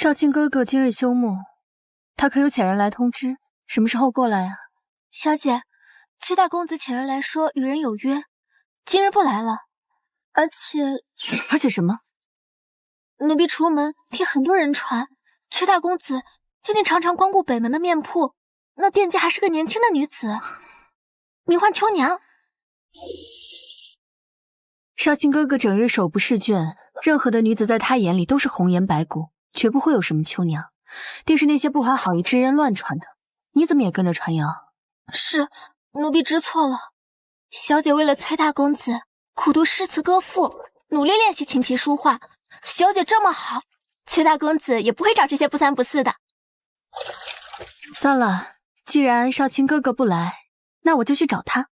少卿哥哥今日休沐，他可有遣人来通知，什么时候过来啊？小姐，崔大公子遣人来说与人有约，今日不来了。而且什么？奴婢出门听很多人传，崔大公子最近常常光顾北门的面铺，那店家还是个年轻的女子，名唤秋娘。少卿哥哥整日手不释卷，任何的女子在他眼里都是红颜白骨，绝不会有什么秋娘，定是那些不怀好意之人乱传的。你怎么也跟着传谣？是，奴婢知错了。小姐为了崔大公子苦读诗词歌赋，努力练习琴棋书画。小姐这么好，崔大公子也不会找这些不三不四的。算了，既然少卿哥哥不来，那我就去找他。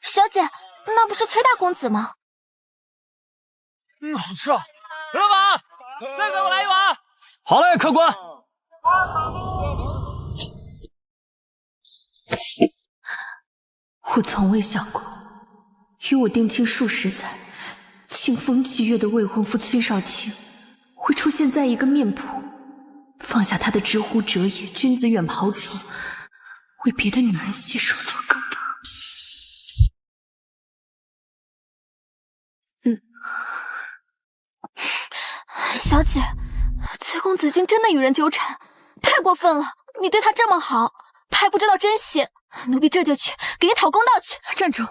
小姐，那不是崔大公子吗？好吃啊！老板，再给我来一碗。好嘞，客官。我从未想过，与我定亲数十载、清风霁月的未婚夫崔少卿，会出现在一个面铺，放下他的直呼者也、君子远庖厨，为别的女人洗手做羹汤。小姐，崔公子竟真的与人纠缠，太过分了！你对他这么好，他还不知道珍惜，奴婢这就去给你讨公道去。站住！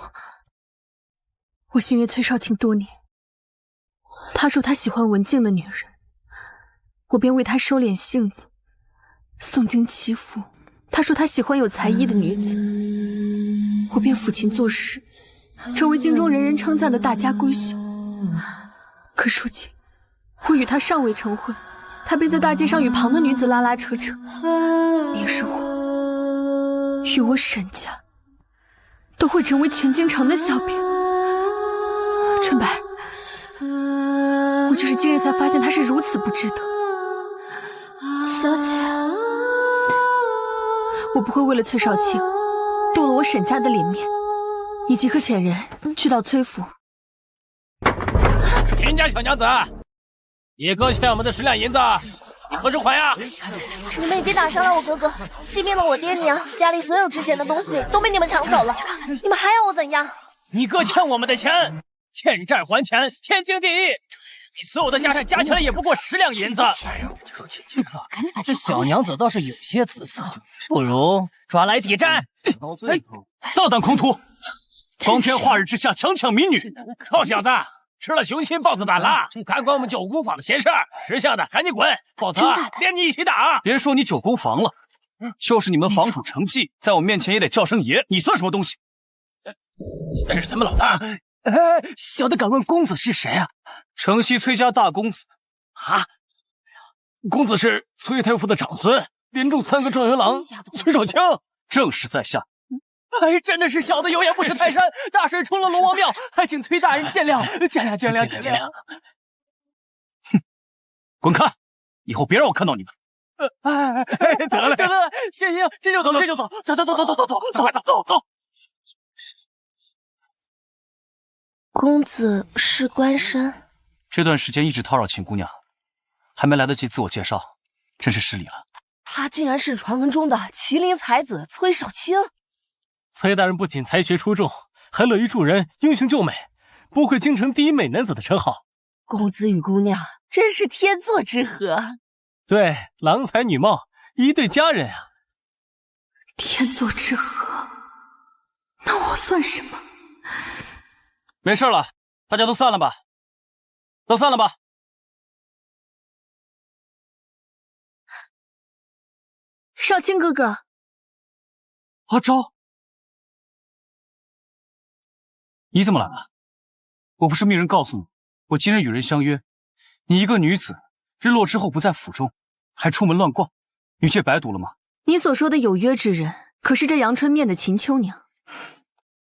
我心悦崔少卿多年，他说他喜欢文静的女人，我便为他收敛性子，诵经祈福。他说他喜欢有才艺的女子，我便抚琴作诗，成为京中人人称赞的大家闺秀。可如今我与他尚未成婚，他便在大街上与旁的女子拉拉扯扯。明日我与我沈家都会成为全京城的笑柄。春白，我就是今日才发现他是如此不值得。小姐，我不会为了崔少卿动了我沈家的脸面。你即刻遣人去到崔府。秦家小娘子，你哥欠我们的10两银子，你何时还呀？你们已经打伤了我哥哥，欺骗了我爹娘，家里所有值钱的东西都被你们抢走了，你们还要我怎样？你哥欠我们的钱，欠债还钱，天经地义。你所有的家产加起来也不过10两银子。这小娘子倒是有些姿色，不如抓来抵债。大胆狂徒，光天化日之下强抢民女，臭小子！吃了雄心豹子胆了，敢管我们九姑坊的闲事儿，识相的赶紧滚，否则连你一起打！别说你九姑房了，就是你们房主程记，在我面前也得叫声爷，你算什么东西？这是咱们老大。小的敢问公子是谁啊？城西崔家大公子。啊，公子是崔太傅的长孙，连中3个状元郎，崔少卿。正是在下。哎，真的是小的有眼不识泰山，大事出了龙王庙，还请崔大人见谅，见谅。哼，滚开！以后别让我看到你们。得了，行，这就走，走。公子是官绅，这段时间一直叨扰秦姑娘，还没来得及自我介绍，真是失礼了。他竟然是传闻中的麒麟才子崔少卿。崔大人不仅才学出众，还乐于助人，英雄救美，不愧京城第一美男子的称号。公子与姑娘真是天作之合。对，郎才女貌，一对佳人啊。天作之合，那我算什么？没事了，大家都散了吧。少卿哥哥。阿昭，你怎么来了？我不是命人告诉你，我今日与人相约，你一个女子，日落之后不在府中，还出门乱逛，女戒白读了吗？你所说的有约之人，可是这阳春面的秦秋娘。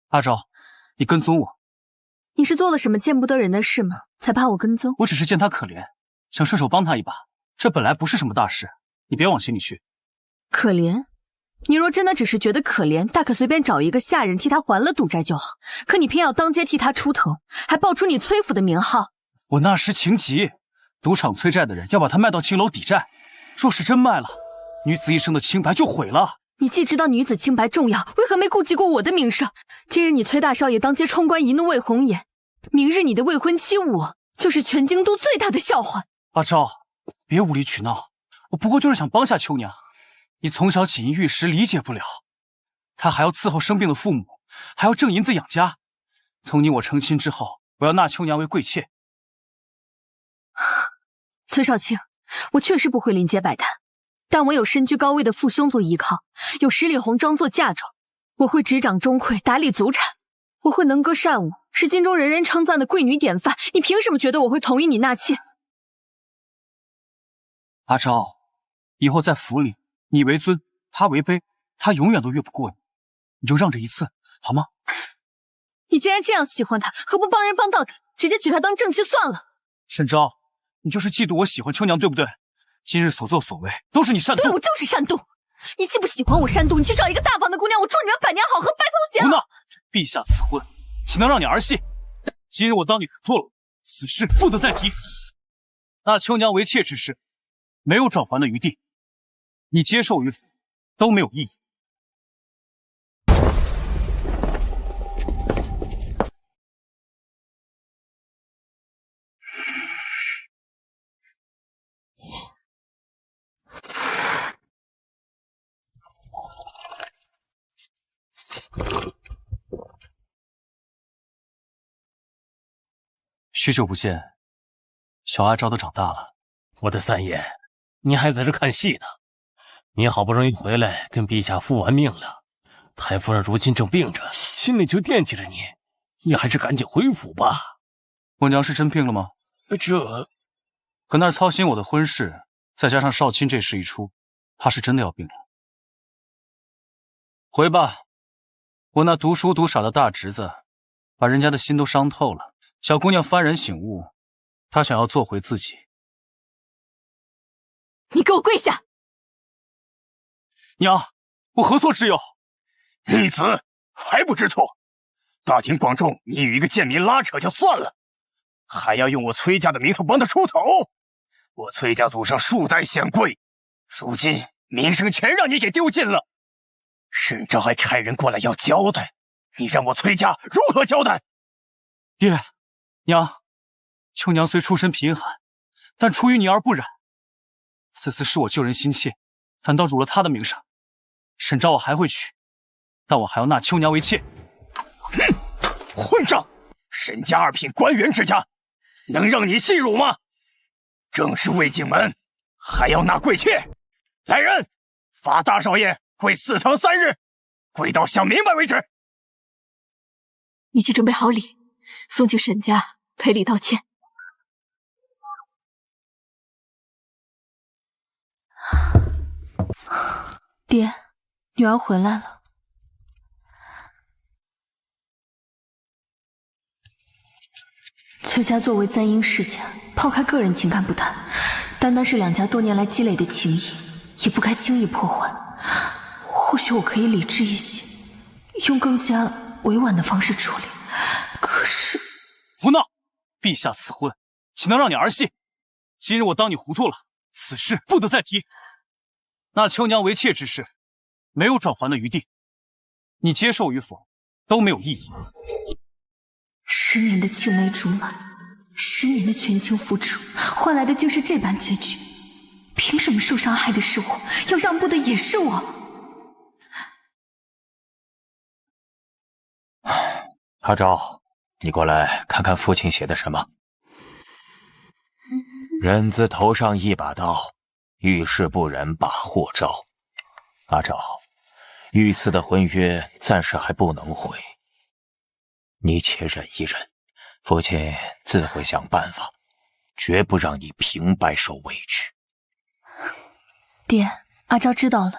阿昭，你跟踪我，你是做了什么见不得人的事吗？才怕我跟踪？我只是见她可怜，想顺手帮她一把，这本来不是什么大事，你别往心里去。可怜？你若真的只是觉得可怜，大可随便找一个下人替他还了赌债就好。可你偏要当街替他出头，还爆出你崔府的名号。我那时情急，赌场催债的人要把他卖到青楼抵债。若是真卖了，女子一生的清白就毁了。你既知道女子清白重要，为何没顾及过我的名声？今日你崔大少爷当街冲冠一怒为红颜，明日你的未婚妻我，就是全京都最大的笑话。阿昭，别无理取闹，我不过就是想帮下秋娘。你从小锦衣玉食，理解不了。她还要伺候生病的父母，还要挣银子养家。从你我成亲之后，我要纳秋娘为贵妾。崔少卿，我确实不会临街摆摊，但我有身居高位的父兄做依靠，有10里红妆做嫁妆，我会执掌钟馗，打理祖产，我会能歌善舞，是京中人人称赞的贵女典范。你凭什么觉得我会同意你纳妾？阿昭，以后在府里，你为尊，他为卑，他永远都越不过你，你就让这一次，好吗？你既然这样喜欢他，何不帮人帮到底，直接娶她当正妻算了？沈昭，你就是嫉妒我喜欢秋娘，对不对？今日所作所为都是你煽动。对，我就是煽动。你既不喜欢我煽动，你去找一个大方的姑娘，我祝你们百年好合，白头偕老。胡闹！陛下赐婚，岂能让你儿戏？今日我当你糊涂了，此事不得再提。纳秋娘为妾之事，没有转圜的余地，你接受与否都没有意义。许久不见，小阿昭都长大了。我的三爷，你还在这看戏呢？你好不容易回来，跟陛下复完命了。太夫人如今正病着，心里就惦记着你，你还是赶紧回府吧。我娘是真病了吗？这，搁那儿操心我的婚事，再加上少卿这事一出，怕是真的要病了。回吧，我那读书读傻的大侄子，把人家的心都伤透了。小姑娘幡然醒悟，她想要做回自己。你给我跪下！娘，我何错之有？女子还不知错，大庭广众，你与一个贱民拉扯就算了，还要用我崔家的名头帮他出头。我崔家祖上数代显贵，如今名声全让你给丢尽了。沈昭还差人过来要交代，你让我崔家如何交代？爹娘，秋娘虽出身贫寒，但出淤泥而不染。此次是我救人心切，反倒辱了她的名声。沈昭我还会娶，但我还要纳秋娘为妾。混账！沈家二品官员之家，能让你戏辱吗？正是魏晋门，还要纳贵妾。来人，罚大少爷跪4堂3日，跪到想明白为止。你去准备好礼，送去沈家赔礼道歉。爹，女儿回来了。崔家作为簪缨世家，抛开个人情感不谈，单单是两家多年来积累的情谊，也不该轻易破坏。或许我可以理智一些，用更加委婉的方式处理。可是，胡闹！陛下赐婚，岂能让你儿戏？今日我当你糊涂了，此事不得再提。纳秋娘为妾之事，没有转圜的余地，你接受与否都没有意义。10年的青梅竹马，10年的全情付出，换来的竟是这般结局。凭什么受伤害的是我，要让步的也是我？阿昭，你过来看看父亲写的什么。人字头上一把刀，遇事不忍把祸招。阿昭，御赐的婚约暂时还不能毁，你且忍一忍，父亲自会想办法，绝不让你平白受委屈。爹，阿昭知道了。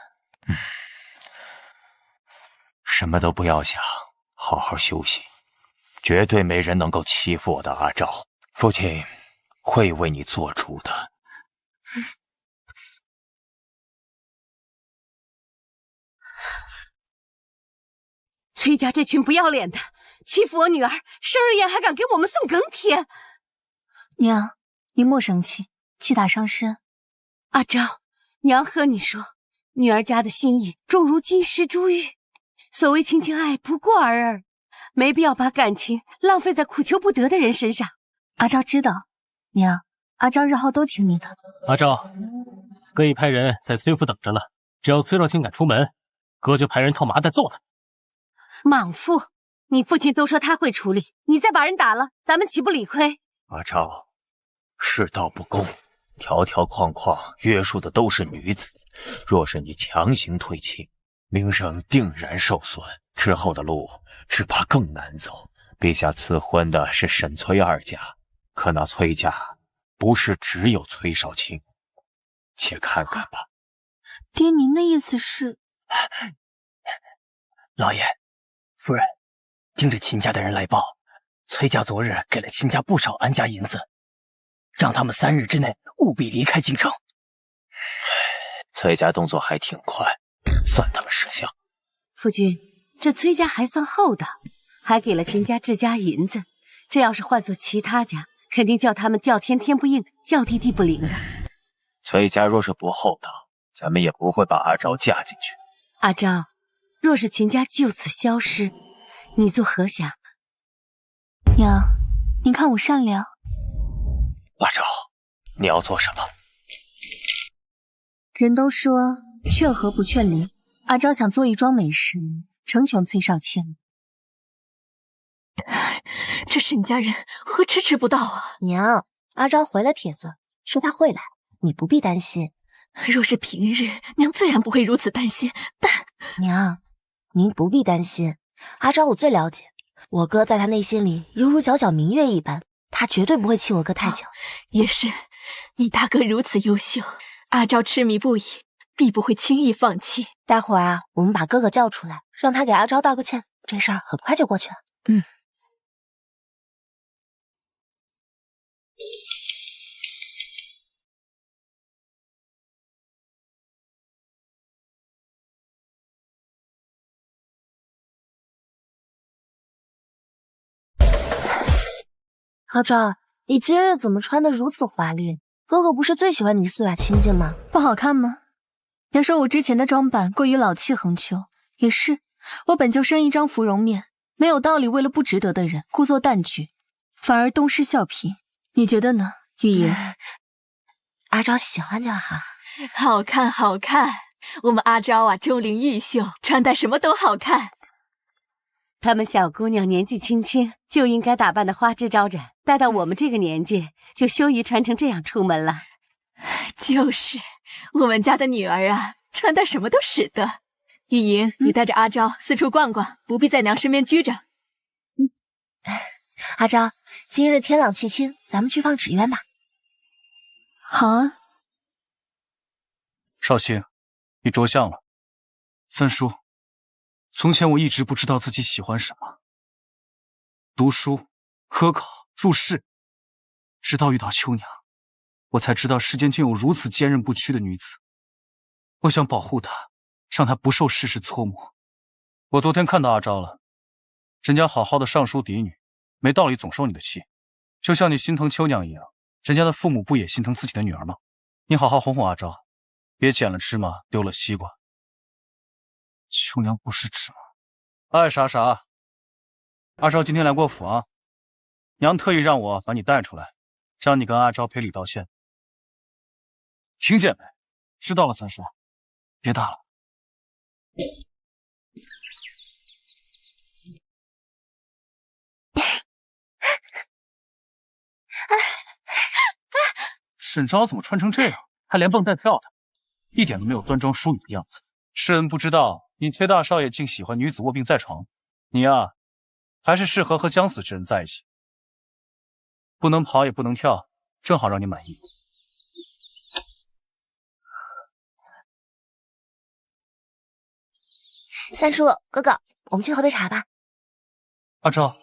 什么都不要想，好好休息。绝对没人能够欺负我的阿昭，父亲会为你做主的。崔家这群不要脸的，欺负我女儿，生日宴还敢给我们送梗帖。娘，你莫生气，气大伤身。阿昭，娘和你说，女儿家的心意重如金石珠玉，所谓情情爱不过尔尔，没必要把感情浪费在苦求不得的人身上。阿昭知道，娘，阿昭日后都听你的。阿昭，哥已派人在崔府等着了，只要崔少卿敢出门，哥就派人套麻袋揍他。莽夫，你父亲都说他会处理，你再把人打了，咱们岂不理亏？阿昭，世道不公，条条框框约束的都是女子，若是你强行退亲，名声定然受损，之后的路只怕更难走。陛下赐婚的是沈崔二家，可那崔家不是只有崔少卿，且看看吧。爹，您的意思是？老爷，夫人，听着秦家的人来报，崔家昨日给了秦家不少安家银子，让他们3日之内务必离开京城。崔家动作还挺快，算他们识相。夫君，这崔家还算厚道，还给了秦家治家银子，这要是换做其他家，肯定叫他们叫天天不应，叫地地不灵的。崔家若是不厚道，咱们也不会把阿昭嫁进去。阿昭，若是秦家就此消失，你作何想？娘，您看我善良。阿昭，你要做什么？人都说劝和不劝离，阿昭想做一桩美事，成全崔少卿。这沈家人何迟迟不到啊？娘，阿昭回了帖子，说他会来，你不必担心。若是平日，娘自然不会如此担心，但娘，您不必担心，阿昭我最了解，我哥在他内心里犹如皎皎明月一般，他绝对不会弃我哥太久。也是，你大哥如此优秀，阿昭痴迷不已，必不会轻易放弃。待会儿啊，我们把哥哥叫出来，让他给阿昭道个歉，这事儿很快就过去了。阿昭，你今日怎么穿得如此华丽？哥哥不是最喜欢你素雅清静吗？不好看吗？娘说我之前的装扮过于老气横秋，也是，我本就生一张芙蓉面，没有道理为了不值得的人故作淡举，反而东施效颦。你觉得呢，玉莹？阿昭喜欢就好。好看，好看。我们阿昭啊，钟灵毓秀，穿戴什么都好看。她们小姑娘年纪轻轻，就应该打扮得花枝招展，待到我们这个年纪，就羞于穿成这样出门了。就是，我们家的女儿啊，穿戴什么都使得。玉莹，你带着阿昭四处逛逛，不必在娘身边拘着。阿昭，今日天朗气清，咱们去放纸鸢吧。好啊。少卿，你着相了。三叔，从前我一直不知道自己喜欢什么，读书、科考、注释，直到遇到秋娘，我才知道世间竟有如此坚韧不屈的女子。我想保护她，让她不受世事搓磨。我昨天看到阿昭了，人家好好的尚书嫡女，没道理总受你的气。就像你心疼秋娘一样，人家的父母不也心疼自己的女儿吗？你好好哄哄阿昭，别捡了芝麻丢了西瓜。秋娘不是芝麻。哎，傻傻，阿昭今天来过府啊，娘特意让我把你带出来，让你跟阿昭赔礼道歉。听见没？知道了，三叔，别打了。沈昭怎么穿成这样，还连蹦带跳的，一点都没有端庄淑女的样子。世人不知道你崔大少爷竟喜欢女子卧病在床，你呀，还是适合和将死之人在一起。不能跑也不能跳，正好让你满意。三叔，哥哥，我们去喝杯茶吧。阿昭。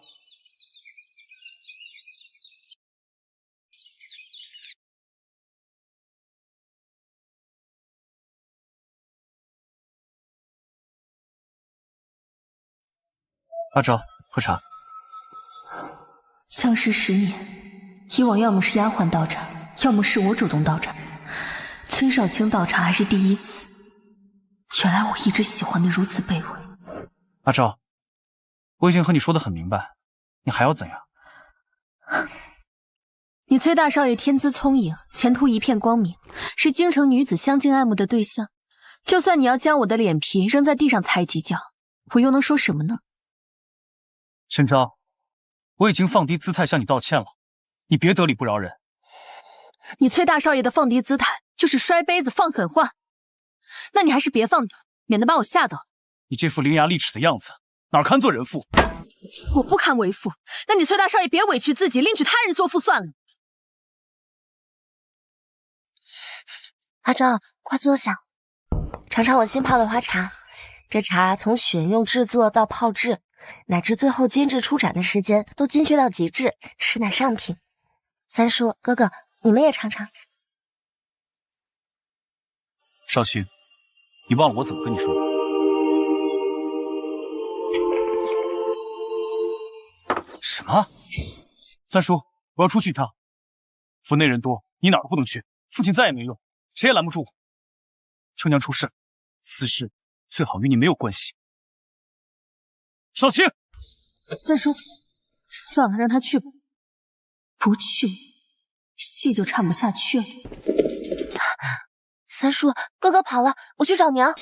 阿昭，喝茶。相识10年，以往要么是丫鬟倒茶，要么是我主动倒茶。崔少卿倒茶还是第一次。原来我一直喜欢的如此卑微。阿昭，我已经和你说的很明白，你还要怎样？你崔大少爷天资聪颖，前途一片光明，是京城女子相敬爱慕的对象。就算你要将我的脸皮扔在地上踩几脚，我又能说什么呢？沈昭，我已经放低姿态向你道歉了，你别得理不饶人。你崔大少爷的放低姿态就是摔杯子放狠话，那你还是别放的，免得把我吓到。你这副伶牙俐齿的样子，哪堪做人妇？我不堪为妇，那你崔大少爷别委屈自己，另娶他人做妇算了。阿昭，快坐下，尝尝我新泡的花茶。这茶从选用制作到泡制，乃至最后监制出展的时间都精确到极致，实乃上品。三叔哥哥，你们也尝尝。少卿，你忘了我怎么跟你说的？什么？三叔，我要出去一趟。府内人多，你哪儿都不能去。父亲再也没用，谁也拦不住我。秋娘出事，此事最好与你没有关系。少卿，三叔，算了，让他去吧。不去，戏就唱不下去了。三叔，哥哥跑了，我去找娘。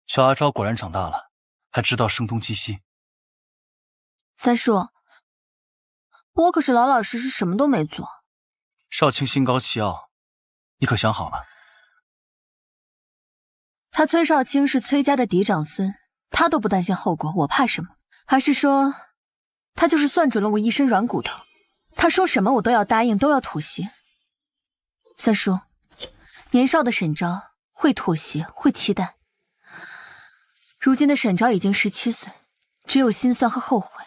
小阿昭果然长大了，还知道声东击西。三叔，我可是老老实实什么都没做。少卿心高气傲，你可想好了？他崔少卿是崔家的嫡长孙，他都不担心后果，我怕什么？还是说，他就是算准了我一身软骨头，他说什么我都要答应，都要妥协。三叔，年少的沈昭会妥协，会期待。如今的沈昭已经17岁，只有心酸和后悔。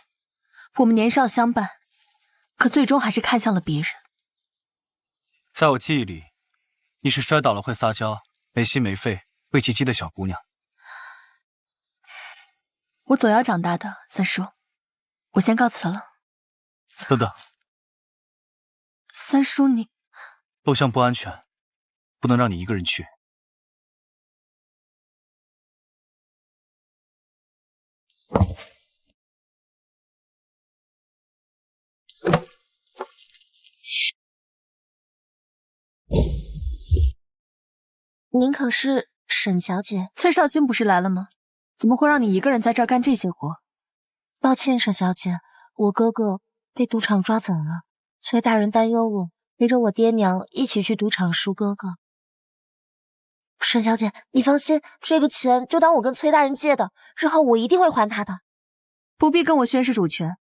我们年少相伴，可最终还是看向了别人。在我记忆里，你是摔倒了会撒娇、没心没肺、为其妻的小姑娘。我总要长大的，三叔，我先告辞了。等等，三叔你。陋巷不安全，不能让你一个人去。您可是沈小姐？崔少卿不是来了吗？怎么会让你一个人在这儿干这些活？抱歉，沈小姐，我哥哥被赌场抓走了，崔大人担忧我，陪着我爹娘一起去赌场赎哥哥。沈小姐，你放心，这个钱就当我跟崔大人借的，日后我一定会还他的。不必跟我宣誓主权，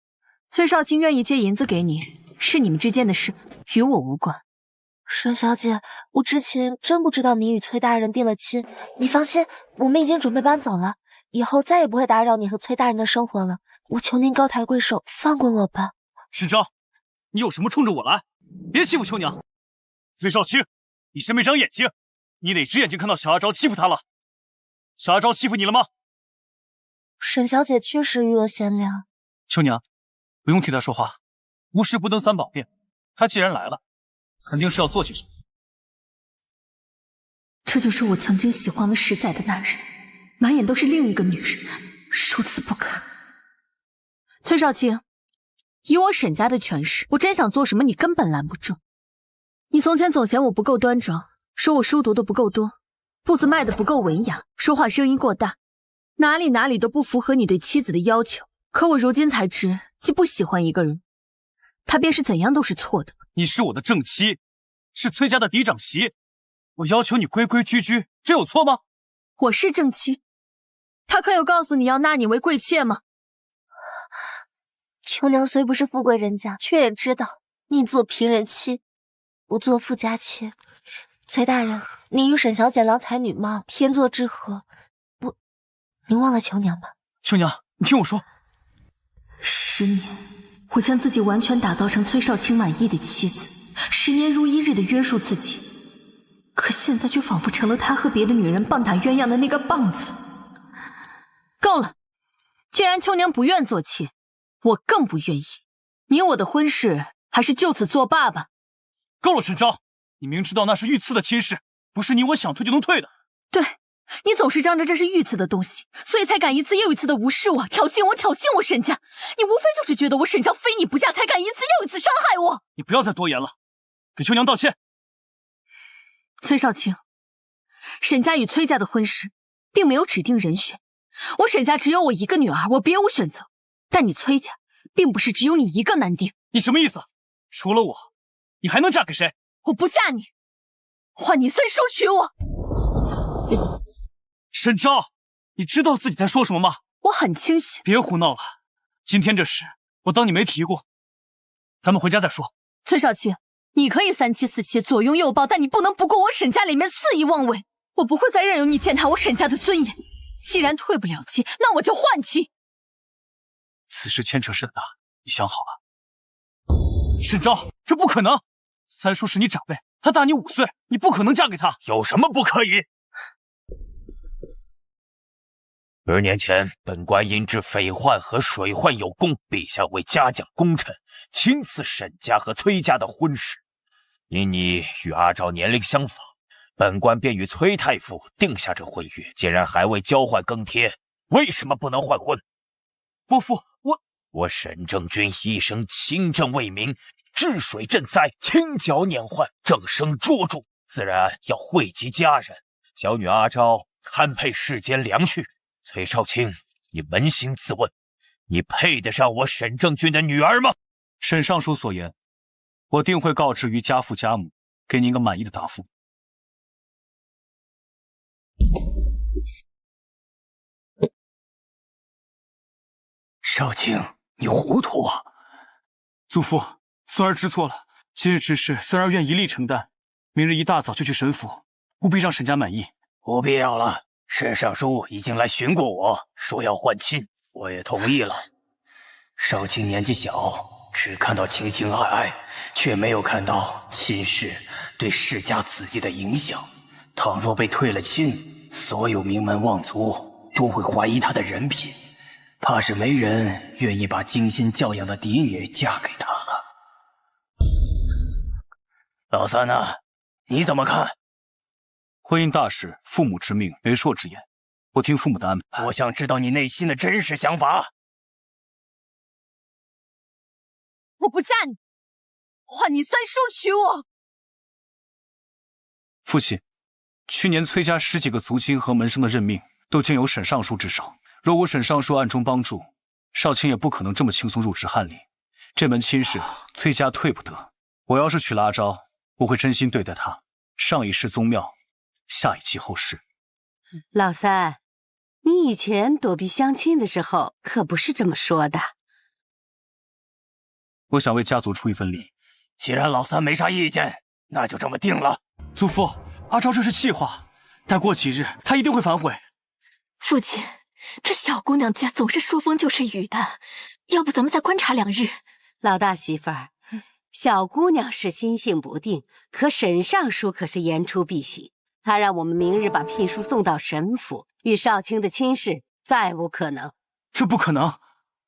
崔少卿愿意借银子给你，是你们之间的事，与我无关。沈小姐，我之前真不知道你与崔大人定了亲，你放心，我们已经准备搬走了，以后再也不会打扰你和崔大人的生活了。我求您高抬贵手，放过我吧。沈昭，你有什么冲着我来？别欺负秋娘！崔少卿，你是没长眼睛？你哪只眼睛看到小阿昭欺负他了？小阿昭欺负你了吗？沈小姐确实与我贤良。秋娘，不用替他说话，无事不登三宝殿。他既然来了，肯定是要做些什么。这就是我曾经喜欢了10载的男人，满眼都是另一个女人，如此不堪。崔少卿，以我沈家的权势，我真想做什么，你根本拦不住。你从前总嫌我不够端庄，说我书读的不够多，步子迈的不够文雅，说话声音过大，哪里都不符合你对妻子的要求。可我如今才知，既不喜欢一个人，他便是怎样都是错的。你是我的正妻，是崔家的嫡长媳，我要求你规规矩矩，这有错吗？我是正妻，他可有告诉你要纳你为贵妾吗？秋娘虽不是富贵人家，却也知道宁做平人妻，不做富家妾。崔大人，你与沈小姐郎才女貌，天作之合，您忘了秋娘吗？秋娘，你听我说，10年，我将自己完全打造成崔少卿满意的妻子，10年如一日的约束自己，可现在却仿佛成了他和别的女人棒打鸳鸯的那个棒子。够了！既然秋娘不愿做妾，我更不愿意。你我的婚事还是就此作罢吧。够了，沈昭，你明知道那是御赐的亲事，不是你我想退就能退的。对，你总是仗着这是御赐的东西，所以才敢一次又一次的无视我，挑衅我沈家。你无非就是觉得我沈家非你不嫁，才敢一次又一次伤害我。你不要再多言了，给秋娘道歉。崔少卿，沈家与崔家的婚事并没有指定人选，我沈家只有我一个女儿，我别无选择。但你崔家并不是只有你一个男丁。你什么意思？除了我，你还能嫁给谁？我不嫁你，换你三叔娶我。沈昭，你知道自己在说什么吗？我很清醒。别胡闹了，今天这事我当你没提过，咱们回家再说。崔少卿，你可以三妻四妾左拥右抱，但你不能不顾我沈家里面肆意妄为。我不会再任由你践踏我沈家的尊严。既然退不了妻，那我就换妻。此事牵扯甚大，你想好了？沈昭，这不可能！三叔是你长辈，他大你5岁，你不可能嫁给他。有什么不可以？10年前，本官因治匪患和水患有功，陛下为嘉奖功臣，亲赐沈家和崔家的婚事。因你与阿昭年龄相仿，本官便与崔太傅定下这婚约。既然还未交换更帖，为什么不能换婚？伯父，我沈正军一生清正为民，治水赈灾，清剿年患，正生卓著，自然要惠及家人。小女阿昭堪配世间良婿。崔少卿，你扪心自问，你配得上我沈正军的女儿吗？沈尚书所言，我定会告知于家父家母，给您个满意的答复。少卿，你糊涂啊！祖父，孙儿知错了。今日之事，孙儿愿一力承担。明日一大早就去沈府，务必让沈家满意。不必要了，沈尚书已经来询过我，说要换亲，我也同意了。少卿年纪小，只看到情情爱爱，却没有看到亲事对世家子弟的影响。倘若被退了亲，所有名门望族都会怀疑他的人品，怕是没人愿意把精心教养的嫡女嫁给他了。老三啊，你怎么看？婚姻大事，父母之命，媒妁之言，我听父母的安排。我想知道你内心的真实想法。我不嫁你，换你三叔娶我。父亲，去年崔家10几个族亲和门生的任命，都经由沈尚书之手。若无沈尚书暗中帮助，少卿也不可能这么轻松入职翰林。这门亲事，崔家退不得。我要是娶了阿昭，我会真心对待她，上以事宗庙，下以继后事。老三，你以前躲避相亲的时候，可不是这么说的。我想为家族出一份力。既然老三没啥意见，那就这么定了。祖父，阿昭这是气话，待过几日，他一定会反悔。父亲，这小姑娘家总是说风就是雨的，要不咱们再观察2日？老大媳妇儿，小姑娘是心性不定，可沈尚书可是言出必行。他让我们明日把聘书送到沈府，与少卿的亲事再无可能。这不可能，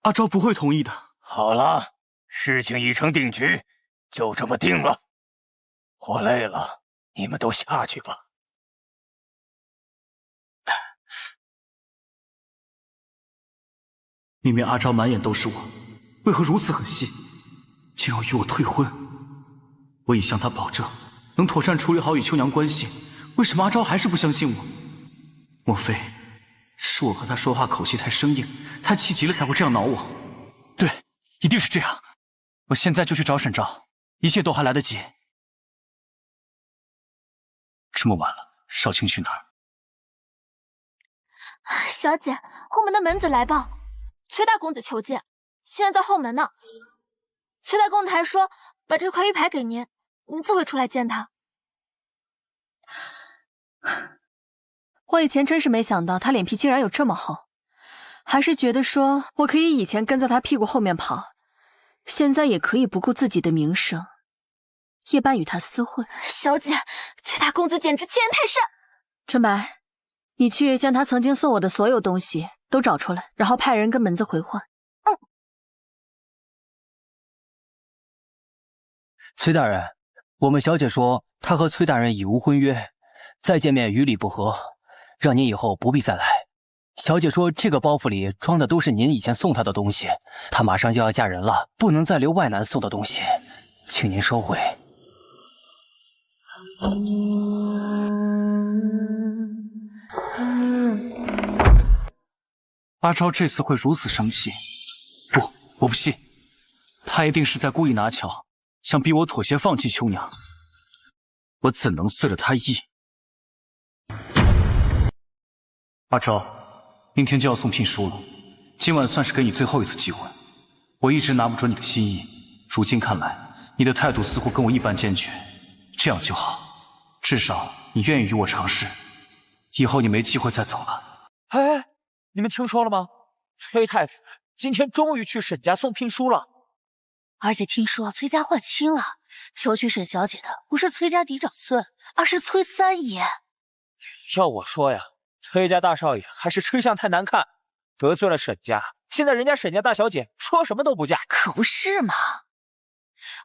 阿昭不会同意的。好了，事情已成定局，就这么定了。我累了，你们都下去吧。明明阿昭满眼都是我，为何如此狠心，竟要与我退婚？我已向他保证，能妥善处理好与秋娘关系，为什么阿昭还是不相信我？莫非是我和他说话口气太生硬，他气急了才会这样挠我？对，一定是这样。我现在就去找沈昭，一切都还来得及。这么晚了，少卿去哪儿？小姐，后门的门子来报，崔大公子求见，现在在后门呢。崔大公子还说把这块玉牌给您，您自会出来见他。我以前真是没想到他脸皮竟然有这么厚，还是觉得说我可以以前跟在他屁股后面跑，现在也可以不顾自己的名声，夜半与他厮混。小姐，崔大公子简直欺人太甚。春白，你去将他曾经送我的所有东西都找出来，然后派人跟门子回话。崔大人，我们小姐说她和崔大人已无婚约，再见面于理不合，让您以后不必再来。小姐说这个包袱里装的都是您以前送她的东西，她马上就要嫁人了，不能再留外男送的东西，请您收回。阿昭这次会如此生气？不，我不信，他一定是在故意拿巧，想逼我妥协放弃秋娘。我怎能遂了他意？阿昭，明天就要送聘书了，今晚算是给你最后一次机会。我一直拿不准你的心意，如今看来，你的态度似乎跟我一般坚决，这样就好，至少你愿意与我尝试。以后你没机会再走了。哎，你们听说了吗？崔太傅今天终于去沈家送聘书了，而且听说崔家换亲了，求娶沈小姐的不是崔家嫡长孙，而是崔三爷。要我说呀，崔家大少爷还是吹相太难看，得罪了沈家，现在人家沈家大小姐说什么都不嫁，可不是嘛！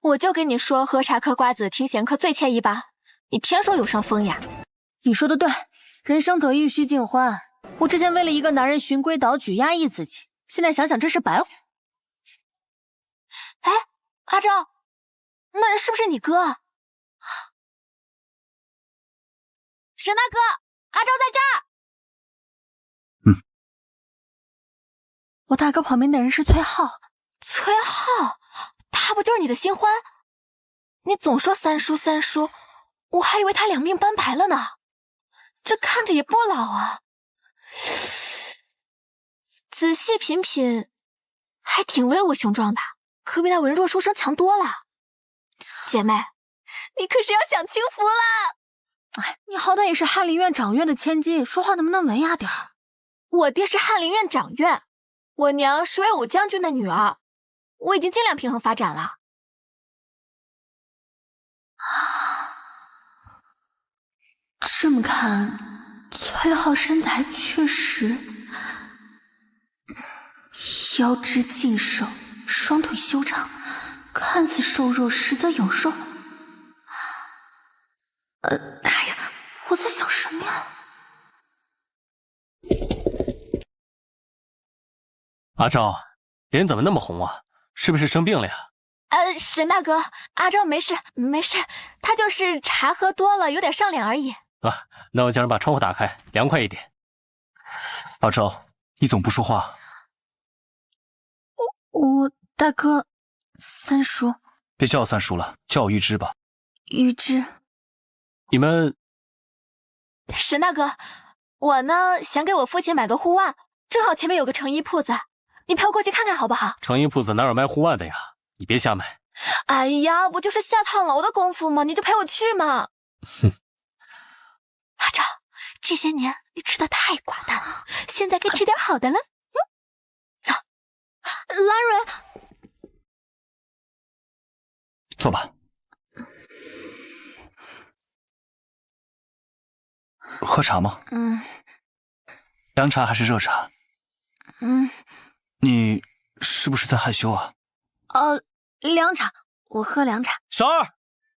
我就跟你说，喝茶嗑瓜子听闲课最惬意吧，你偏说有伤风雅。你说的对，人生可欲须尽欢。我之前为了一个男人循规蹈矩压抑自己，现在想想真是白活。哎，阿昭，那人是不是你哥啊？沈大哥，阿昭在这儿。我大哥旁边的人是崔浩。崔浩，他不就是你的新欢？你总说三叔三叔，我还以为他两命斑白了呢。这看着也不老啊。仔细品品，还挺威武雄壮的，可比那文弱书生强多了。姐妹，你可是要享清福了。哎，你好歹也是翰林院掌院的千金，说话能不能文雅点儿？我爹是翰林院掌院，我娘是威武将军的女儿，我已经尽量平衡发展了。这么看，崔浩身材确实腰肢劲瘦，双腿修长，看似瘦弱，实则有肉。哎呀，我在想什么呀？阿昭，脸怎么那么红啊？是不是生病了呀？沈大哥，阿昭没事没事，他就是茶喝多了，有点上脸而已。啊，那我叫人把窗户打开，凉快一点。阿昭，你总不说话。我大哥，三叔。别叫我三叔了，叫我玉芝吧。玉芝。你们……沈大哥，我呢想给我父亲买个护腕，正好前面有个成衣铺子，你陪我过去看看好不好？成衣铺子哪有卖护腕的呀？你别瞎买。哎呀，不就是下趟楼的功夫吗？你就陪我去嘛。哼。阿昭，这些年你吃的太寡淡了，现在该吃点好的了。走，兰蕊，坐吧。喝茶吗？凉茶还是热茶？你是不是在害羞啊？凉茶，我喝凉茶。小二，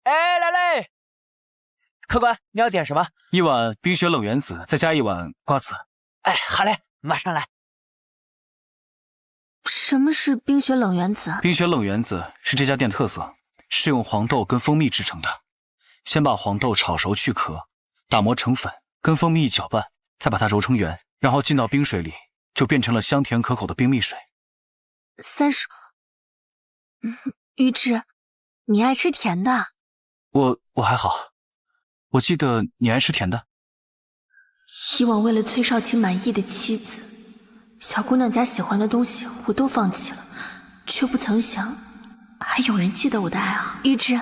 哎，来嘞！客官，你要点什么？一碗冰雪冷原子，再加一碗瓜子。哎，好嘞，马上来。什么是冰雪冷原子？冰雪冷原子是这家店特色，是用黄豆跟蜂蜜制成的。先把黄豆炒熟去壳，打磨成粉，跟蜂蜜一搅拌，再把它揉成圆，然后浸到冰水里，就变成了香甜可口的冰蜜水。三叔，玉芝，你爱吃甜的？我还好，我记得你爱吃甜的。以往为了崔少卿满意的妻子，小姑娘家喜欢的东西我都放弃了，却不曾想还有人记得我的爱好。玉芝，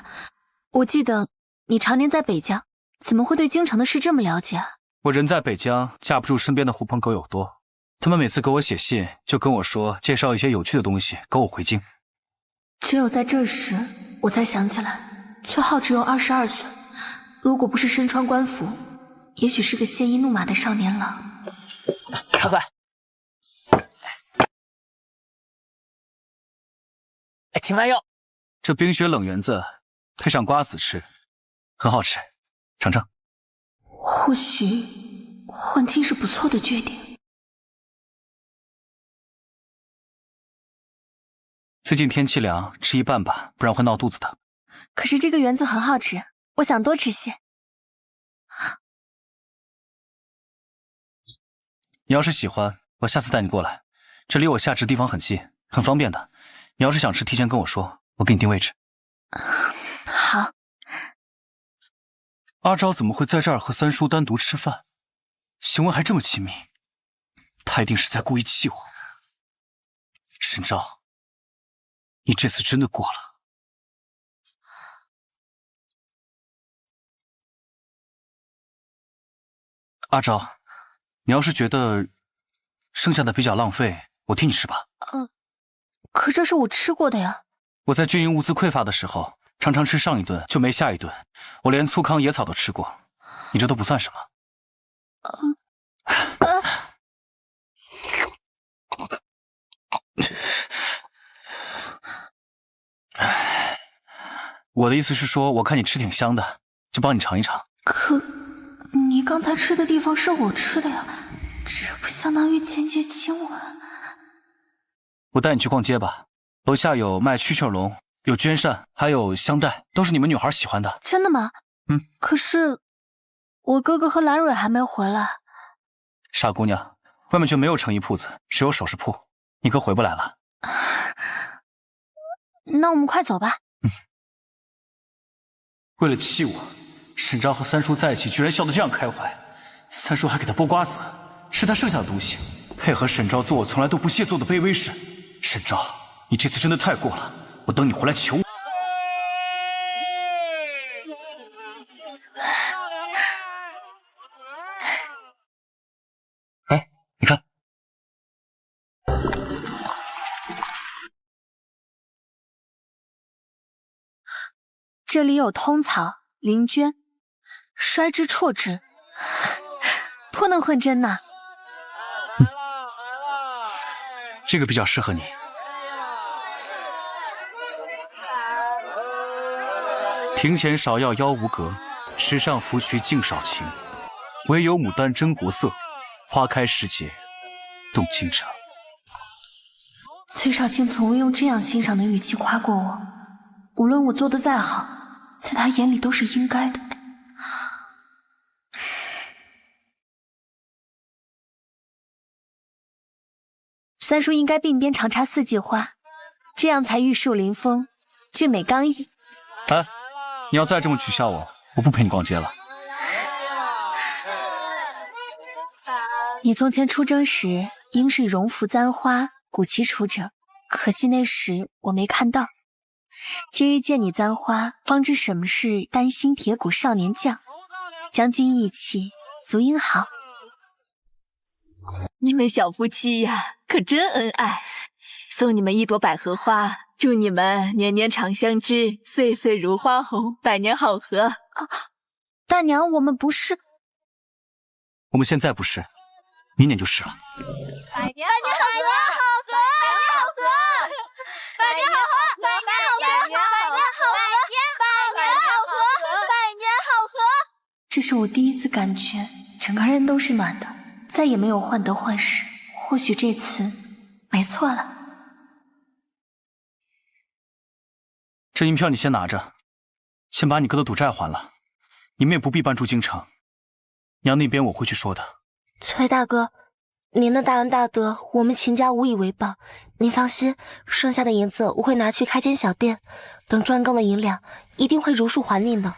我记得你常年在北疆，怎么会对京城的事这么了解？我人在北疆，架不住身边的狐朋狗友多，他们每次给我写信就跟我说介绍一些有趣的东西勾我回京。只有在这时我才想起来，崔浩只有22岁，如果不是身穿官服，也许是个鲜衣怒马的少年郎。客官，请慢用。这冰雪冷圆子配上瓜子吃，很好吃，尝尝。或许换境是不错的决定。最近天气凉，吃一半吧，不然会闹肚子的。可是这个圆子很好吃，我想多吃些。你要是喜欢，我下次带你过来，这离我下池地方很近，很方便的。你要是想吃，提前跟我说，我给你定位置。好。阿昭怎么会在这儿和三叔单独吃饭？行为还这么亲密，他一定是在故意气我。沈昭，你这次真的过了。阿昭，你要是觉得剩下的比较浪费，我替你吃吧。可这是我吃过的呀。我在军营物资匮乏的时候，常常吃上一顿就没下一顿，我连粗糠野草都吃过，你这都不算什么。我的意思是说，我看你吃挺香的，就帮你尝一尝。可你刚才吃的地方是我吃的呀，这不相当于间接亲吻？我带你去逛街吧，楼下有卖蛐蛐笼，有绢扇，还有香袋，都是你们女孩喜欢的。真的吗？可是我哥哥和蓝蕊还没回来。傻姑娘，外面就没有成衣铺子，只有首饰铺。你哥回不来了。那我们快走吧。为了气我，沈昭和三叔在一起居然笑得这样开怀，三叔还给他剥瓜子，吃他剩下的东西，配合沈昭做我从来都不屑做的卑微事。沈昭，你这次真的太过了，我等你回来求我。哎，你看，这里有通草、灵娟，衰之辍之，不能混真呐。这个比较适合你。庭前芍药妖无格，池上芙蕖净少情。唯有牡丹真国色，花开时节动京城。崔少卿从未用这样欣赏的语气夸过我，无论我做的再好，在他眼里都是应该的。三叔应该鬓边常插四季花，这样才玉树临风，俊美刚毅。哎，你要再这么取笑我，我不陪你逛街了。你从前出征时，应是荣服簪花，鼓旗出征，可惜那时我没看到。今日见你簪花，方知什么是丹心铁骨少年将，将军义气，足应好。你们小夫妻呀，可真恩爱！送你们一朵百合花，祝你们年年长相知，岁岁如花红，百年好合。大娘，我们不是……我们现在不是，明年就是了。百年好合，百年好合，百年好合，百年好合，百年好合。这是我第一次感觉整个人都是暖的，再也没有患得患失。或许这次没错了。这银票你先拿着，先把你哥的赌债还了。你们也不必搬出京城，娘那边我会去说的。崔大哥，您的大恩大德，我们秦家无以为报。您放心，剩下的银子我会拿去开间小店，等赚够了银两，一定会如数还您的。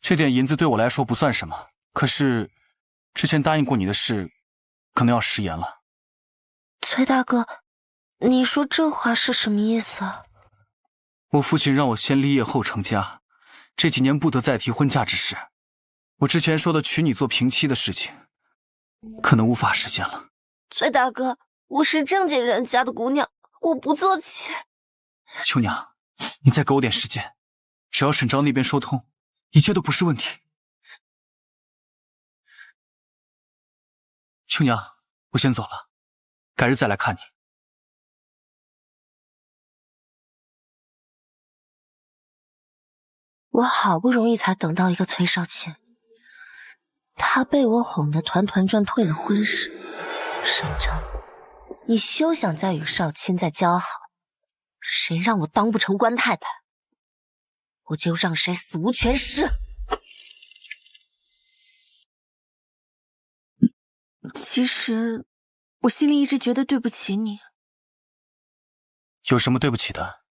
这点银子对我来说不算什么，可是之前答应过你的事，可能要食言了。崔大哥，你说这话是什么意思？我父亲让我先立业后成家，这几年不得再提婚嫁之事。我之前说的娶你做平妻的事情，可能无法实现了。崔大哥，我是正经人家的姑娘，我不做妾。秋娘，你再给我点时间，只要沈昭那边说通，一切都不是问题。秋娘，我先走了，改日再来看你。我好不容易才等到一个崔少卿，他被我哄得团团转，退了婚事。省城，你休想再与少卿再交好，谁让我当不成官太太，我就让谁死无全尸。其实我心里一直觉得对不起你。有什么对不起的？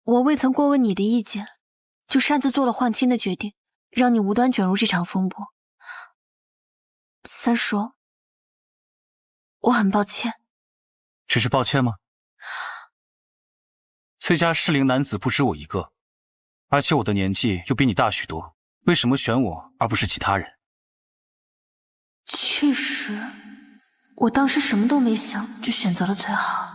我未曾过问你的意见，就擅自做了换亲的决定，让你无端卷入这场风波。三叔，我很抱歉。只是抱歉吗？崔家适龄男子不止我一个，而且我的年纪又比你大许多，为什么选我而不是其他人？确实，我当时什么都没想，就选择了崔浩。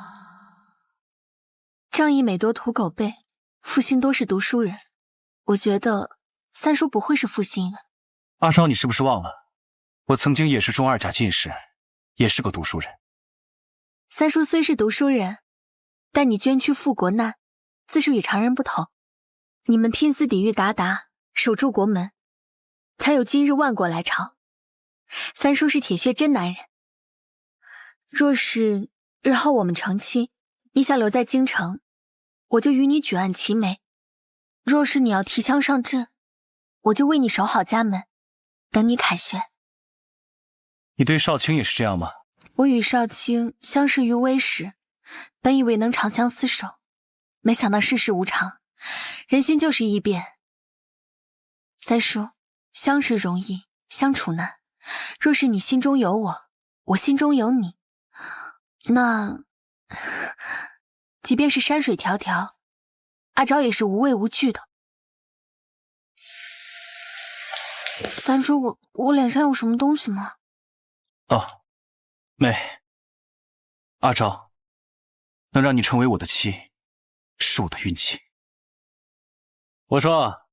仗义每多屠狗辈，负心多是读书人。我觉得三叔不会是负心人。阿昭，你是不是忘了，我曾经也是中2甲进士，也是个读书人。三叔虽是读书人，但你捐躯赴国难，自是与常人不同。你们拼死抵御鞑靼，守住国门，才有今日万国来朝。三叔是铁血真男人。若是日后我们成亲，你想留在京城，我就与你举案齐眉；若是你要提枪上阵，我就为你守好家门，等你凯旋。你对少卿也是这样吗？我与少卿相识于微时，本以为能长相厮守，没想到世事无常，人心就是易变。三叔，相识容易，相处难。若是你心中有我，我心中有你，那即便是山水迢迢，阿昭也是无畏无惧的。三叔，我脸上有什么东西吗？哦，没。阿昭，能让你成为我的妻，是我的运气。我说，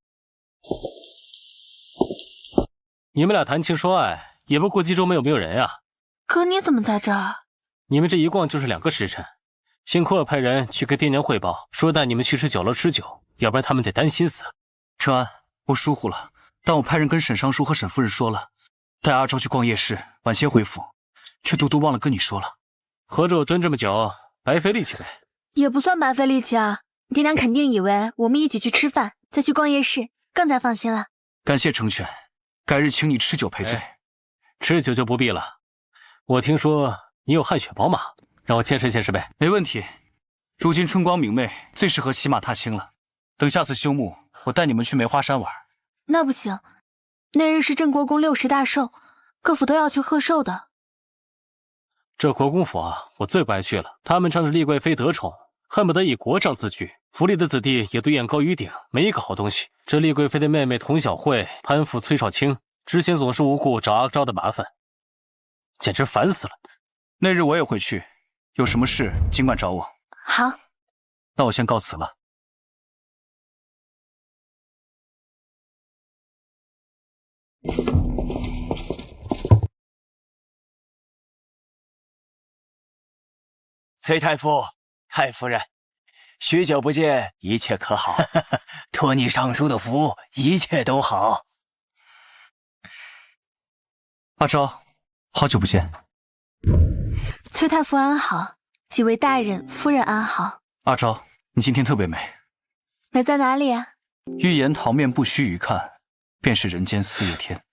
你们俩谈情说爱，也不顾冀州门有没有人呀？哥，你怎么在这儿？你们这一逛就是2个时辰，幸亏我派人去跟爹娘汇报，说带你们去吃酒楼吃酒，要不然他们得担心死。承安，我疏忽了，但我派人跟沈尚书和沈夫人说了，带阿昭去逛夜市，晚些回府，却独独忘了跟你说了。合着我蹲这么久，白费力气呗？也不算白费力气啊，爹娘肯定以为我们一起去吃饭，再去逛夜市，更加放心了。感谢成全，改日请你吃酒赔罪。吃酒就不必了，我听说你有汗血宝马，让我见识见识呗。没问题，如今春光明媚，最适合骑马踏青了。等下次休沐，我带你们去梅花山玩。那不行，那日是镇国公60大寿，各府都要去贺寿的。这国公府啊，我最不爱去了。他们仗着丽贵妃得宠，恨不得以国丈自居，府里的子弟也都眼高于顶，没一个好东西。这丽贵妃的妹妹佟小慧攀附崔少卿，之前总是无故找阿昭的麻烦，简直烦死了。那日我也会去，有什么事尽管找我。好，那我先告辞了。崔太傅、太夫人，许久不见，一切可好？托你上书的福，一切都好。阿昭，好久不见。崔太傅安好，几位大人、夫人安好。阿昭，你今天特别美。美在哪里啊？玉颜桃面不须臾看，便是人间四月天。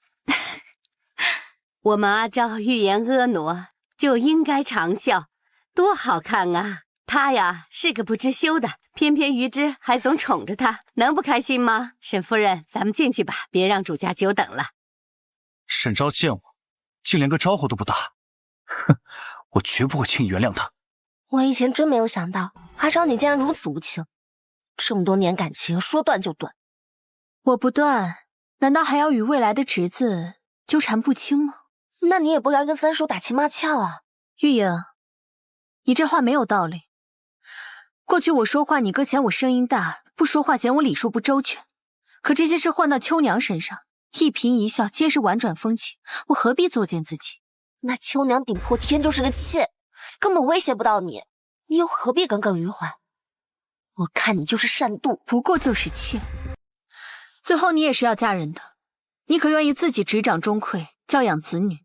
我们阿昭欲言婀娜，就应该长笑，多好看啊！他呀是个不知羞的，偏偏于之还总宠着他，能不开心吗？沈夫人，咱们进去吧，别让主家久等了。沈昭见我，竟连个招呼都不打，哼，我绝不会轻易原谅他。我以前真没有想到，阿昭你竟然如此无情，这么多年感情说断就断。我不断，难道还要与未来的侄子纠缠不清吗？那你也不该跟三叔打情骂俏啊。玉莹，你这话没有道理。过去我说话，你哥嫌我声音大，不说话嫌我礼数不周全。可这些事换到秋娘身上，一颦一笑皆是婉转风情，我何必作践自己？那秋娘顶破天就是个妾，根本威胁不到你，你又何必耿耿于怀？我看你就是善妒，不过就是妾。最后你也是要嫁人的，你可愿意自己执掌钟馗，教养子女，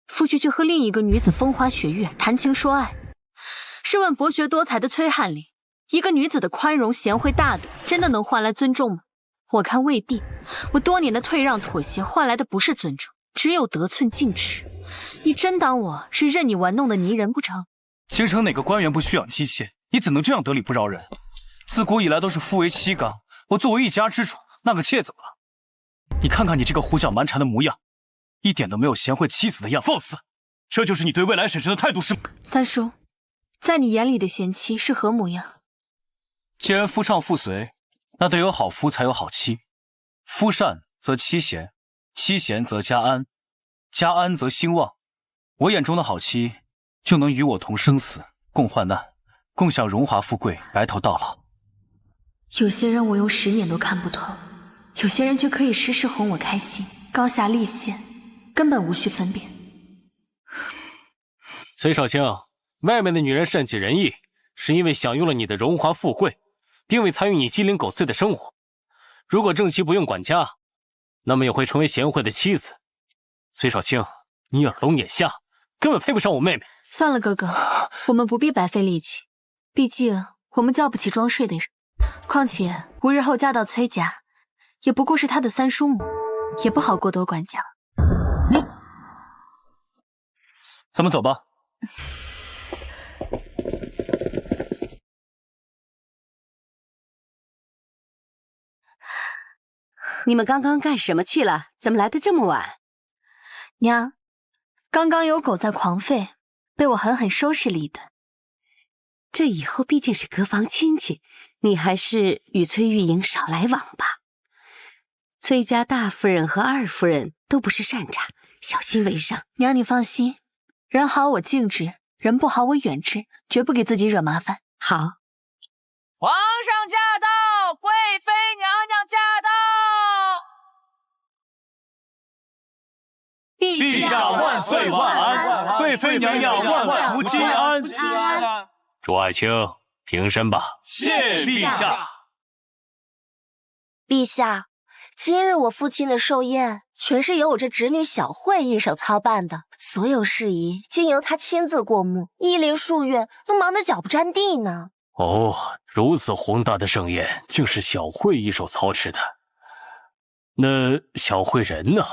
夫婿去和另一个女子风花雪月，谈情说爱？试问博学多才的崔翰林，一个女子的宽容、贤惠、大度，真的能换来尊重吗？我看未必。我多年的退让妥协，换来的不是尊重，只有得寸进尺。你真当我是任你玩弄的泥人不成？京城哪个官员不需养妻妾？你怎能这样得理不饶人？自古以来都是夫为妻纲，我作为一家之主，那个妾怎么了？你看看你这个胡搅蛮缠的模样，一点都没有贤惠妻子的样子。放肆！这就是你对未来婶婶的态度是吗？三叔，在你眼里的贤妻是何模样？既然夫唱妇随，那得有好夫才有好妻。夫善则妻贤，妻贤则家安，家安则兴旺。我眼中的好妻，就能与我同生死，共患难，共享荣华富贵，白头到老。有些人我用10年都看不透，有些人却可以时时哄我开心，高下立现，根本无需分辨。崔少卿，外面的女人善解人意，是因为享用了你的荣华富贵，并未参与你鸡零狗碎的生活。如果正妻不用管家，那么也会成为贤惠的妻子。崔少卿，你耳聋眼瞎，根本配不上我妹妹。算了，哥哥，我们不必白费力气，毕竟我们叫不起装睡的人。况且我日后嫁到崔家，也不过是他的三叔母，也不好过多管教。咱们走吧。你们刚刚干什么去了？怎么来的这么晚？娘，刚刚有狗在狂吠，被我狠狠收拾了一顿。这以后毕竟是隔房亲戚，你还是与崔玉莹少来往吧。崔家大夫人和二夫人都不是善茬，小心为上。娘，你放心，人好我敬之，人不好我远之，绝不给自己惹麻烦。好。皇上驾到，贵妃娘娘驾到。陛下万岁万安，贵妃娘娘万福金安。朱爱卿，平身吧。谢陛下。陛下，今日我父亲的寿宴全是由我这侄女小慧一手操办的，所有事宜经由她亲自过目，一连数月都忙得脚不沾地呢。哦，如此宏大的盛宴，竟是小慧一手操持的。那小慧人呢？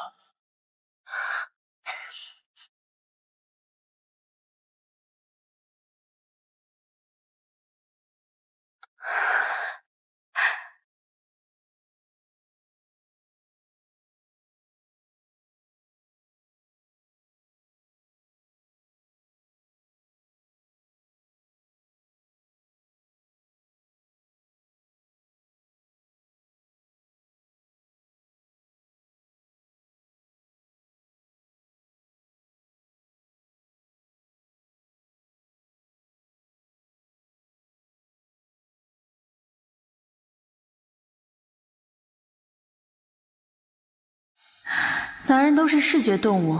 男人都是视觉动物，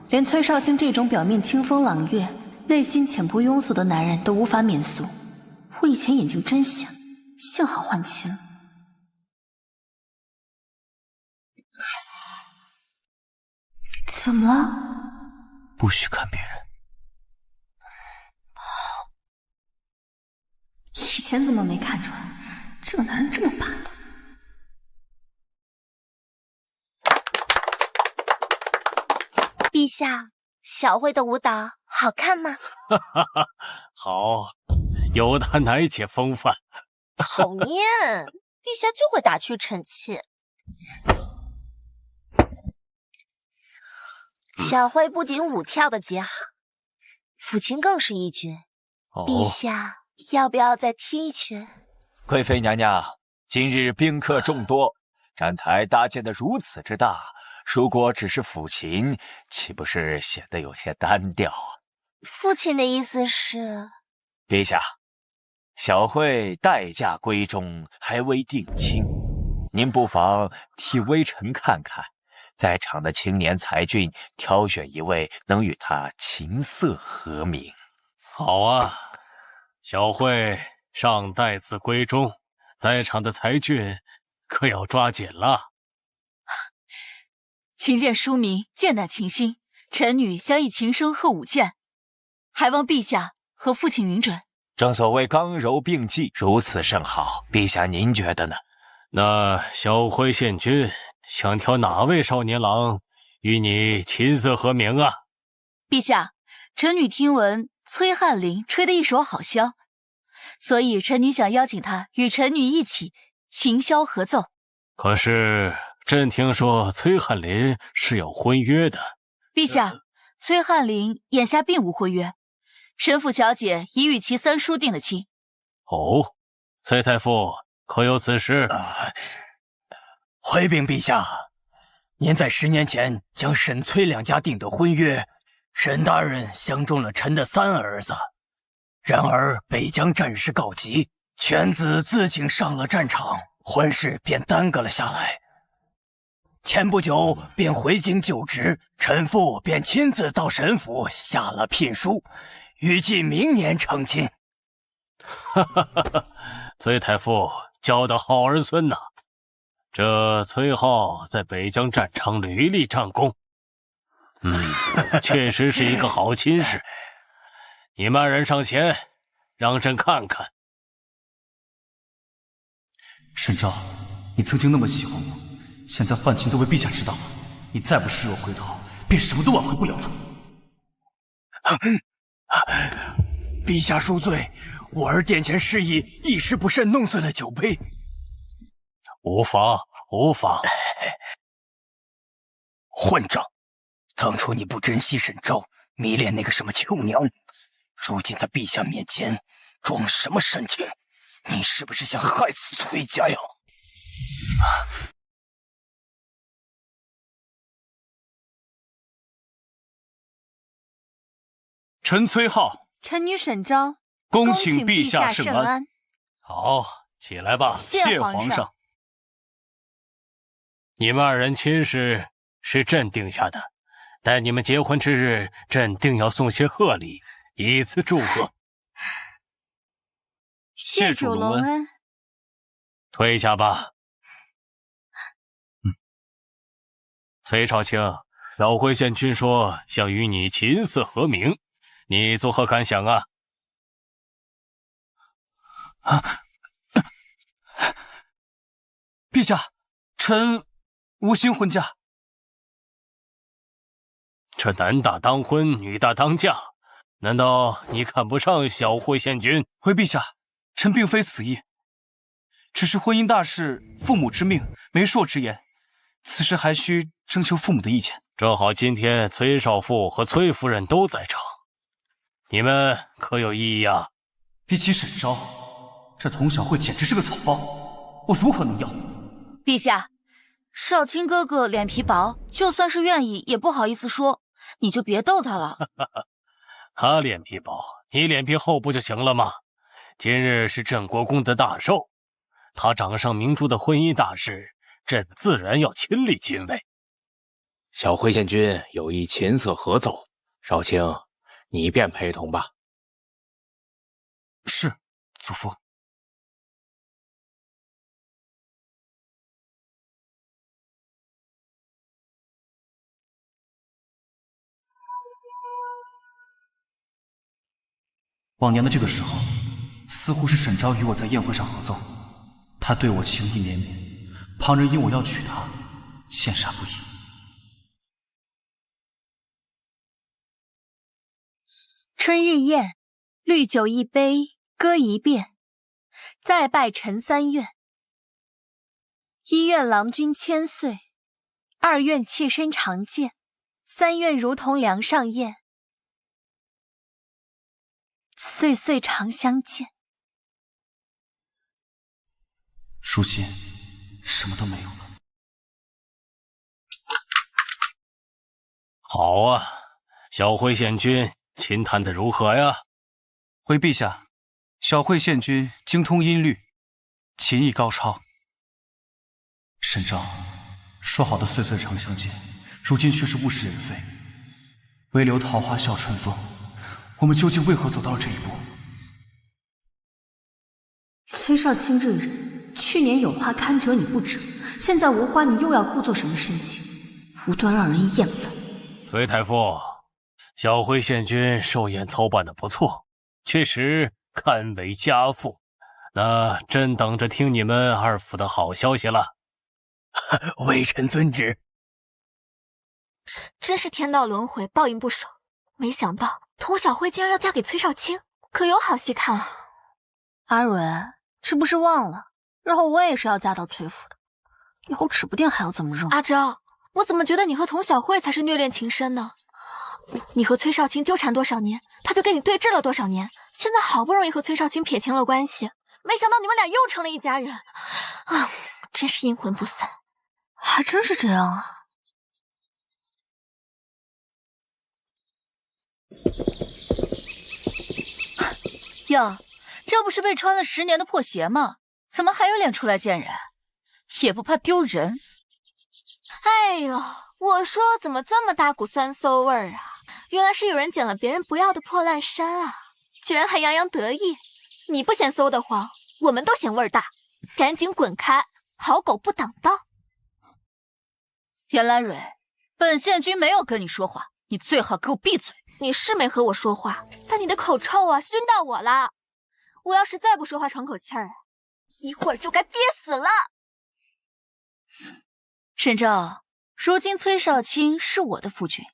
连崔少卿这种表面清风朗月、内心浅薄庸俗的男人都无法免俗。我以前眼睛真瞎，幸好换亲了。怎么了？不许看别人。以前怎么没看出来？这个男人这么霸道。陛下，小慧的舞蹈好看吗？好，有她奶姐风范。好念，陛下就会打趣臣妾。小慧不仅舞跳的极好，抚琴更是一绝。陛下要不要再听一曲？贵妃娘娘，今日宾客众多，展台搭建的如此之大，如果只是抚琴，岂不是显得有些单调啊？父亲的意思是，陛下，小慧待嫁闺中，还未定亲，您不妨替微臣看看，在场的青年才俊挑选一位能与她琴瑟和鸣。好啊，小慧尚待字闺中，在场的才俊可要抓紧了。琴剑书名，剑胆情深，臣女想以琴声贺舞剑，还望陛下和父亲允准。正所谓刚柔并济，如此甚好。陛下您觉得呢？那小辉县君想挑哪位少年郎与你琴瑟和鸣啊？陛下，臣女听闻崔翰林吹得一手好箫，所以臣女想邀请他与臣女一起琴箫合奏。可是朕听说崔翰林是有婚约的。陛下，崔翰林眼下并无婚约，神府小姐已与其三叔定了亲。哦，崔太傅可有此事？回禀陛下，您在10年前将沈崔两家定的婚约，沈大人相中了臣的3儿子。然而北疆战事告急，犬子自请上了战场，婚事便耽搁了下来。前不久便回京就职，臣父便亲自到沈府下了聘书，预计明年成亲。哈哈哈哈！崔太傅教得好儿孙呐！这崔浩在北疆战场屡立战功，确实是一个好亲事。你们2人上前，让朕看看。沈昭，你曾经那么喜欢我，现在换情都被陛下知道了，你再不示弱回头，便什么都挽回不了了。陛下恕罪，我儿殿前失忆，一时不慎弄碎了酒杯。无妨，无妨。混账！当初你不珍惜沈昭，迷恋那个什么秋娘，如今在陛下面前装什么深情？你是不是想害死崔家呀？臣崔浩，臣女沈昭，恭请陛下圣安。好，起来吧。谢皇上。你们2人亲事是朕定下的，待你们结婚之日，朕定要送些贺礼，以此祝贺。谢主隆恩。退下吧。崔少卿，小辉县君说想与你琴瑟和鸣，你作何感想啊？陛下，臣无心婚嫁。这男大当婚，女大当嫁，难道你看不上小辉县君？回陛下，臣并非此意，只是婚姻大事，父母之命，媒妁之言，此事还需征求父母的意见。正好今天崔少父和崔夫人都在场，你们可有异议啊？比起沈昭，这童小慧简直是个草包，我如何能要？陛下，少卿哥哥脸皮薄，就算是愿意也不好意思说，你就别逗他了。他脸皮薄，你脸皮厚不就行了吗？今日是镇国公的大寿，他掌上明珠的婚姻大事，朕自然要亲力亲为。小辉县君有意琴瑟合奏，少卿，你便陪同吧。是，祖父。往年的这个时候，似乎是沈昭与我在宴会上合奏，他对我情意绵绵，旁人因我要娶她，羡煞不已。春日宴，绿酒一杯，歌一遍，再拜陈3愿。1愿郎君千岁，2愿妾身长健，3愿如同梁上燕，岁岁常相见。如今什么都没有了。好啊，小辉县君琴弹得如何呀？回陛下，小慧县君精通音律，琴艺高超。沈昭，说好的岁岁常相见，如今却是物是人非，唯留桃花笑春风。我们究竟为何走到了这一步？崔少卿这人，去年有花堪折你不折，现在无花你又要故作什么深情？无端让人厌烦。崔太傅，小辉县君寿宴操办的不错，确实堪为家父。那朕等着听你们二府的好消息了。微臣遵旨。真是天道轮回，报应不爽。没想到童小慧竟然要嫁给崔少卿，可有好戏看了。阿蕊，是不是忘了，日后我也是要嫁到崔府的，以后指不定还要怎么用。阿昭，我怎么觉得你和童小慧才是虐恋情深呢？你和崔少卿纠缠多少年，他就跟你对峙了多少年，现在好不容易和崔少卿撇清了关系，没想到你们俩又成了一家人啊！真是阴魂不散。还真是这样啊。哟，这不是被穿了10年的破鞋吗？怎么还有脸出来见人？也不怕丢人？哎呦，我说怎么这么大股酸馊味儿啊？原来是有人捡了别人不要的破烂衫啊！居然还洋洋得意。你不嫌馊的慌，我们都嫌味儿大。赶紧滚开，好狗不挡道。严兰蕊，本县君没有跟你说话，你最好给我闭嘴。你是没和我说话，但你的口臭啊，熏到我了。我要是再不说话喘口气儿，一会儿就该憋死了。沈照，如今崔少卿是我的夫君，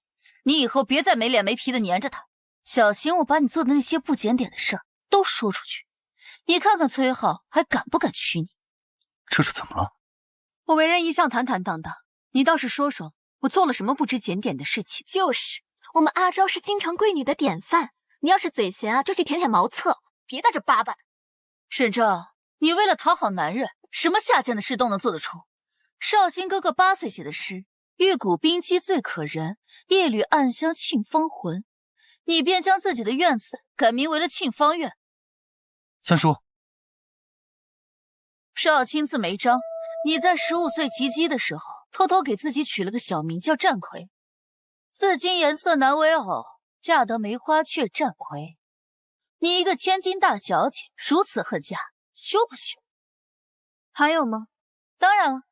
你以后别再没脸没皮的黏着他，小心我把你做的那些不检点的事儿都说出去。你看看崔浩还敢不敢娶你？这是怎么了？我为人一向坦坦荡荡，你倒是说说我做了什么不知检点的事情？就是，我们阿昭是京城贵女的典范，你要是嘴闲啊，就去舔舔茅厕，别在这叭叭。沈照，你为了讨好男人，什么下贱的事都能做得出。少卿哥哥8岁写的诗“玉骨冰肌最可人，夜缕暗香沁芳魂”，你便将自己的院子改名为了沁芳院。三叔，少卿字眉章，你在15岁及笄的时候，偷偷给自己取了个小名叫战魁。自今颜色难为偶，嫁得梅花却战魁。你一个千金大小姐，如此恨嫁，羞不羞？还有吗？当然了，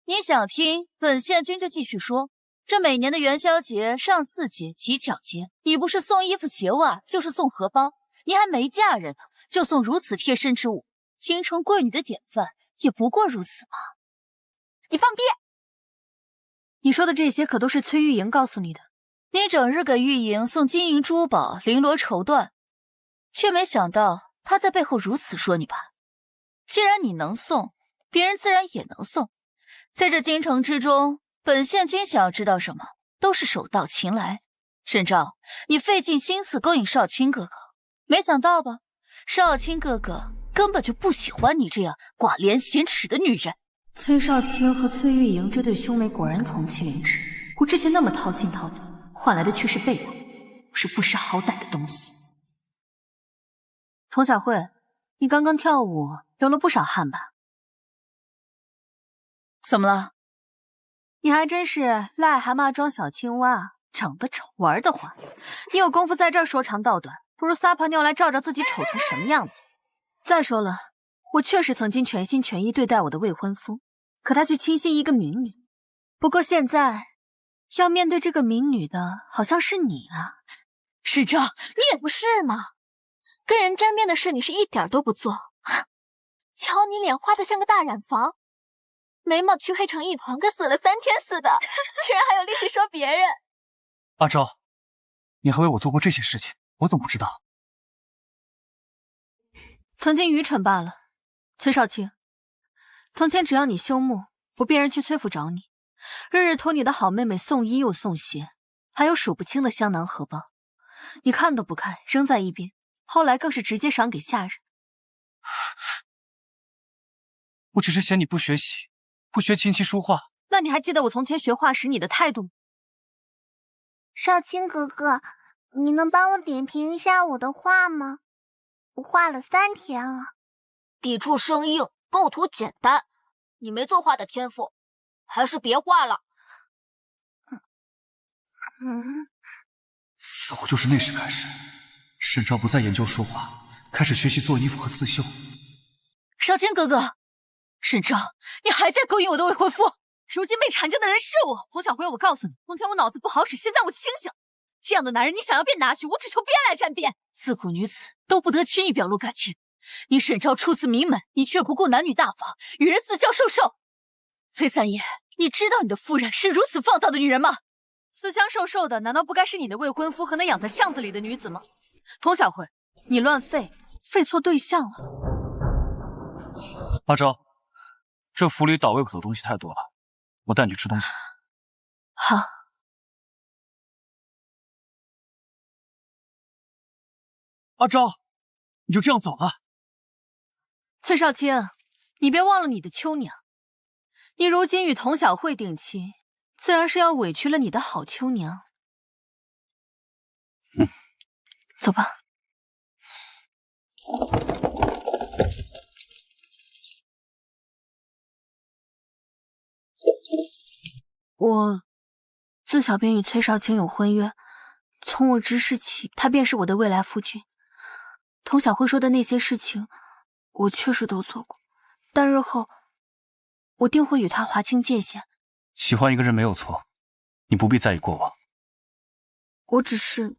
你想听，本县君就继续说。这每年的元宵节、上巳节、乞巧节，你不是送衣服鞋袜，就是送荷包，你还没嫁人呢，就送如此贴身之物。京城贵女的典范，也不过如此嘛。你放屁！你说的这些可都是崔玉莹告诉你的。你整日给玉莹送金银珠宝、绫罗绸缎，却没想到她在背后如此说你吧？既然你能送，别人自然也能送。在这京城之中，本县君想要知道什么，都是手到擒来。沈照，你费尽心思勾引少卿哥哥，没想到吧？少卿哥哥根本就不喜欢你这样寡廉鲜耻的女人。崔少卿和崔玉莹这对兄妹果然同气连枝。我之前那么掏心掏肺，换来的却是背叛，我是不识好歹的东西。童小慧，你刚刚跳舞流了不少汗吧？怎么了？你还真是癞蛤蟆装小青蛙，长得丑，玩得欢。你有功夫在这儿说长道短，不如撒泡尿来照照自己丑成什么样子。再说了，我确实曾经全心全意对待我的未婚夫，可他却倾心一个民女。不过现在要面对这个民女的好像是你啊。是这，你也不是嘛，跟人沾边的事你是一点都不做。瞧你脸花得像个大染坊，眉毛黢黑成一团，跟死了3天似的，居然还有力气说别人。阿昭，你还为我做过这些事情，我怎么不知道？曾经愚蠢罢了。崔少卿，从前只要你休沐，我便然去崔府找你，日日托你的好妹妹送衣又送鞋，还有数不清的香囊荷包，你看都不看，扔在一边，后来更是直接赏给下人。我只是嫌你不学习，不学琴棋书画。那你还记得我从前学画时你的态度吗？少卿哥哥，你能帮我点评一下我的画吗？我画了3天了。笔触生硬，构图简单，你没作画的天赋，还是别画了。似乎就是那时开始，沈昭不再研究书画，开始学习做衣服和刺绣。少卿哥哥，沈昭，你还在勾引我的未婚夫！如今被缠着的人是我。童小辉，我告诉你，从前我脑子不好使，现在我清醒。这样的男人，你想要便拿去，我只求别来沾边。自古女子都不得轻易表露感情。你沈昭出自名门，你却不顾男女大法，与人私交授受。崔三爷，你知道你的夫人是如此放荡的女人吗？私相授受的，难道不该是你的未婚夫和那养在巷子里的女子吗？童小辉，你乱废错对象了。阿昭，这府里倒胃口的东西太多了，我带你去吃东西。好。阿昭，你就这样走了？崔少卿，你别忘了你的秋娘。你如今与童小慧定亲，自然是要委屈了你的好秋娘。走吧。我自小便与崔少卿有婚约，从我知识起，他便是我的未来夫君。童小慧说的那些事情，我确实都做过，但日后我定会与他划清界限。喜欢一个人没有错，你不必在意过往。我只是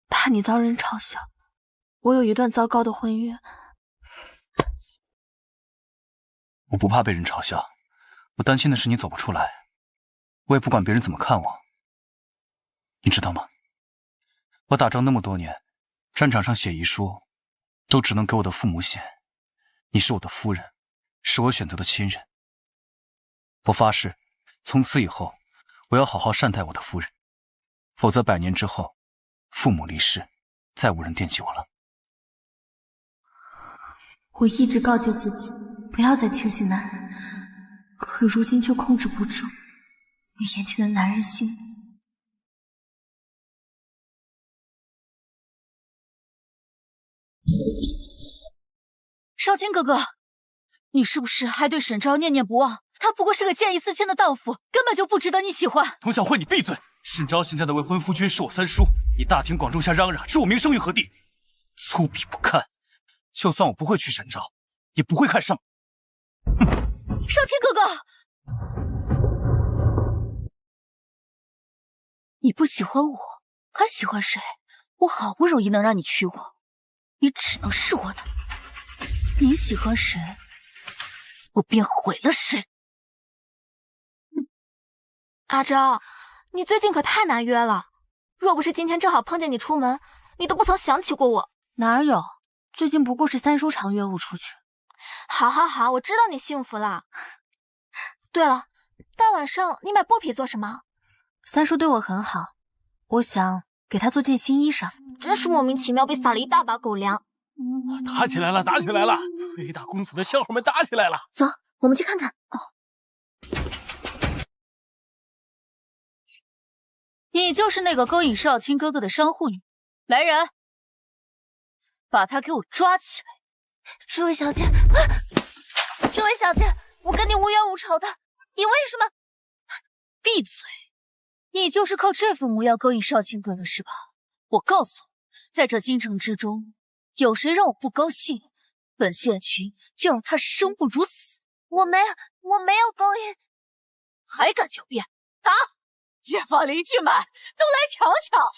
怕你遭人嘲笑，我有一段糟糕的婚约。我不怕被人嘲笑，我担心的是你走不出来。我也不管别人怎么看我，你知道吗？我打仗那么多年，战场上写遗书，都只能给我的父母写。你是我的夫人，是我选择的亲人。我发誓，从此以后，我要好好善待我的夫人，否则100年之后，父母离世，再无人惦记我了。我一直告诫自己不要再轻信男人，可如今却控制不住我眼前的男人心。少卿哥哥，你是不是还对沈昭念念不忘？他不过是个见异思迁的荡妇，根本就不值得你喜欢。童小慧，你闭嘴！沈昭现在的未婚夫君是我三叔，你大庭广众下嚷嚷，置我名声于何地？粗鄙不堪！就算我不会娶沈昭，也不会看上。少卿哥哥，你不喜欢我，还喜欢谁？我好不容易能让你娶我，你只能是我的。你喜欢谁，我便毁了谁。阿昭，你最近可太难约了。若不是今天正好碰见你出门，你都不曾想起过我。哪有？最近不过是三叔常约我出去。好，我知道你幸福了。对了，大晚上你买布匹做什么？三叔对我很好，我想给他做件新衣裳。真是莫名其妙被撒了一大把狗粮。打起来了！崔大公子的小伙们打起来了！走，我们去看看。哦，你就是那个勾引少卿哥哥的商户女。来人，把她给我抓起来！这位小姐，这位小姐，我跟你无冤无仇的，你为什么？闭嘴！你就是靠这副模样勾引少卿哥哥是吧？我告诉你，在这京城之中，有谁让我不高兴，本县君就让他生不如死。我没有勾引，还敢狡辩？打！街坊邻居们都来瞧瞧，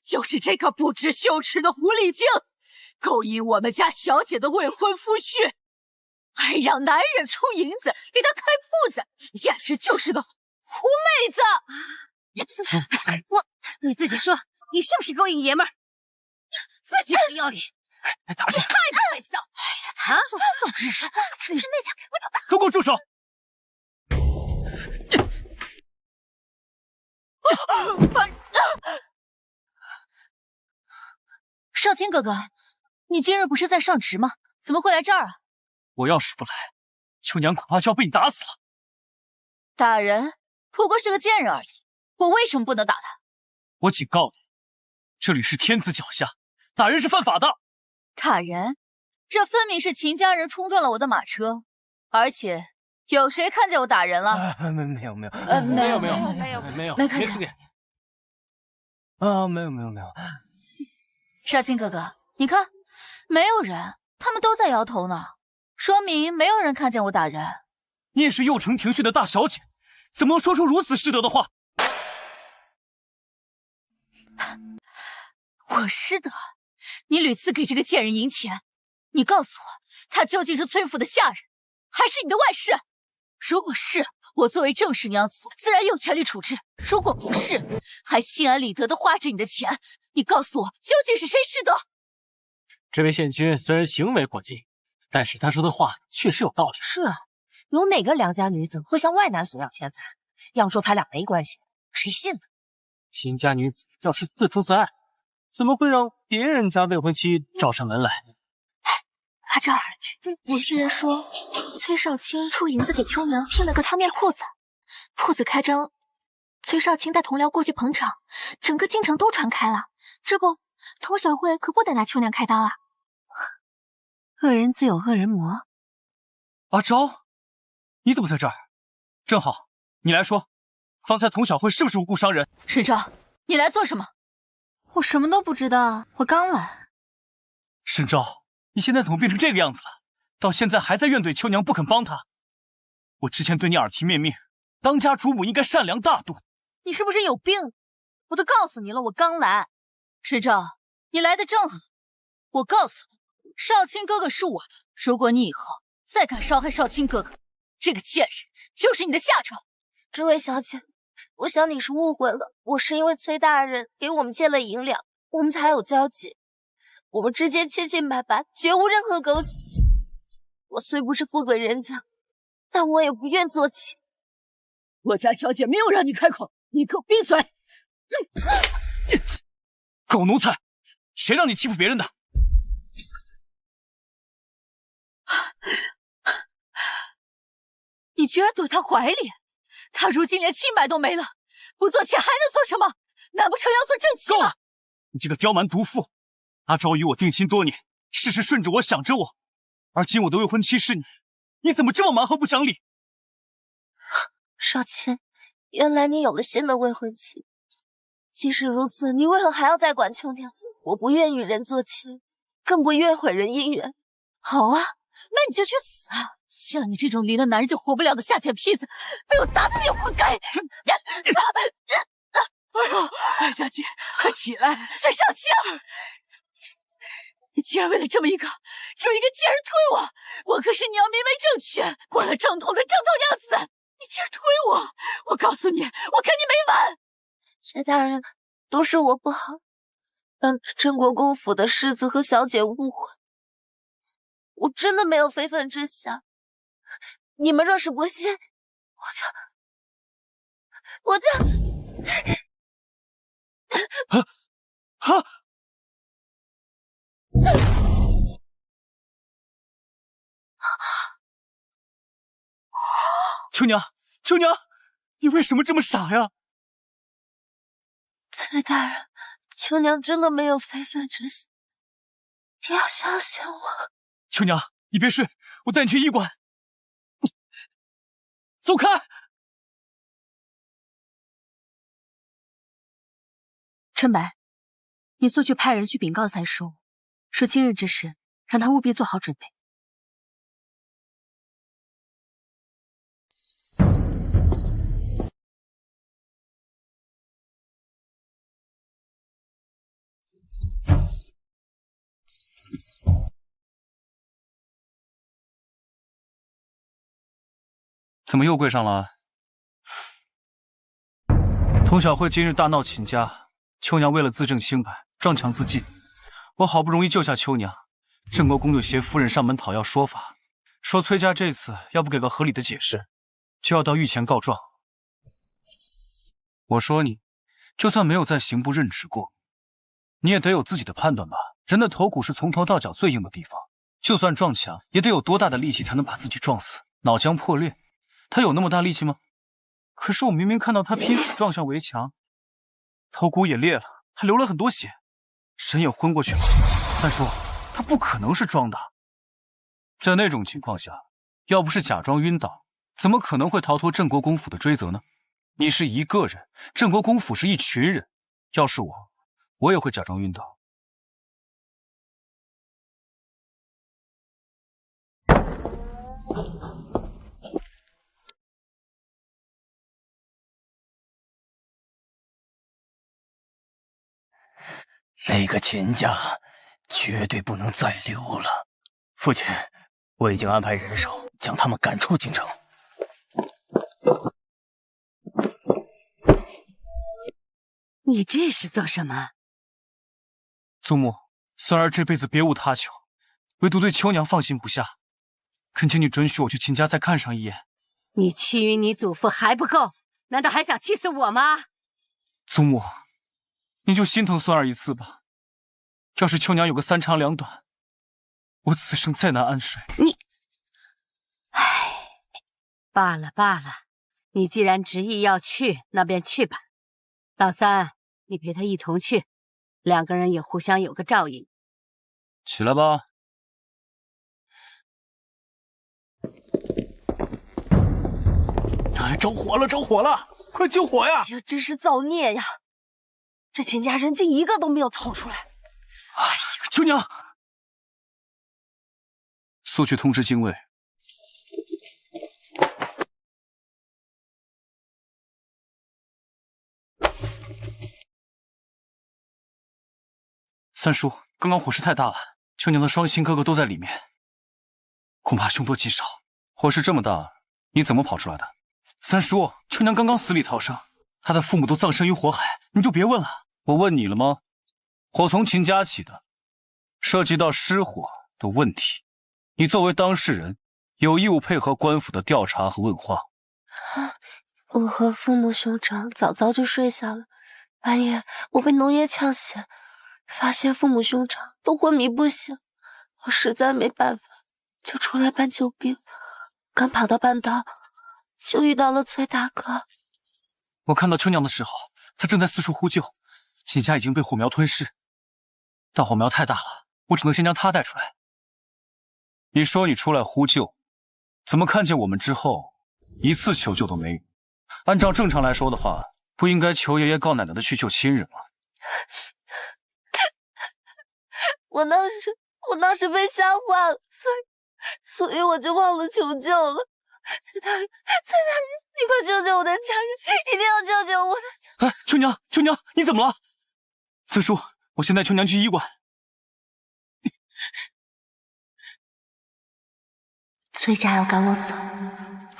就是这个不知羞耻的狐狸精，勾引我们家小姐的未婚夫婿，还让男人出银子给他开铺子，简直就是个狐妹子！你自己说，你是不是勾引爷们儿？自己不要脸，打起来！太不会笑！他就是那家，都给我住手！少卿哥哥，你今日不是在上职吗？怎么会来这儿啊？我要是不来，秋娘恐怕就要被你打死了。打人不过是个贱人而已，我为什么不能打他？我警告你，这里是天子脚下，打人是犯法的。打人？这分明是秦家人冲撞了我的马车，而且有谁看见我打人了？没有，没看见。啊，没有。少卿哥哥，你看，没有人，他们都在摇头呢，说明没有人看见我打人。你也是右城庭训的大小姐，怎么能说出如此失德的话？我失德？你屡次给这个贱人银钱，你告诉我，他究竟是崔府的下人，还是你的外室？如果是，我作为正室娘子，自然有权利处置；如果不是，还心安理得的花着你的钱，你告诉我，究竟是谁失德？这位县君虽然行为过激，但是他说的话确实有道理。是啊，有哪个良家女子会向外男索要钱财？要说他俩没关系，谁信呢？秦家女子要是自出自爱，怎么会让别人家未婚妻找上门来？阿昭，我听人说，崔少卿出银子给秋娘拼了个汤面铺子，铺子开张，崔少卿带同僚过去捧场，整个京城都传开了。这不，童小慧可不得拿秋娘开刀啊！恶人自有恶人磨。阿昭，你怎么在这儿？正好，你来说，方才童小慧是不是无故伤人？沈昭，你来做什么？我什么都不知道，我刚来。沈昭，你现在怎么变成这个样子了？到现在还在怨怼秋娘不肯帮他。我之前对你耳提面命，当家主母应该善良大度。你是不是有病？我都告诉你了，我刚来。沈昭，你来的正好。我告诉你，少卿哥哥是我的，如果你以后再敢伤害少卿哥哥，这个贱人就是你的下场。这位小姐，我想你是误会了，我是因为崔大人给我们借了银两，我们才有交集。我们之间清清白白，绝无任何勾结。我虽不是富贵人家，但我也不愿做妾。我家小姐没有让你开口，你给我闭嘴！狗奴才，谁让你欺负别人的？你居然躲他怀里，他如今连清白都没了，不做妾还能做什么？难不成要做正妻吗？够了！你这个刁蛮毒妇！阿昭与我定亲多年，事事顺着我，想着我，而今我的未婚妻是你，你怎么这么蛮横不讲理？少卿，原来你有了新的未婚妻。即使如此，你为何还要再管秋娘？我不愿与人做亲，更不愿毁人姻缘。好啊，那你就去死啊！像你这种离了男人就活不了的下贱坯子，被我打死也活该！哎呦，白小姐，快起来！崔少卿，你竟然为了这么一个贱人推我！我可是娘名为正娶，过了正统的正统娘子，你竟然推我！我告诉你，我跟你没完！薛大人，都是我不好，让镇国公府的世子和小姐误会。我真的没有非分之想。你们若是不信，我就秋娘，秋娘，你为什么这么傻呀？崔大人，秋娘真的没有非分之想，你要相信我。秋娘，你别睡，我带你去医馆。走开！春白，你速去派人去禀告三叔，说今日之事，让他务必做好准备。怎么又跪上了？童小慧今日大闹秦家，秋娘为了自证清白，撞墙自尽。我好不容易救下秋娘，郑国公就携夫人上门讨要说法，说崔家这次要不给个合理的解释，就要到御前告状。我说你，就算没有在刑部任职过，你也得有自己的判断吧？人的头骨是从头到脚最硬的地方，就算撞墙，也得有多大的力气才能把自己撞死？脑浆破裂，他有那么大力气吗？可是我明明看到他拼死撞向围墙，头骨也裂了，还流了很多血，人也昏过去了。再说，他不可能是装的。在那种情况下，要不是假装晕倒，怎么可能会逃脱镇国公府的追责呢？你是一个人，镇国公府是一群人，要是我也会假装晕倒。那个秦家绝对不能再留了。父亲，我已经安排人手将他们赶出京城。你这是做什么？祖母，孙儿这辈子别无他求，唯独对秋娘放心不下，恳请你准许我去秦家再看上一眼。你气晕你祖父还不够，难道还想气死我吗？祖母，你就心疼孙儿一次吧。要是秋娘有个三长两短，我此生再难安睡。你，唉，罢了罢了，你既然执意要去，那便去吧。老三，你陪他一同去，两个人也互相有个照应。起来吧。哎，着火了，着火了！快救火呀！哎呀，真是造孽呀！这秦家人竟一个都没有逃出来。哎呀，秋娘！速去通知精卫。三叔，刚刚火势太大了，秋娘的双亲哥哥都在里面，恐怕凶多吉少。火势这么大，你怎么跑出来的？三叔，秋娘刚刚死里逃生，她的父母都葬身于火海，你就别问了。我问你了吗？火从秦家起的，涉及到失火的问题，你作为当事人，有义务配合官府的调查和问话。我和父母兄长早就睡下了，半夜我被农业呛醒，发现父母兄长都昏迷不醒，我实在没办法，就出来搬救兵。刚跑到半道，就遇到了崔大哥。我看到秋娘的时候，她正在四处呼救，秦家已经被火苗吞噬，但火苗太大了，我只能先将她带出来。你说你出来呼救，怎么看见我们之后，一次求救都没有？按照正常来说的话，不应该求爷爷告奶奶的去救亲人吗？我当时被吓坏了，所以我就忘了求救了。崔大人，你快救救我的家人，一定要救救我的家人！哎，秋娘，你怎么了？三叔，我先带秋娘去医馆。崔家要赶我走，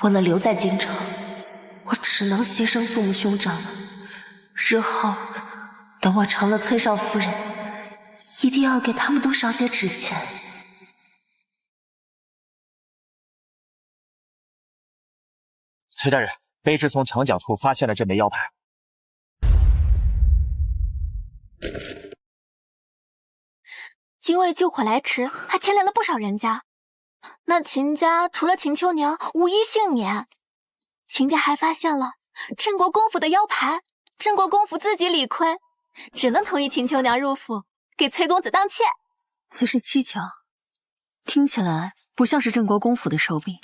我能留在京城，我只能牺牲父母兄长了。日后等我成了崔少夫人，一定要给他们多烧些纸钱。崔大人，卑职从墙角处发现了这枚腰牌。精卫救火来迟，还牵连了不少人家。那秦家除了秦秋娘，无一幸免。秦家还发现了镇国公府的腰牌，镇国公府自己理亏，只能同意秦秋娘入府，给崔公子当妾。其实蹊跷，听起来不像是镇国公府的手笔，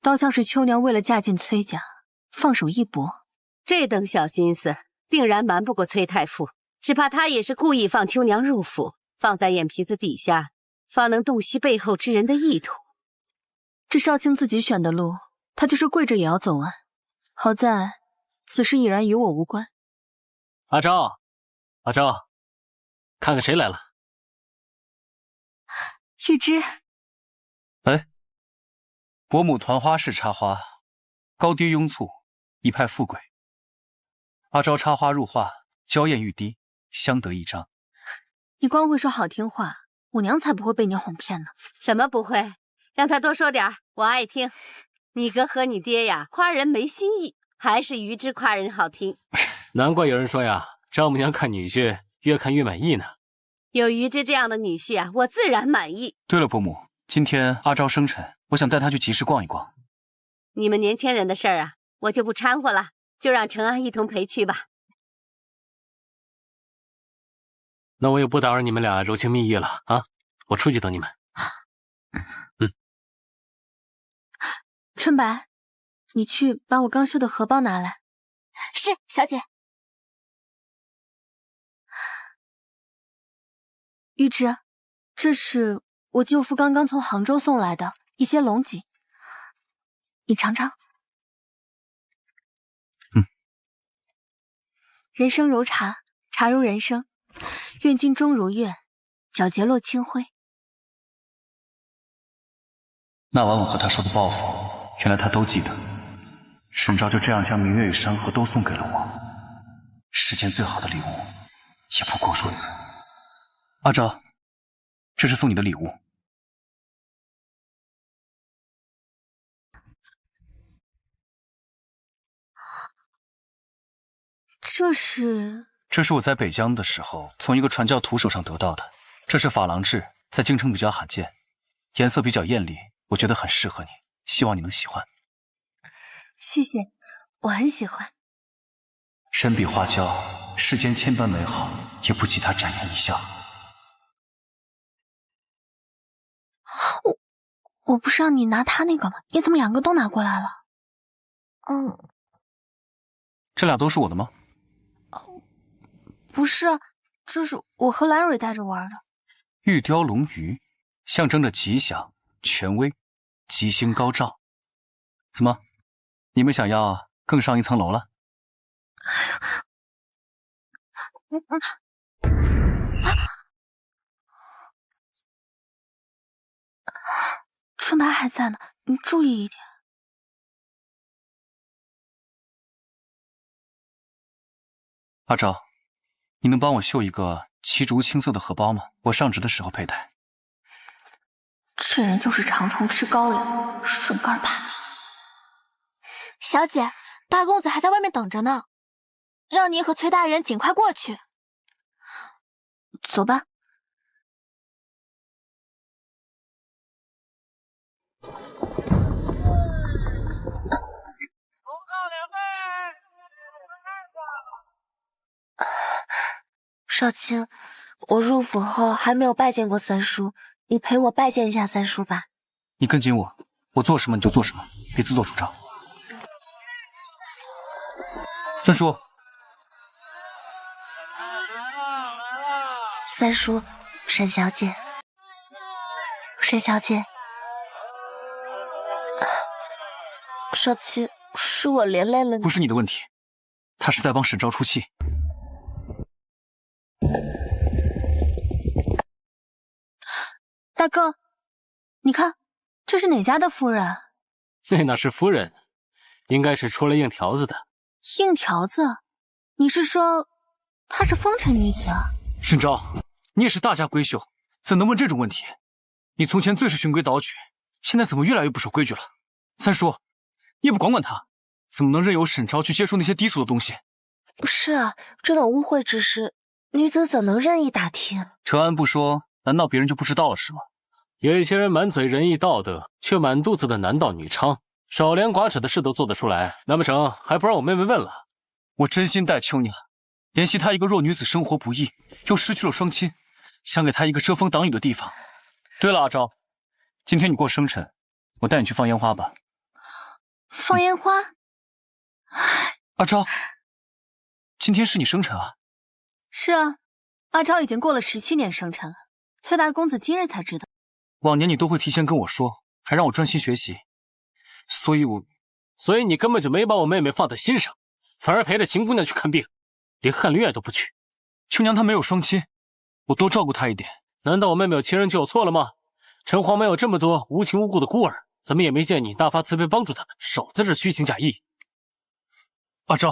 倒像是秋娘为了嫁进崔家，放手一搏。这等小心思，定然瞒不过崔太傅，只怕他也是故意放秋娘入府，放在眼皮子底下，方能洞悉背后之人的意图。这少卿自己选的路，他就是跪着也要走完。好在此事已然与我无关。阿昭，看看谁来了。玉芝。哎，伯母团花式插花，高低庸簇，一派富贵。阿昭插花入画，娇艳欲滴，相得益彰。你光会说好听话，我娘才不会被你哄骗呢。怎么不会？让他多说点儿，我爱听。你哥和你爹呀，夸人没新意，还是于之夸人好听。难怪有人说呀，丈母娘看女婿越看越满意呢。有于之这样的女婿啊，我自然满意。对了，伯母，今天阿昭生辰，我想带他去集市逛一逛。你们年轻人的事儿啊，我就不掺和了，就让程安一同陪去吧。那我也不打扰你们俩柔情蜜意了啊，我出去等你们。春白，你去把我刚绣的荷包拿来。是，小姐。玉芝，这是我舅父刚刚从杭州送来的一些龙脊，你尝尝。人生如茶，茶如人生。愿君终如愿，皎洁落清辉。那晚我和他说的报复，原来他都记得。沈昭就这样将明月与山河都送给了我，世间最好的礼物，也不过如此。阿昭，这是送你的礼物。这是我在北疆的时候从一个传教徒手上得到的。这是珐琅质，在京城比较罕见，颜色比较艳丽，我觉得很适合你，希望你能喜欢。谢谢，我很喜欢。身比花娇，世间千般美好，也不及她展颜一笑。我不是让你拿他那个吗？你怎么两个都拿过来了？这俩都是我的吗？不是，这是我和兰蕊带着玩的。玉雕龙鱼，象征着吉祥、权威、吉星高照。怎么，你们想要更上一层楼了？春白还在呢，你注意一点。阿昭，你能帮我绣一个漆竹青色的荷包吗？我上职的时候佩戴。这人就是长虫吃高粱，顺杆爬。小姐，大公子还在外面等着呢，让您和崔大人尽快过去。走吧。少卿，我入府后还没有拜见过三叔，你陪我拜见一下三叔吧。你跟紧我，我做什么你就做什么，别自作主张。三叔，三叔，沈小姐，沈小姐，少卿，是我连累了你。不是你的问题，他是在帮沈昭出气。大哥，你看，这是哪家的夫人？那哪是夫人，应该是出来硬条子的。硬条子？你是说她是风尘女子啊？沈昭，你也是大家闺秀，怎能问这种问题？你从前最是循规蹈矩，现在怎么越来越不守规矩了？三叔，你也不管管他，怎么能任由沈昭去接触那些低俗的东西？是啊，这种污秽之事，女子怎能任意打听？陈安不说，难道别人就不知道了是吗？有一些人满嘴仁义道德，却满肚子的男盗女娼，少廉寡耻的事都做得出来，难不成还不让我妹妹问了？我真心待秋娘，怜惜她一个弱女子生活不易，又失去了双亲，想给她一个遮风挡雨的地方。对了，阿昭，今天你过生辰，我带你去放烟花吧。放烟花？阿昭，今天是你生辰啊？是啊，阿昭已经过了17年生辰了，崔大公子今日才知道。往年你都会提前跟我说，还让我专心学习，所以你根本就没把我妹妹放在心上，反而陪着秦姑娘去看病，连翰林院都不去。秋娘她没有双亲，我多照顾她一点。难道我妹妹有亲人就有错了吗？城隍没有这么多无亲无故的孤儿，怎么也没见你大发慈悲帮助他们，少在这虚情假意。阿昭，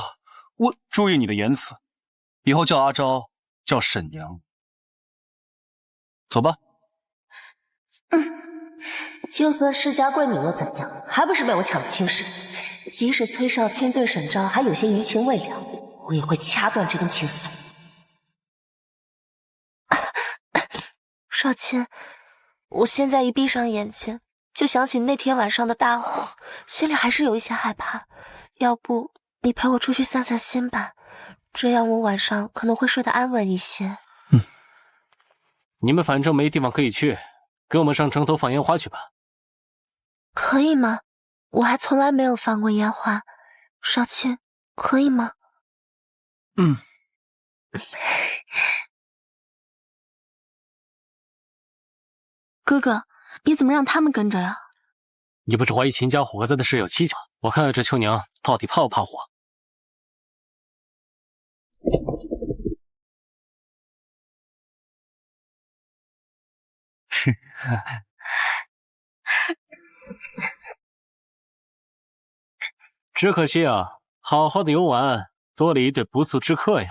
我注意你的言辞，以后叫阿昭叫沈娘。走吧。就算世家贵女又怎样，还不是被我抢的亲事？即使崔少卿对沈昭还有些余情未了，我也会掐断这根情丝。少卿，我现在一闭上眼睛，就想起那天晚上的大火，心里还是有一些害怕。要不你陪我出去散散心吧，这样我晚上可能会睡得安稳一些。你们反正没地方可以去，跟我们上城头放烟花去吧。可以吗？我还从来没有放过烟花，少卿，可以吗？哥哥，你怎么让他们跟着呀？你不是怀疑秦家火灾的事有蹊跷？我看看这秋娘到底怕不怕火。只可惜啊，好好的游玩，多了一对不速之客呀。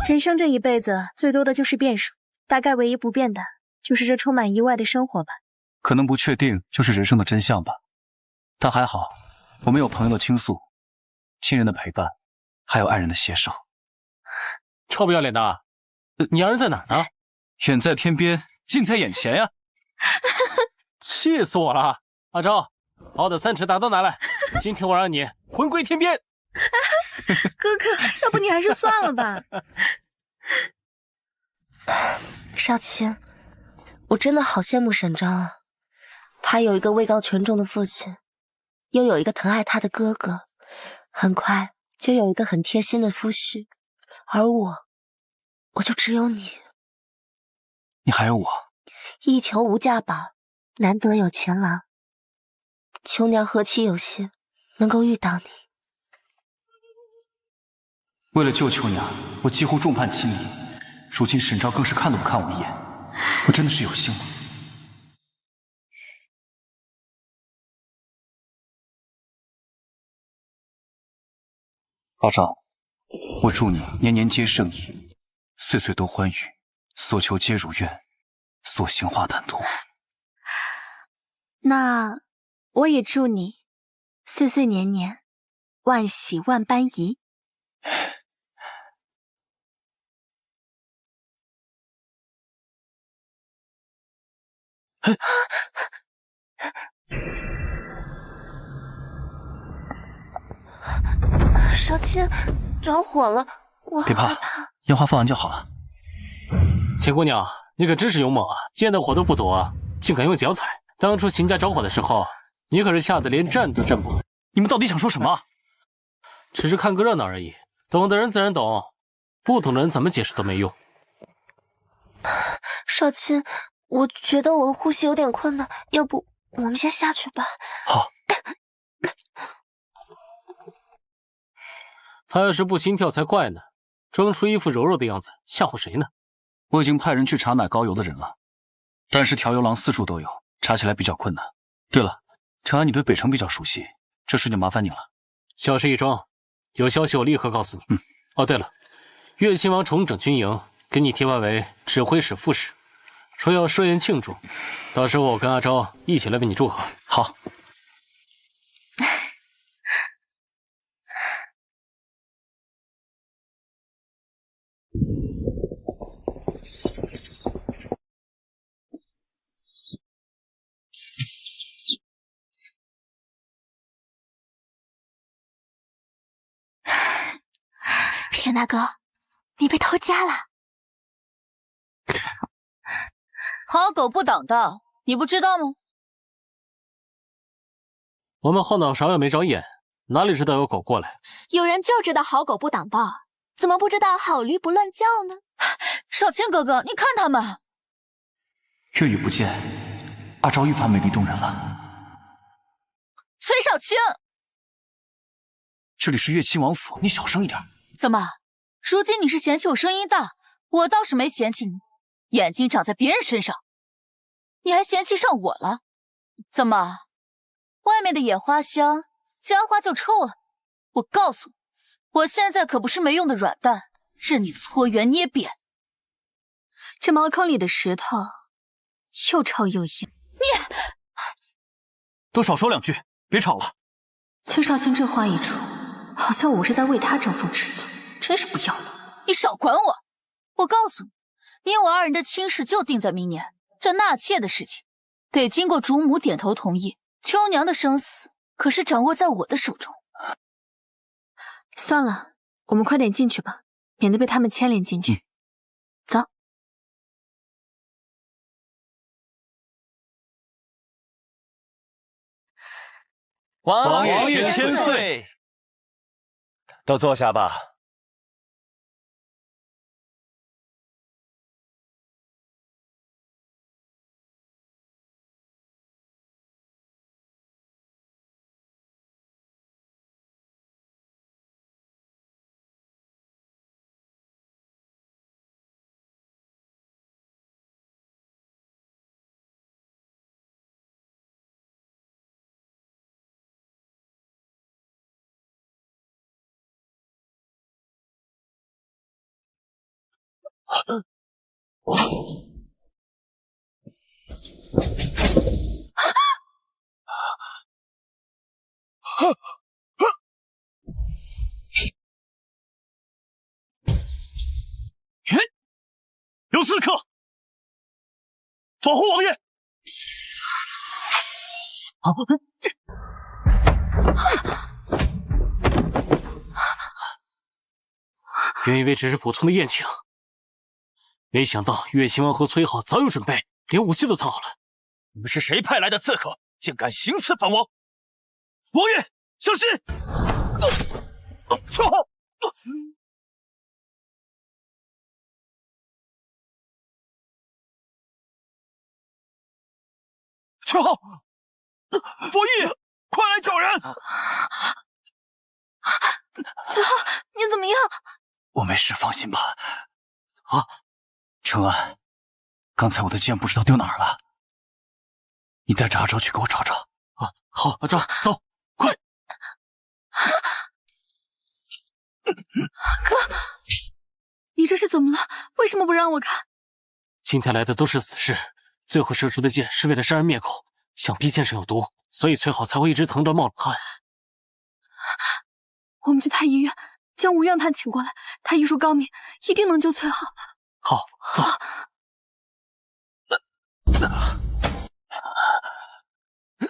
人生这一辈子最多的就是变数，大概唯一不变的就是这充满意外的生活吧。可能不确定就是人生的真相吧。但还好，我们有朋友的倾诉，亲人的陪伴，还有爱人的携手。臭不要脸的！你爱人在哪儿呢？远在天边，近在眼前呀！气死我了！阿昭，把我的3尺大刀拿来，今天我让你魂归天边。哥哥，要不你还是算了吧。少卿，我真的好羡慕沈章啊！他有一个位高权重的父亲，又有一个疼爱他的哥哥，很快就有一个很贴心的夫婿，而我就只有你。你还有我。一求无价宝，难得有情郎。秋娘何其有幸，能够遇到你。为了救秋娘，我几乎众叛亲离。如今沈昭更是看都不看我一眼，我真的是有幸吗？阿昭，我祝你年年皆胜意，岁岁多欢愉，所求皆如愿，所行化坦途。那我也祝你岁岁年年万喜万般宜。少卿，着火了，我别怕，烟花放完就好了。秦姑娘，你可真是勇猛啊！见到火都不躲，竟敢用脚踩。当初秦家着火的时候，你可是吓得连站都站不稳。你们到底想说什么？只是看个热闹而已，懂的人自然懂，不懂的人怎么解释都没用。少卿，我觉得我呼吸有点困难，要不我们先下去吧。好。他要是不心跳才怪呢，装出一副柔弱的样子，吓唬谁呢？我已经派人去查买膏油的人了，但是调油郎四处都有，查起来比较困难。对了，陈安，你对北城比较熟悉，这事就麻烦你了。小事一桩，有消息我立刻告诉你。哦，对了，越亲王重整军营，给你提拔为指挥使副使，说要设宴庆祝，到时候我跟阿昭一起来为你祝贺。好。沈大哥，你被偷家了。好狗不挡道，你不知道吗？我们后脑勺又没长眼，哪里知道有狗过来？有人就知道好狗不挡道，怎么不知道好驴不乱叫呢？少卿哥哥，你看他们。月雨不见，阿昭愈发美丽动人了。崔少卿，这里是乐亲王府，你小声一点。怎么，如今你是嫌弃我声音大？我倒是没嫌弃你，眼睛长在别人身上，你还嫌弃上我了？怎么，外面的野花香，家花就臭了？我告诉你，我现在可不是没用的软蛋，任你搓圆捏扁。这茅坑里的石头又臭又硬。你都少说两句，别吵了。崔少卿这话一出，好像我是在为他争风吃醋，真是不要脸。你少管我！我告诉你，你我二人的亲事就定在明年。这纳妾的事情，得经过主母点头同意。秋娘的生死可是掌握在我的手中。算了，我们快点进去吧，免得被他们牵连进去。走。王爷千岁，都坐下吧。有刺客，保护王爷！原以为只是普通的宴请，没想到月亲王和崔浩早有准备，连武器都藏好了。你们是谁派来的刺客？竟敢行刺本王！王爷，小心！崔浩！崔浩！佛义，快来找人！崔浩，你怎么样？我没事，放心吧。啊，程安，刚才我的剑不知道丢哪儿了，你带着阿昭去给我找找。啊，好，阿昭，走，快！哥，你这是怎么了？为什么不让我看？今天来的都是死士，最后射出的箭是为了杀人灭口，想必剑上有毒，所以崔浩才会一直疼着冒冷汗。我们去太医院，将吴院判请过来，他医术高明，一定能救崔浩。好，走。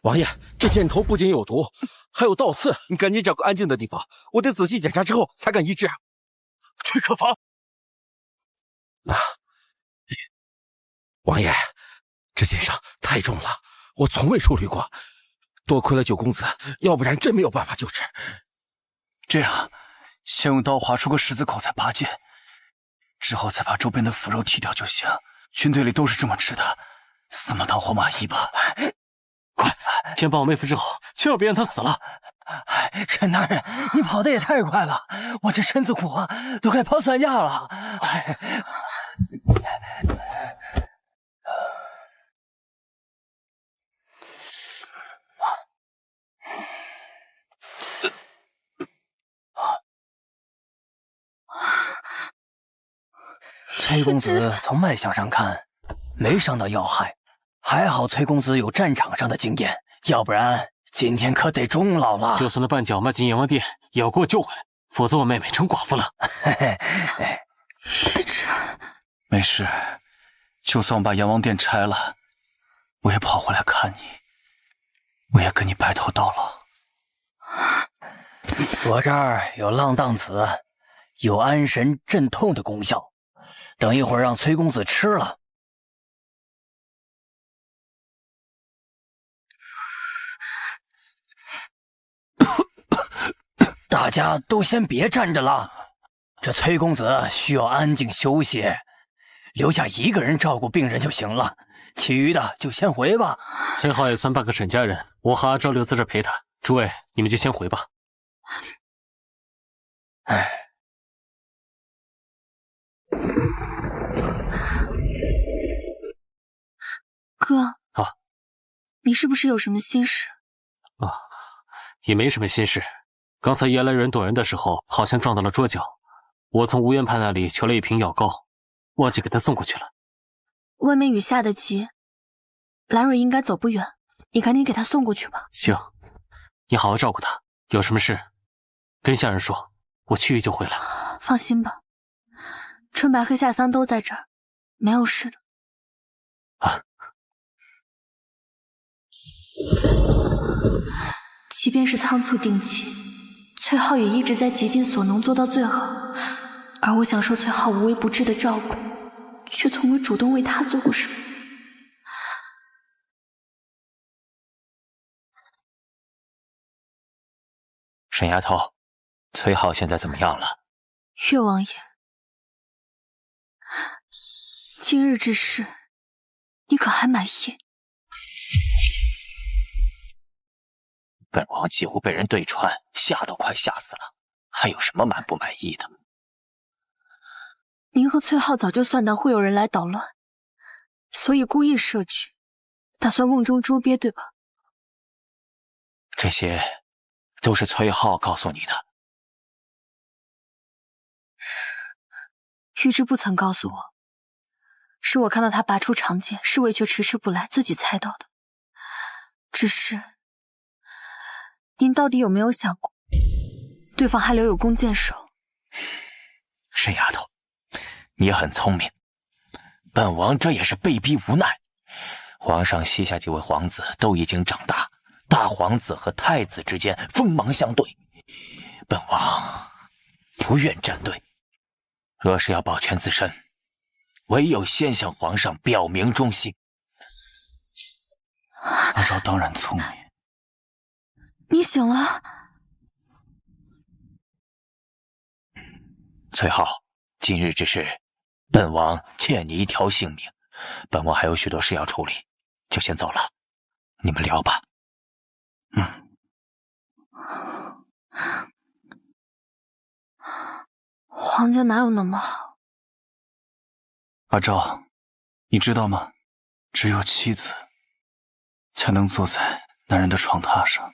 王爷，这箭头不仅有毒，还有倒刺，你赶紧找个安静的地方，我得仔细检查之后才敢医治。崔可房，王爷，这箭伤太重了，我从未处理过，多亏了九公子，要不然真没有办法救治。这样，先用刀划出个十字口，再拔剑，之后再把周边的腐肉剔掉就行。军队里都是这么治的，死马当活马医吧。快，先把我妹夫治好，千万别让她死了。沈大人，你跑得也太快了，我这身子骨啊，都快跑散架了。崔公子从脉象上看，没伤到要害，还好崔公子有战场上的经验，要不然今天可得终老了。就算那绊脚迈进阎王殿，也要给我救回来，否则我妹妹成寡妇了。玉芝，没事，就算我把阎王殿拆了，我也跑回来看你，我也跟你白头到老。我这儿有浪荡子，有安神镇痛的功效，等一会儿让崔公子吃了。大家都先别站着了，这崔公子需要安静休息，留下一个人照顾病人就行了，其余的就先回吧。崔浩也算半个沈家人，我和阿昭留在这陪他。诸位，你们就先回吧。唉，哥啊，你是不是有什么心事？啊，也没什么心事。刚才原来人躲人的时候，好像撞到了桌角，我从吴元派那里求了一瓶药膏，忘记给他送过去了。外面雨下得急，兰蕊应该走不远，你赶紧给他送过去吧。行，你好好照顾他，有什么事跟下人说，我去就回来。放心吧，春白和夏桑都在这儿，没有事的。啊，即便是仓促定期，崔浩也一直在极尽所能做到最好，而我享受崔浩无微不至的照顾，却从未主动为他做过什么。沈丫头，崔浩现在怎么样了？岳王爷，今日之事，你可还满意？本王几乎被人对穿，吓都快吓死了，还有什么满不满意的？您和崔浩早就算到会有人来捣乱，所以故意设局，打算瓮中捉鳖，对吧？这些都是崔浩告诉你的。玉芝不曾告诉我，是我看到他拔出长剑，侍卫却迟迟不来，自己猜到的。只是，您到底有没有想过，对方还留有弓箭手？沈丫头，你很聪明。本王这也是被逼无奈。皇上膝下几位皇子都已经长大，大皇子和太子之间锋芒相对，本王不愿站队。若是要保全自身，唯有先向皇上表明忠心。阿昭当然聪明。你醒了？崔浩，今日之事，本王欠你一条性命，本王还有许多事要处理，就先走了。你们聊吧。皇家哪有那么好？阿昭，你知道吗？只有妻子才能坐在男人的床榻上。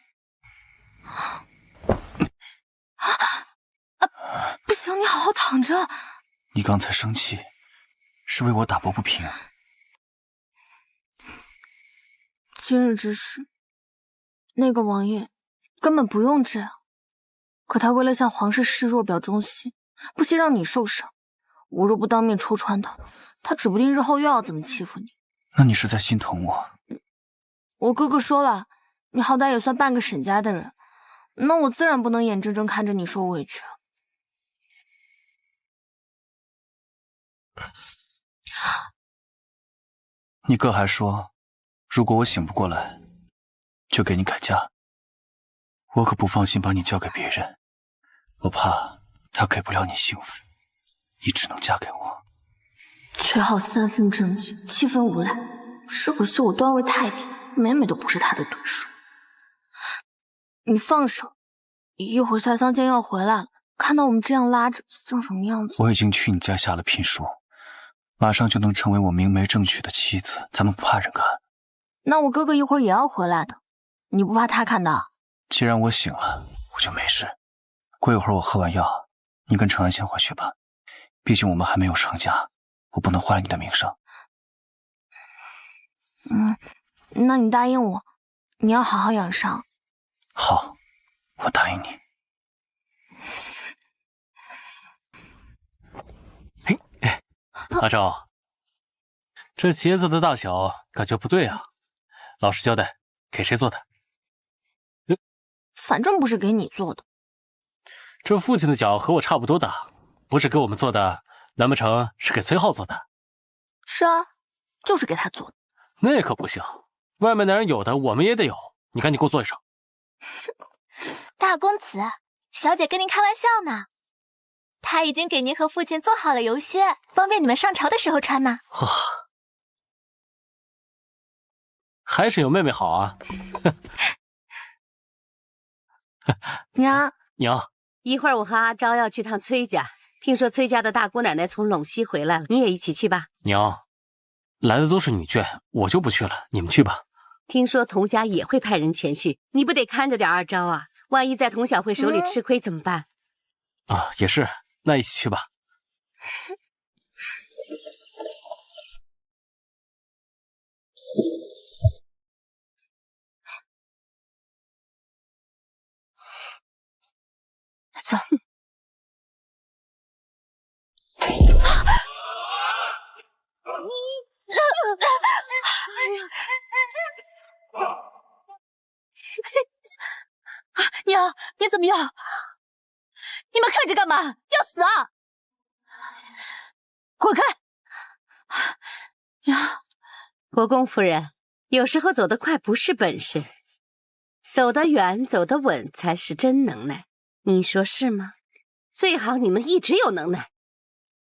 不行，你好好躺着。你刚才生气，是为我打抱不平。今日之事，那个王爷根本不用这样，可他为了向皇室示弱表忠心，不惜让你受伤。我若不当面戳穿他，他指不定日后又要怎么欺负你。那你是在心疼我？我哥哥说了，你好歹也算半个沈家的人，那我自然不能眼睁睁看着你受委屈。你哥还说，如果我醒不过来，就给你改嫁。我可不放心把你交给别人，我怕他给不了你幸福，你只能嫁给我。崔浩三分正经，7分无赖，只可惜我段位太低，每每都不是他的对手。你放手，一会儿夏桑剑要回来了，看到我们这样拉着，像什么样子？我已经去你家下了聘书，马上就能成为我明媒正娶的妻子，咱们不怕人看。那我哥哥一会儿也要回来的，你不怕他看到？既然我醒了，我就没事。过一会儿我喝完药，你跟程安先回去吧，毕竟我们还没有成家，我不能坏了你的名声。那你答应我，你要好好养伤。好，我答应你。阿昭，这茄子的大小感觉不对啊，老实交代，给谁做的？反正不是给你做的。这父亲的脚和我差不多大，不是给我们做的，难不成是给崔浩做的？是啊，就是给他做的。那可不行，外面男人有的，我们也得有。你赶紧给我做一手。大公子，小姐跟您开玩笑呢。他已经给您和父亲做好了游靴，方便你们上朝的时候穿呢。还是有妹妹好啊。娘，娘，一会儿我和阿昭要去趟崔家，听说崔家的大姑奶奶从陇西回来了，你也一起去吧。娘，来的都是女眷，我就不去了，你们去吧。听说童家也会派人前去，你不得看着点阿昭啊？万一在童小慧手里吃亏怎么办？啊，也是，那一起去吧。走。娘，你怎么样？你们看着干嘛？要死啊！滚开！娘，国公夫人，有时候走得快不是本事，走得远、走得稳才是真能耐。你说是吗？最好你们一直有能耐，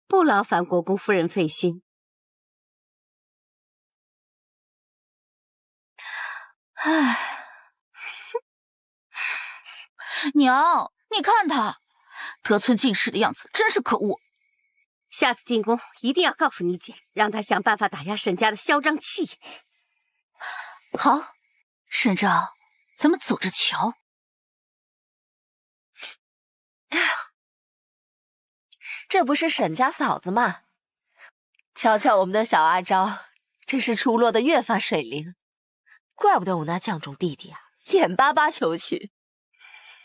不劳烦国公夫人费心。唉。娘，你看他得寸进尺的样子，真是可恶。下次进宫一定要告诉你姐，让她想办法打压沈家的嚣张气焰。好，沈丈，咱们走着瞧。这不是沈家嫂子吗？瞧瞧我们的小阿昭，真是出落得越发水灵，怪不得我那犟种弟弟啊，眼巴巴求娶。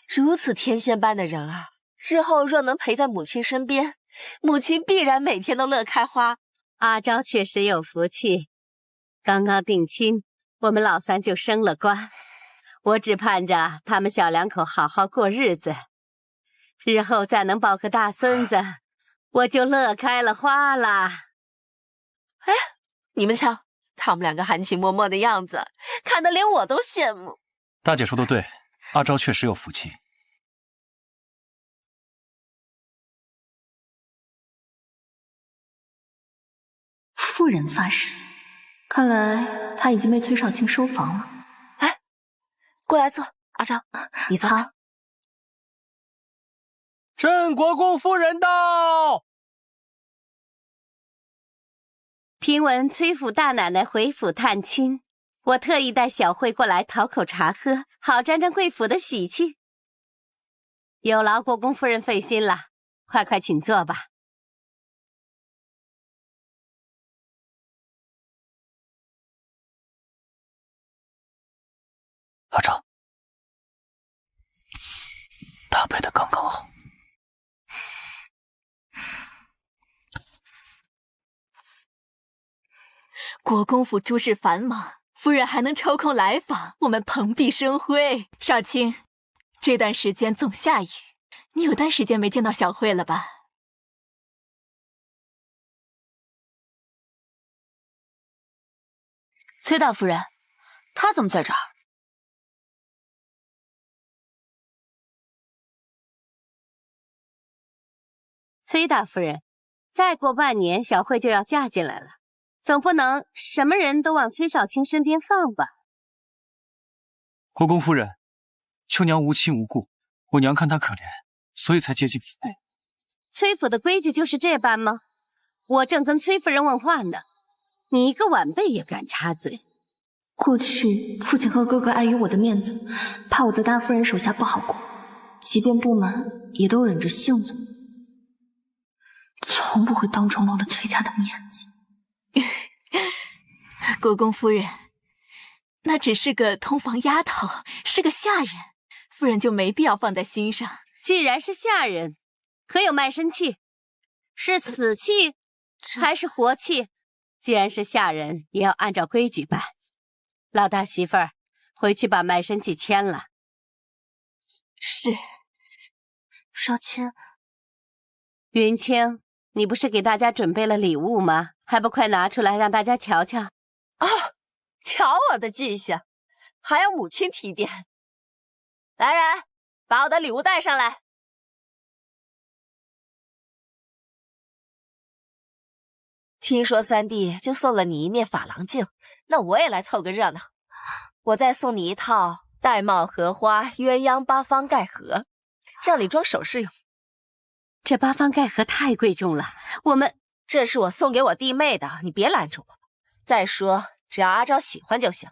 如此天仙般的人儿，日后若能陪在母亲身边，母亲必然每天都乐开花。阿昭确实有福气，刚刚定亲，我们老三就升了官，我只盼着他们小两口好好过日子，日后再能抱个大孙子，我就乐开了花啦。哎，你们瞧，他们两个含情脉脉的样子，看得连我都羡慕。大姐说的对，阿昭确实有福气。夫人发誓，看来他已经被崔少卿收房了。哎，过来坐，阿昭，你坐。镇国公夫人到。听闻崔府大奶奶回府探亲，我特意带小慧过来讨口茶喝，好沾沾贵府的喜气。有劳国公夫人费心了，快快请坐吧。阿昭，搭配的刚刚好。国公府诸事繁忙，夫人还能抽空来访，我们蓬荜生辉。少卿，这段时间总下雨，你有段时间没见到小慧了吧？崔大夫人，她怎么在这儿？崔大夫人，再过半年小慧就要嫁进来了，总不能什么人都往崔少卿身边放吧？国公夫人，秋娘无亲无故，我娘看她可怜，所以才接近府内。崔府的规矩就是这般吗？我正跟崔夫人问话呢，你一个晚辈也敢插嘴？过去父亲和哥哥碍于我的面子，怕我在大夫人手下不好过，即便不满也都忍着性子，从不会当众露了崔家的面子。国公夫人，那只是个通房丫头，是个下人，夫人就没必要放在心上。既然是下人，可有卖身契？是死契还是活契？既然是下人，也要按照规矩办。老大媳妇儿，回去把卖身契签了。是。少卿，云清，你不是给大家准备了礼物吗？还不快拿出来让大家瞧瞧？哦，瞧我的记性，还要母亲提点。来人，把我的礼物带上来。听说三弟就送了你一面珐琅镜，那我也来凑个热闹。我再送你一套玳瑁荷花鸳鸯八方盖盒，让你装首饰用。这八方盖盒太贵重了，这是我送给我弟妹的，你别拦着我。再说，只要阿昭喜欢就行。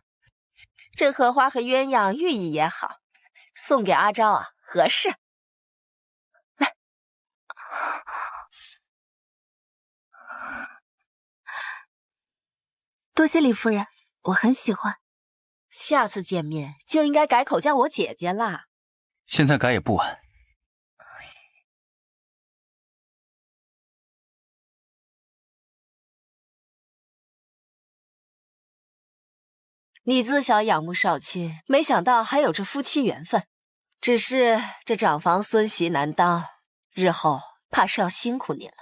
这荷花和鸳鸯寓意也好，送给阿昭啊合适。来，多谢李夫人，我很喜欢。下次见面就应该改口叫我姐姐啦。现在改也不晚。你自小仰慕少卿，没想到还有这夫妻缘分。只是这长房孙媳难当，日后怕是要辛苦你了。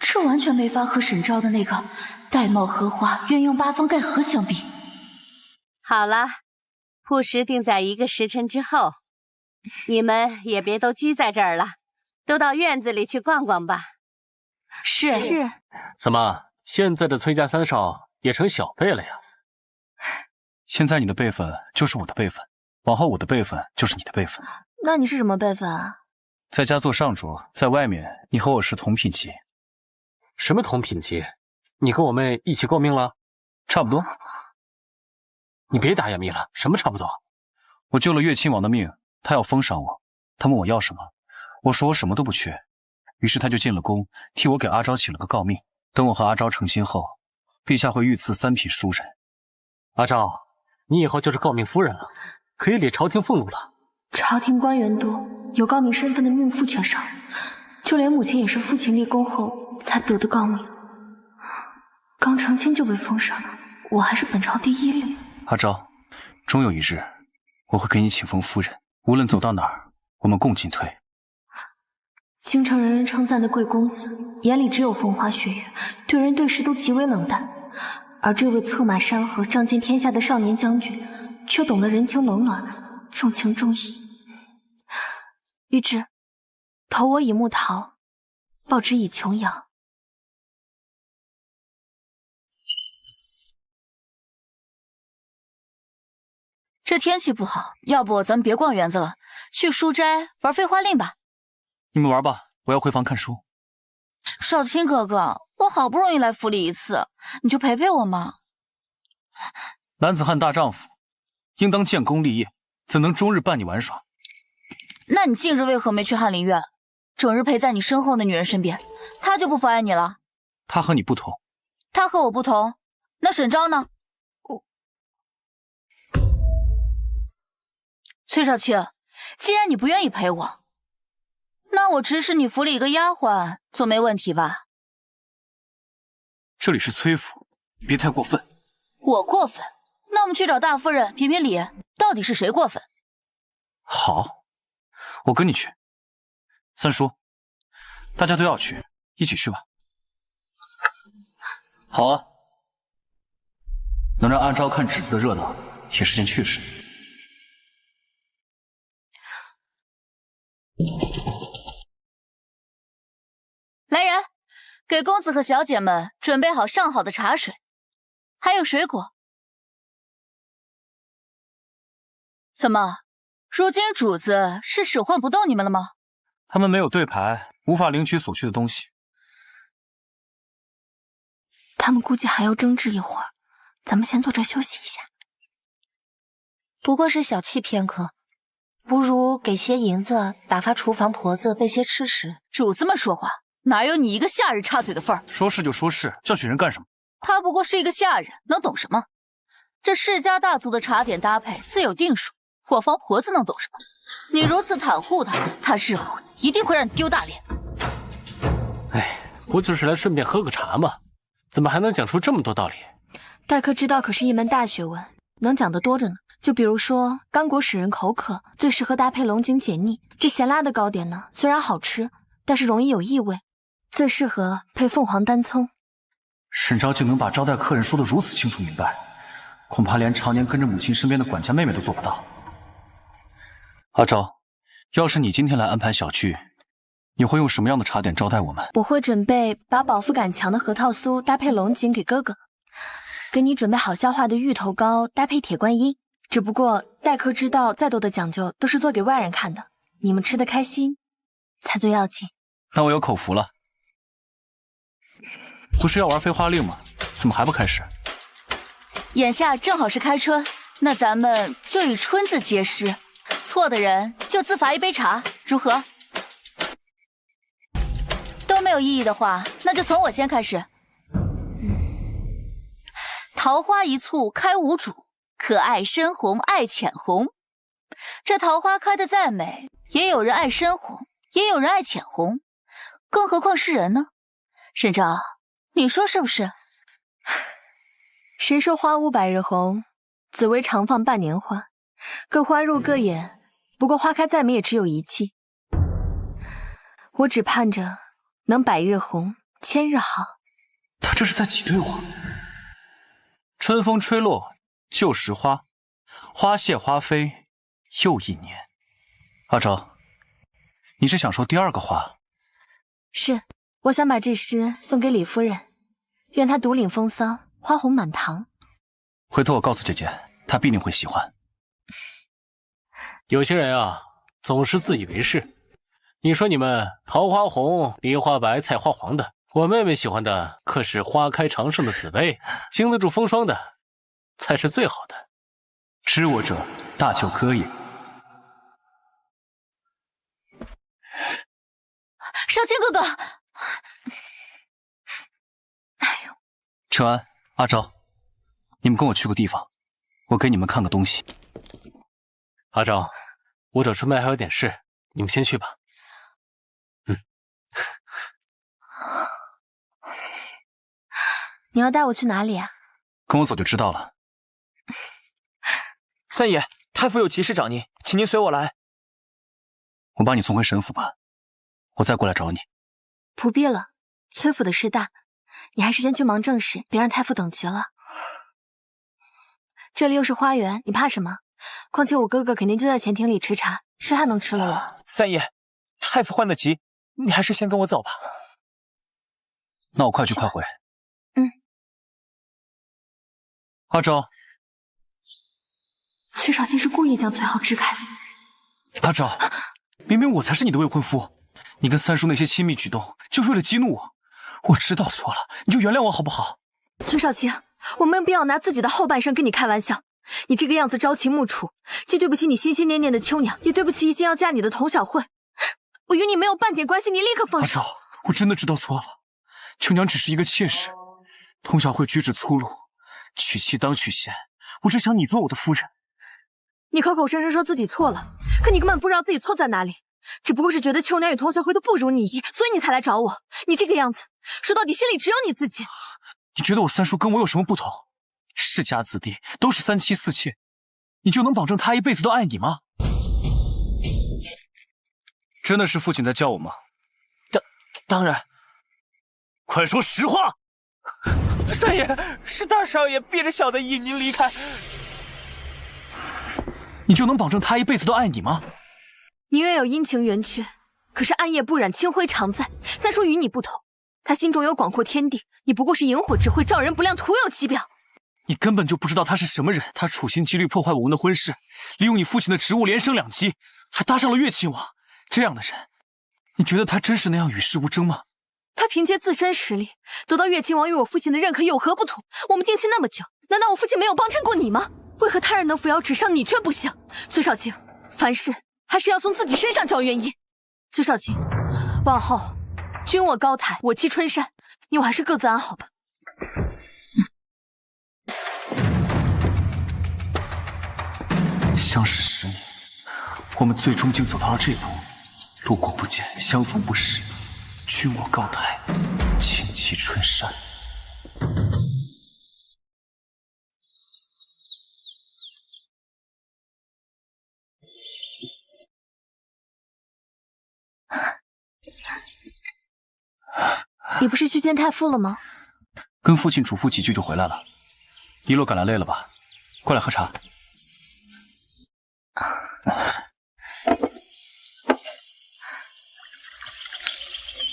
这完全没法和沈昭的那个玳瑁荷花鸳鸯八方盖盒相比。好了，铺时定在1个时辰之后，你们也别都拘在这儿了，都到院子里去逛逛吧。是。怎么，现在的崔家三少也成小辈了呀？现在你的辈分就是我的辈分，往后我的辈分就是你的辈分。那你是什么辈分啊？在家做上主，在外面你和我是同品级。什么同品级？你跟我妹一起够命了？差不多。你别打哑谜了，什么差不多？我救了岳亲王的命，他要封赏我。他问我要什么，我说我什么都不缺。于是他就进了宫，替我给阿昭请了个诰命。等我和阿昭成亲后，陛下会御赐3匹书人。阿昭，你以后就是诰命夫人了，可以领朝廷俸禄了。朝廷官员多，有诰命身份的命妇却少，就连母亲也是父亲立功后才得的诰命，刚成亲就被封赏，我还是本朝第一例。阿昭，终有一日，我会给你请封夫人，无论走到哪儿，我们共进退。京城人人称赞的贵公子，眼里只有风花雪月，对人对事都极为冷淡。而这位策马山河、仗尽天下的少年将军，却懂得人情冷暖，重情重义。玉芝，投我以木桃，报之以琼瑶。这天气不好，要不咱们别逛园子了，去书斋玩飞花令吧。你们玩吧，我要回房看书。少卿哥哥，我好不容易来府里一次，你就陪陪我嘛。男子汉大丈夫，应当建功立业，怎能终日伴你玩耍？那你近日为何没去翰林院，整日陪在你身后的女人身边？她就不妨碍你了？她和你不同。她和我不同，那沈昭呢？崔少卿，既然你不愿意陪我，那我指使你府里一个丫鬟总没问题吧？这里是崔府，别太过分。我过分？那我们去找大夫人评评理，到底是谁过分？好，我跟你去。三叔，大家都要去，一起去吧。好啊，能让阿昭看侄子的热闹，也是件趣事。来人，给公子和小姐们准备好上好的茶水，还有水果。怎么，如今主子是使唤不动你们了吗？他们没有对牌，无法领取所需的东西。他们估计还要争执一会儿，咱们先坐这休息一下。不过是小气片刻，不如给些银子打发厨房婆子备些吃食。主子们说话哪有你一个下人插嘴的份儿？说是就说是，教训人干什么？他不过是一个下人，能懂什么？这世家大族的茶点搭配自有定数，伙房婆子能懂什么？你如此袒护他，他日后一定会让你丢大脸。哎，不就是来顺便喝个茶吗？怎么还能讲出这么多道理？待客之道可是一门大学问，能讲得多着呢。就比如说，刚果使人口渴，最适合搭配龙井解腻。这咸辣的糕点呢，虽然好吃，但是容易有异味，最适合配凤凰单葱。沈昭竟能把招待客人说得如此清楚明白，恐怕连常年跟着母亲身边的管家妹妹都做不到。阿昭，要是你今天来安排小聚，你会用什么样的茶点招待我们？我会准备把饱腹感强的核桃酥搭配龙井给哥哥，给你准备好消化的芋头糕搭配铁观音。只不过待客之道再多的讲究都是做给外人看的，你们吃得开心才最要紧。那我有口福了。不是要玩飞花令吗？怎么还不开始？眼下正好是开春，那咱们就以春字接诗，错的人就自罚一杯茶，如何？都没有异议的话，那就从我先开始。桃花一簇开无主，可爱深红爱浅红。这桃花开得再美，也有人爱深红，也有人爱浅红，更何况是人呢？沈昭，你说是不是？谁说花无百日红，紫薇常放半年花，各花入各眼，不过花开再美也只有一季。我只盼着能百日红，千日好。他这是在挤兑我。春风吹落旧时花，花谢花飞又一年。阿昭，你是想说第二个花？是，我想把这诗送给李夫人，愿她独领风骚，花红满堂。回头我告诉姐姐，她必定会喜欢。有些人啊，总是自以为是。你说你们桃花红、梨花白、菜花黄的，我妹妹喜欢的可是花开常盛的紫薇，经得住风霜的才是最好的。知我者，大丘柯也。少卿哥哥，陈安、阿昭，你们跟我去个地方，我给你们看个东西。阿昭，我找春梅还有点事，你们先去吧。你要带我去哪里啊？跟我走就知道了。三爷，太傅有急事找您，请您随我来。我把你送回沈府吧，我再过来找你。不必了，崔府的事大，你还是先去忙正事，别让太傅等急了。这里又是花园，你怕什么？况且我哥哥肯定就在前庭里吃茶，谁还能吃了我？三爷，太傅患得急，你还是先跟我走吧。那我快去快回。阿昭，崔少卿是故意将崔浩支开的。阿昭，明明我才是你的未婚夫，你跟三叔那些亲密举动，就是为了激怒我。我知道错了，你就原谅我好不好？崔少卿，我没有必要拿自己的后半生跟你开玩笑。你这个样子朝秦暮楚，既对不起你心心念念的秋娘，也对不起一心要嫁你的童小慧。我与你没有半点关系，你立刻放手。阿昭，我真的知道错了，秋娘只是一个妾室，童小慧举止粗鲁，娶妻当娶贤，我只想你做我的夫人。你口口声声说自己错了，可你根本不知道自己错在哪里，只不过是觉得秋娘与童小慧都不如你意，所以你才来找我。你这个样子，说到底心里只有你自己。你觉得我三叔跟我有什么不同？世家子弟都是三妻四妾，你就能保证他一辈子都爱你吗？真的是父亲在叫我吗？当然。快说实话！三爷，是大少爷逼着小的引您离开。你就能保证他一辈子都爱你吗？你愿有阴晴圆缺，可是暗夜不染，清辉常在。三叔与你不同，他心中有广阔天地，你不过是萤火之辉，照人不亮，徒有其表。你根本就不知道他是什么人，他处心积虑破坏我们的婚事，利用你父亲的职务连升两级，还搭上了乐亲王。这样的人，你觉得他真是那样与世无争吗？他凭借自身实力得到乐亲王与我父亲的认可，有何不同？我们定亲那么久，难道我父亲没有帮衬过你吗？为何他人能扶摇直上，你却不行？崔少卿，凡事还是要从自己身上找原因。崔少卿，往后君卧高台，我栖春山，你我还是各自安好吧。相识10年，我们最终竟走到了这步，路过不见，相逢不识，君卧高台，轻栖春山。你不是去见太傅了吗？跟父亲嘱咐几句就回来了。一路赶来累了吧？过来喝茶。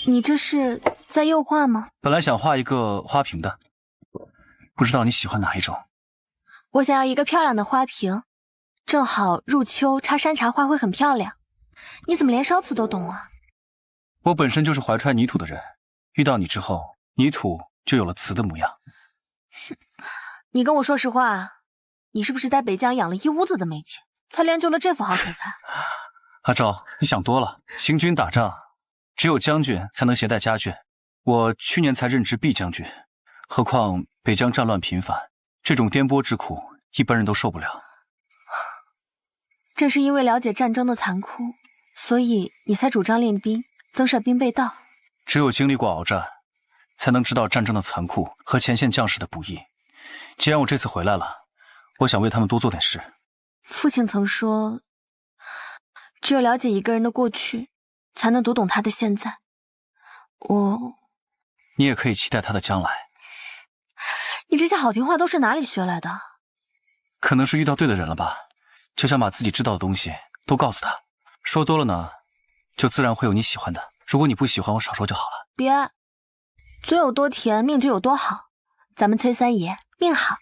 你这是在釉画吗？本来想画一个花瓶的，不知道你喜欢哪一种？我想要一个漂亮的花瓶，正好入秋插山茶花会很漂亮。你怎么连烧瓷都懂啊？我本身就是怀揣泥土的人，遇到你之后，泥土就有了瓷的模样。你跟我说实话，你是不是在北疆养了一屋子的美景，才练就了这副好口才？阿昭，你想多了。行军打仗，只有将军才能携带家眷。我去年才任职毕将军，何况北疆战乱频繁，这种颠簸之苦，一般人都受不了。正是因为了解战争的残酷，所以你才主张练兵，增设兵备道。只有经历过鏖战，才能知道战争的残酷和前线将士的不易。既然我这次回来了，我想为他们多做点事。父亲曾说，只有了解一个人的过去，才能读懂他的现在。你也可以期待他的将来。你这些好听话都是哪里学来的？可能是遇到对的人了吧，就想把自己知道的东西都告诉他。说多了呢，就自然会有你喜欢的。如果你不喜欢，我少说就好了。别，嘴有多甜，命就有多好。咱们崔三爷命好。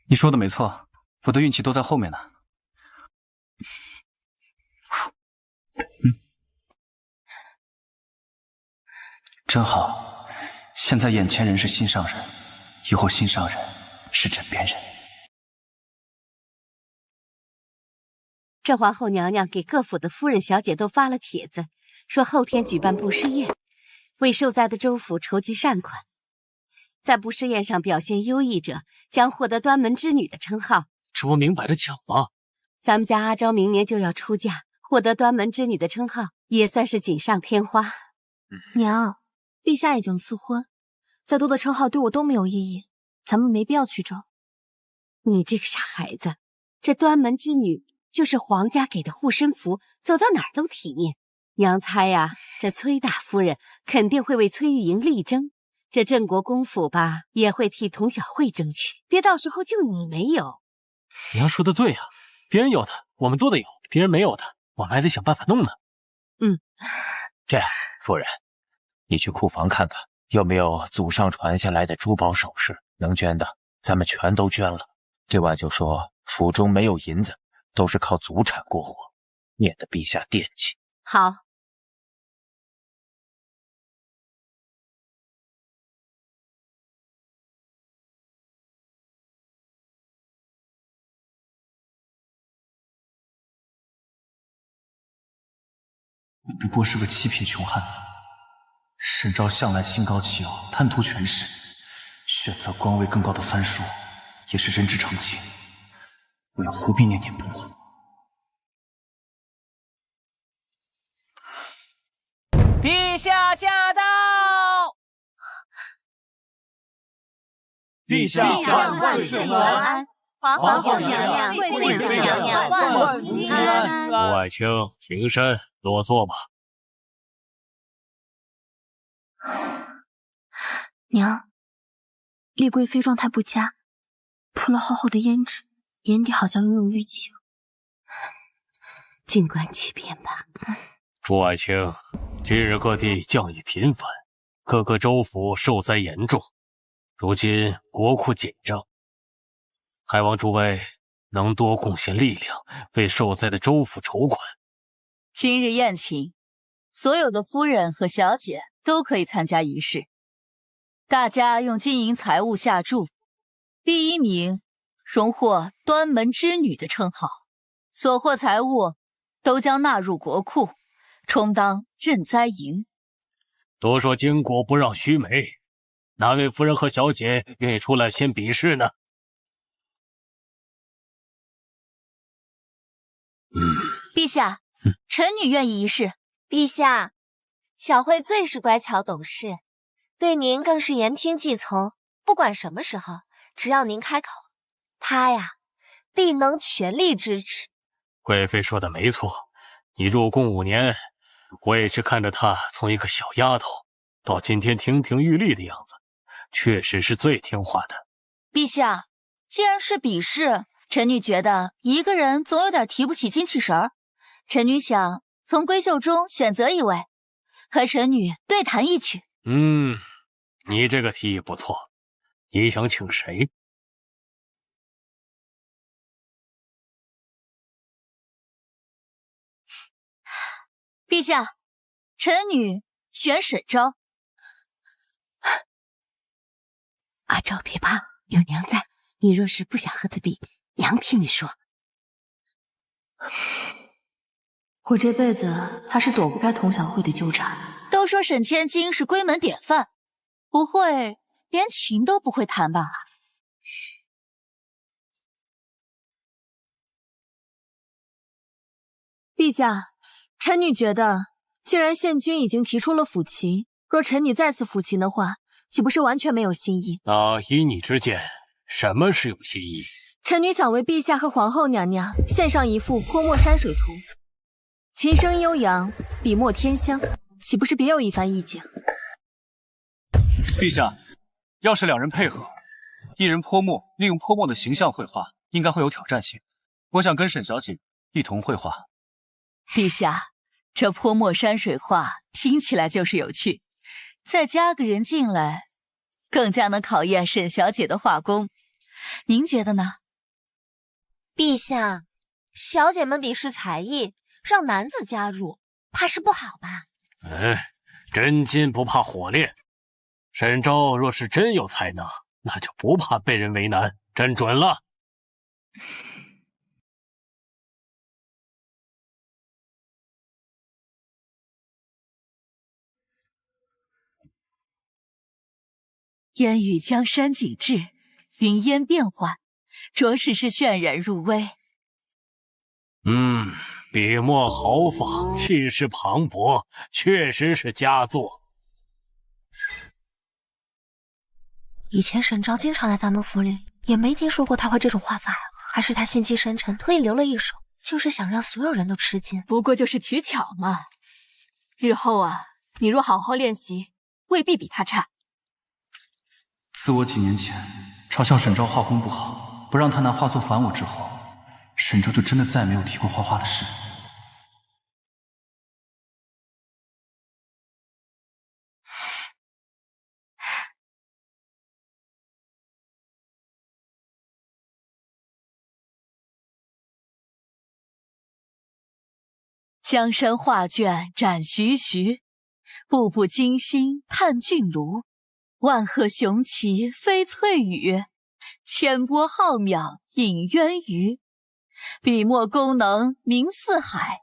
你说的没错，我的运气都在后面呢。真好，现在眼前人是心上人，以后心上人是枕边人。这皇后娘娘给各府的夫人小姐都发了帖子，说后天举办布施宴，为受灾的州府筹集善款。在布施宴上表现优异者将获得端门之女的称号。这不明摆着抢吗？咱们家阿昭明年就要出嫁，获得端门之女的称号，也算是锦上添花。娘，陛下已经赐婚，再多的称号对我都没有意义，咱们没必要去争。你这个傻孩子，这端门之女就是皇家给的护身符，走到哪儿都体面。娘猜呀，这崔大夫人肯定会为崔玉莹力争，这镇国公府吧，也会替童小慧争取，别到时候就你没有。娘说的对呀，别人有的我们都得有，别人没有的我们还得想办法弄呢。这样，夫人，你去库房看看，有没有祖上传下来的珠宝首饰，能捐的咱们全都捐了。这晚就说府中没有银子，都是靠祖产过活，免得陛下惦记。好。我不过是个七品穷汉，沈昭向来心高气傲，贪图权势，选择官位更高的三叔，也是人之常情。我又何必念念不忘？陛下驾到！陛下万岁万安！皇后娘娘、贵妃娘娘万福金安！吴爱卿，平身，落座吧。娘，丽贵妃状态不佳，铺了厚厚的胭脂，眼底好像拥有淤青。静观其变吧。朱爱卿，近日各地降雨频繁，各个州府受灾严重，如今国库紧张，还望诸位能多贡献力量，为受灾的州府筹款。今日宴请，所有的夫人和小姐都可以参加仪式，大家用金银财物下注，第一名荣获端门之女的称号，所获财物都将纳入国库，充当赈灾银。都说巾帼不让须眉，哪位夫人和小姐愿意出来先比试呢？陛下，臣女愿意一试。陛下，小慧最是乖巧懂事，对您更是言听计从。不管什么时候，只要您开口，她呀，必能全力支持。贵妃说的没错，你入宫5年，我也是看着她从一个小丫头到今天亭亭玉立的样子，确实是最听话的。陛下，既然是比试，臣女觉得一个人总有点提不起精气神儿。臣女想从闺秀中选择一位，和臣女对弹一曲。你这个提议不错，你想请谁？陛下，臣女选沈昭。阿昭别怕，有娘在，你若是不想和他比，娘替你说。我这辈子还是躲不开童小慧的纠缠。都说沈千金是闺门典范，不会连琴都不会弹吧？陛下，臣女觉得，既然宪君已经提出了抚琴，若臣女再次抚琴的话，岂不是完全没有新意？那依你之见，什么是有新意？臣女想为陛下和皇后娘娘献上一幅泼墨山水图，琴声悠扬，笔墨天香，岂不是别有一番意境？陛下，要是2人配合，一人泼墨，利用泼墨的形象绘画，应该会有挑战性。我想跟沈小姐一同绘画。陛下，这泼墨山水画听起来就是有趣，再加个人进来，更加能考验沈小姐的画工。您觉得呢？陛下，小姐们比试才艺，让男子加入，怕是不好吧？真金不怕火炼。沈昭若是真有才能，那就不怕被人为难，真准了。烟雨江山景致，云烟变幻，着实是渲染入微。笔墨豪放，气势磅礴，确实是佳作。以前沈昭经常来咱们府里，也没听说过他会这种画法呀。还是他心机深沉，特意留了一手，就是想让所有人都吃惊。不过就是取巧嘛。日后啊，你若好好练习，未必比他差。自我几年前嘲笑沈昭画工不好，不让他拿画作烦我之后，沈昭就真的再也没有提过画画的事。江山画卷展徐徐，步步惊心探俊卢。万壑雄奇飞翠羽，千波浩渺引渊鱼。笔墨功能名四海，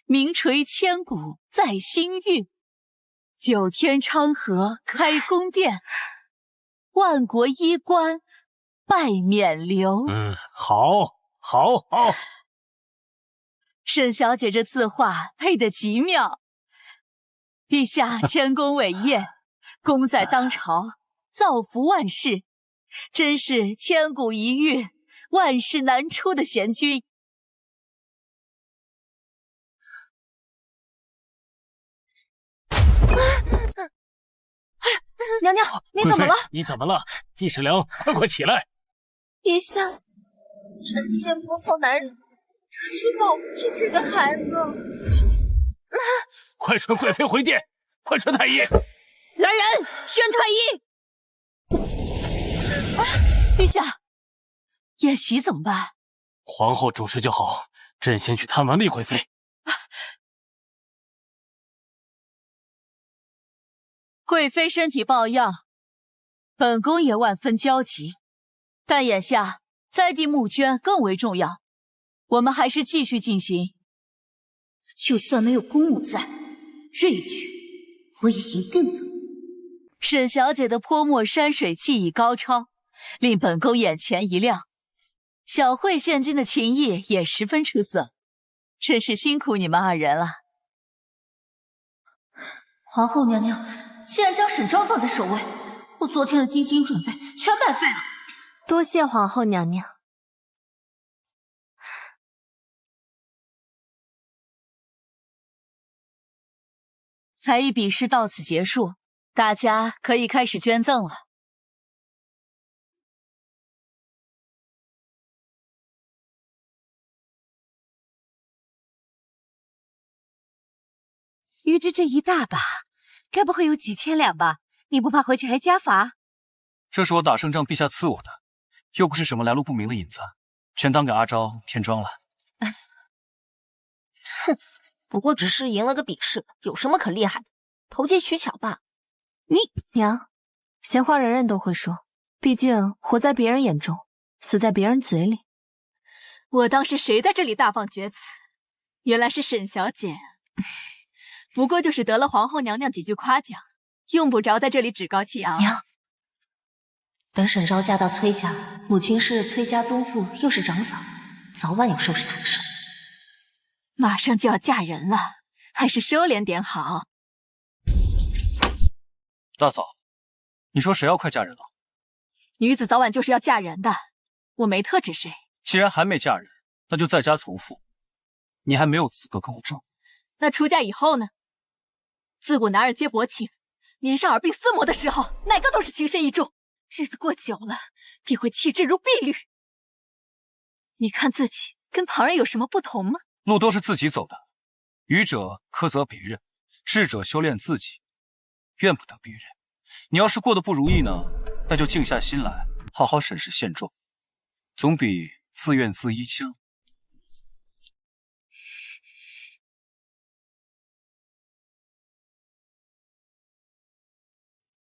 名垂千古在心域。九天昌河开宫殿，万国衣冠拜冕旒。好。沈小姐这字画配得极妙，陛下谦恭伟业，功在当朝，造福万世，真是千古一遇，万世难出的贤君。娘娘，你怎么了？你怎么了？季世良，快起来！陛下，臣妾不好男人，是保不住这个孩子。快传贵妃回殿，快传太医！来人，宣太医！陛下，宴席怎么办？皇后主持就好，朕先去探望丽贵妃。贵妃身体抱恙，本宫也万分焦急，但眼下栽地募捐更为重要，我们还是继续进行。就算没有公母在，这一局我也赢定了。沈小姐的泼墨山水技艺高超，令本宫眼前一亮。小惠县君的琴艺也十分出色，真是辛苦你们二人了。皇后娘娘竟然将沈昭放在首位，我昨天的精心准备全白费了。多谢皇后娘娘。才艺比试到此结束，大家可以开始捐赠了。鱼之这一大把，该不会有几千两吧？你不怕回去还加罚？这是我打胜仗陛下赐我的，又不是什么来路不明的银子，全当给阿昭添妆了。哼，不过只是赢了个比试，有什么可厉害的？投机取巧罢。你娘，闲话人人都会说，毕竟活在别人眼中，死在别人嘴里。我当是谁在这里大放厥词，原来是沈小姐。不过就是得了皇后娘娘几句夸奖，用不着在这里趾高气扬。娘，等沈昭嫁到崔家，母亲是崔家宗妇，又是长嫂，早晚有收拾她的时候。马上就要嫁人了，还是收敛点好。大嫂，你说谁要快嫁人了？女子早晚就是要嫁人的，我没特指谁。既然还没嫁人，那就在家从父，你还没有资格跟我争。那出嫁以后呢？自古男儿皆薄情，年少耳鬓厮磨的时候，哪个都是情深意重。日子过久了，便会弃之如敝履。你看自己跟旁人有什么不同吗？路都是自己走的，愚者苛责别人，智者修炼自己，怨不得别人。你要是过得不如意呢，那就静下心来，好好审视现状，总比自怨自艾强。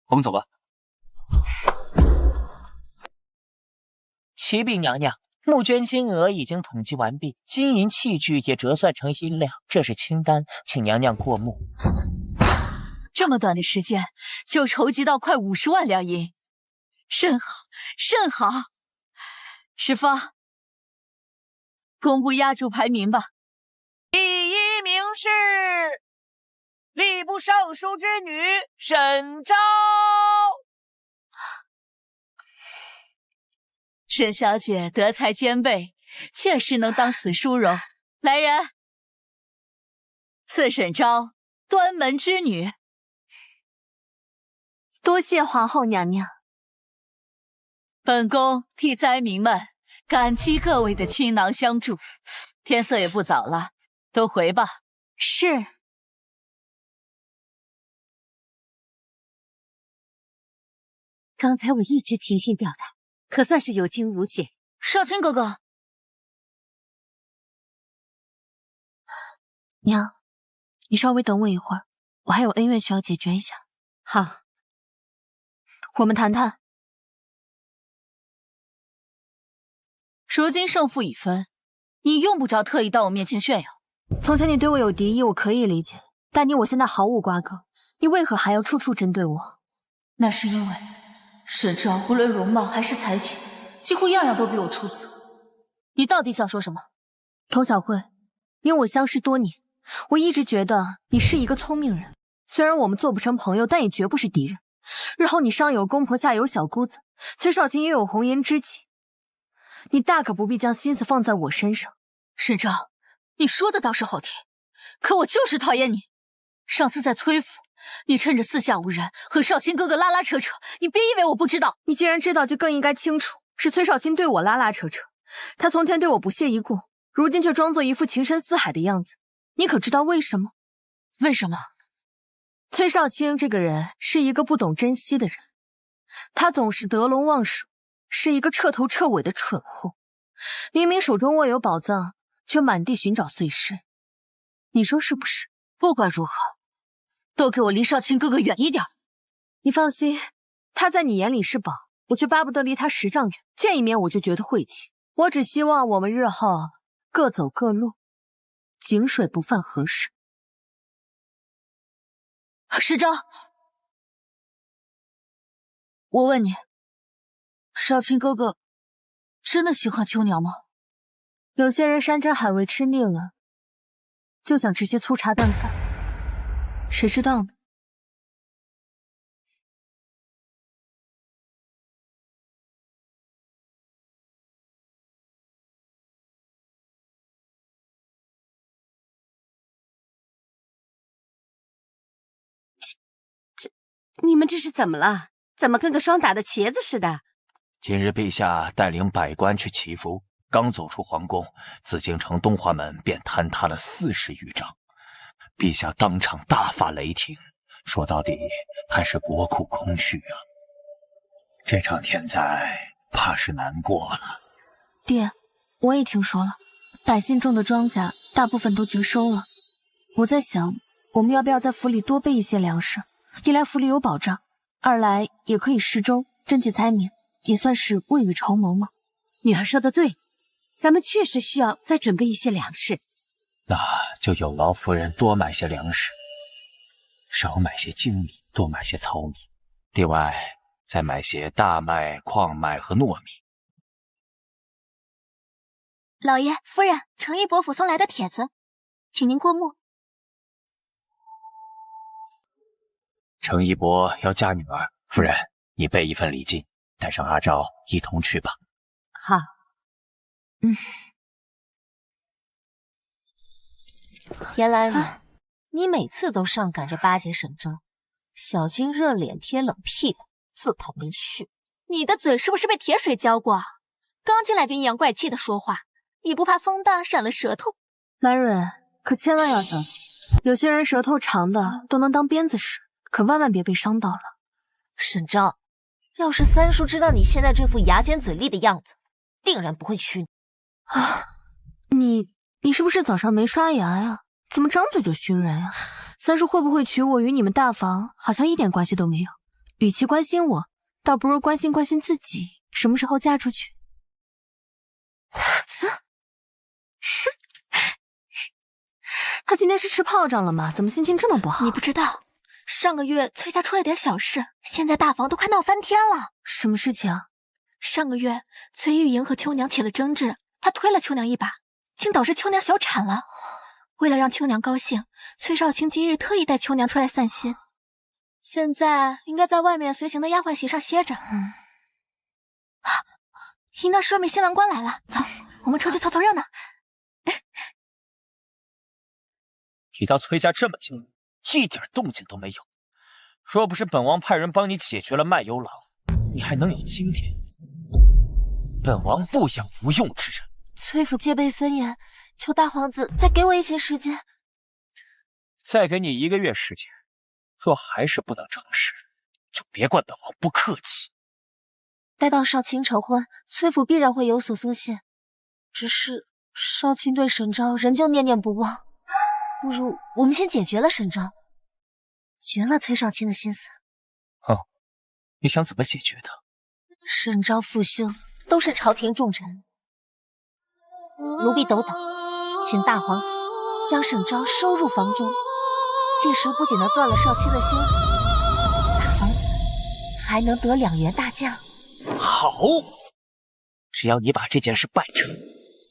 我们走吧。启禀娘娘，募捐金额已经统计完毕，金银器具也折算成银两，这是清单，请娘娘过目。这么短的时间就筹集到快50万两银，甚好，甚好。师傅，公布压轴排名吧。第一名是吏部尚书之女沈昭。沈小姐德才兼备，确实能当此殊荣。来人，赐沈昭端门之女。多谢皇后娘娘。本宫替灾民们感激各位的倾囊相助。天色也不早了，都回吧。是。刚才我一直提心吊胆，可算是有惊无险。少卿哥哥，娘，你稍微等我一会儿，我还有恩怨需要解决一下。好，我们谈谈。如今胜负已分，你用不着特意到我面前炫耀。从前你对我有敌意，我可以理解，但我现在毫无瓜葛，你为何还要处处针对我？那是因为沈昭无论容貌还是才情，几乎样样都比我出色。你到底想说什么？童小慧，你我相识多年，我一直觉得你是一个聪明人。虽然我们做不成朋友，但也绝不是敌人。日后你上有公婆，下有小姑子，崔少卿又有红颜知己，你大可不必将心思放在我身上。沈昭，你说的倒是好听，可我就是讨厌你。上次在崔府，你趁着四下无人和少卿哥哥拉拉扯扯，你别以为我不知道。你既然知道，就更应该清楚，是崔少卿对我拉拉扯扯。他从前对我不屑一顾，如今却装作一副情深似海的样子。你可知道为什么？为什么？崔少卿这个人是一个不懂珍惜的人，他总是得陇望蜀，是一个彻头彻尾的蠢货。明明手中握有宝藏，却满地寻找碎尸。你说是不是？不管如何，都给我离少卿哥哥远一点。你放心，他在你眼里是宝，我却巴不得离他10丈远，见一面我就觉得晦气。我只希望我们日后各走各路，井水不犯河水。世昭，我问你，少卿哥哥真的喜欢秋娘吗？有些人山珍海味吃腻了，就想吃些粗茶淡饭，谁知道呢？你们这是怎么了？怎么跟个霜打的茄子似的？今日陛下带领百官去祈福，刚走出皇宫，紫禁城东华门便坍塌了40余丈。陛下当场大发雷霆，说到底还是国库空虚啊！这场天灾怕是难过了。爹，我也听说了，百姓种的庄稼大部分都绝收了。我在想，我们要不要在府里多备一些粮食？一来府里有保障，二来也可以施粥赈济灾民，也算是未雨绸缪嘛。女儿说的对，咱们确实需要再准备一些粮食。那就有劳夫人多买些粮食，少买些精米，多买些糙米，另外再买些大麦、矿麦和糯米。老爷、夫人，程义伯府送来的帖子，请您过目。程义伯要嫁女儿，夫人，你备一份礼金，带上阿昭一同去吧。好。严兰蕊，你每次都上赶着巴结沈昭，小心热脸贴冷屁股，自讨没趣。你的嘴是不是被铁水浇过？刚进来就阴阳怪气的说话，你不怕风大闪了舌头？兰蕊，可千万要小心，有些人舌头长的都能当鞭子使，可万万别被伤到了。沈昭，要是三叔知道你现在这副牙尖嘴利的样子，定然不会娶你。啊，你是不是早上没刷牙呀？怎么张嘴就熏人呀？三叔会不会娶我与你们大房好像一点关系都没有？与其关心我，倒不如关心关心自己，什么时候嫁出去？他今天是吃炮仗了吗？怎么心情这么不好？你不知道，上个月崔家出了点小事，现在大房都快闹翻天了。什么事情啊？上个月崔玉莹和秋娘起了争执，他推了秋娘一把，竟导致秋娘小产了。为了让秋娘高兴，崔少卿今日特意带秋娘出来散心，现在应该在外面随行的丫鬟席上歇着。应当是外面新郎官来了，走，我们出去凑凑热闹。你到崔家这么久，一点动静都没有。若不是本王派人帮你解决了卖油郎，你还能有今天？本王不养无用之人。崔府戒备森严，求大皇子再给我一些时间。再给你1个月时间，若还是不能成事，就别怪本王不客气。待到少卿成婚，崔府必然会有所松懈。只是少卿对沈昭仍旧念念不忘，不如我们先解决了沈昭，绝了崔少卿的心思。你想怎么解决他？沈昭父兄都是朝廷重臣，奴婢斗胆，请大皇子将沈昭收入房中，届时不仅能断了少卿的心思，大房子还能得2员大将。好，只要你把这件事办成，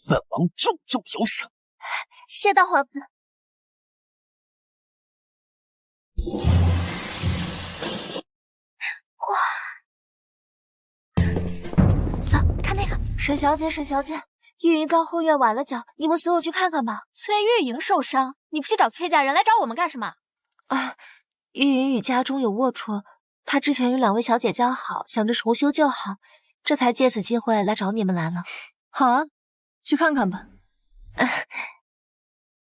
本王重重有赏。谢大皇子。哇！走，看那个。沈小姐，沈小姐，玉莹到后院崴了脚，你们随我去看看吧。崔玉莹受伤，你不去找崔家人，来找我们干什么？玉莹与家中有龌龊，她之前与2位小姐交好，想着重修旧好，这才借此机会来找你们来了。好啊，去看看吧。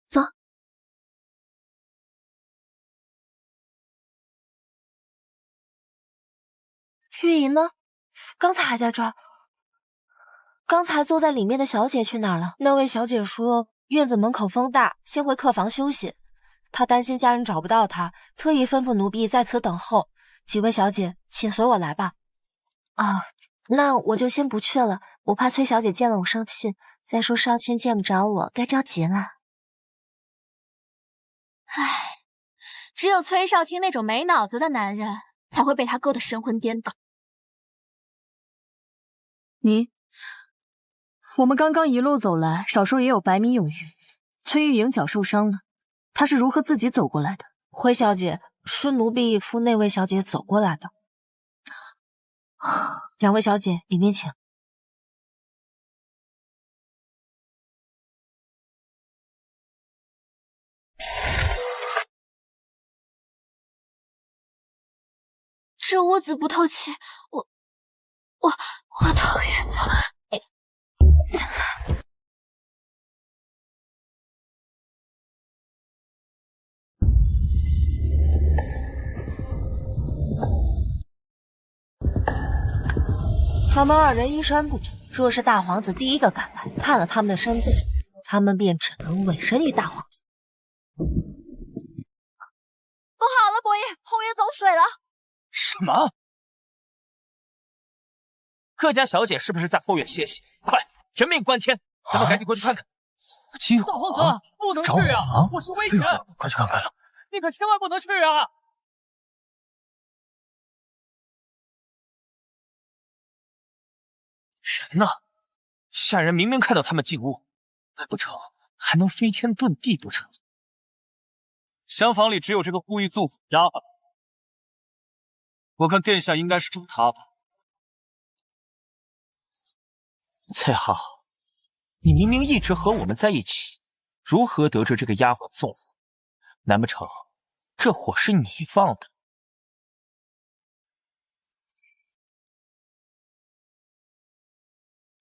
走。玉莹呢？刚才还在这儿。刚才坐在里面的小姐去哪儿了？那位小姐说院子门口风大，先回客房休息。她担心家人找不到她，特意吩咐奴婢在此等候。几位小姐，请随我来吧。那我就先不去了，我怕崔小姐见了我生气。再说少卿见不着我，该着急了。只有崔少卿那种没脑子的男人，才会被他勾得神魂颠倒。我们刚刚一路走来，少说也有100米有余。崔玉莹脚受伤了，她是如何自己走过来的？辉小姐是奴婢扶那位小姐走过来的。2位小姐，里面请。这屋子不透气，我讨厌。他们2人衣衫不整，若是大皇子第一个赶来，看了他们的身子，他们便只能委身于大皇子。不好了，伯爷，后院走水了！什么？各家小姐是不是在后院歇息？快，人命关天，咱们赶紧过去看看。大皇子，不能去啊！我是危险，快去看看了。你可千万不能去啊！人呢？下人明明看到他们进屋，难不成还能飞天遁地不成？厢房里只有这个故意纵火丫鬟，我看殿下应该是找她吧。翠浩，你明明一直和我们在一起，如何得知这个丫鬟纵火？难不成这火是你放的？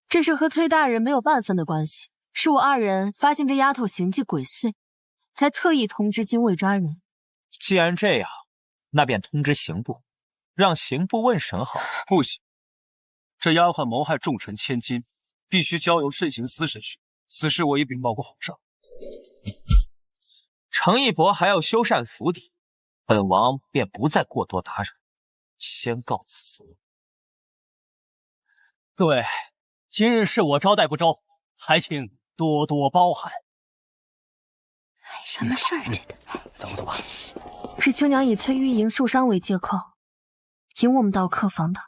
这是和崔大人没有半分的关系，是我2人发现这丫头行迹鬼祟，才特意通知禁卫抓人。既然这样，那便通知刑部，让刑部问审好。不行，这丫鬟谋害重臣千金，必须交由慎刑司审讯。此事我已禀报过皇上。程义博还要修缮府邸，本王便不再过多打扰，先告辞。各位，今日是我招待不周，还请多多包涵。什么事儿这个？走吧。真是。是秋娘以崔玉莹受伤为借口，引我们到客房的。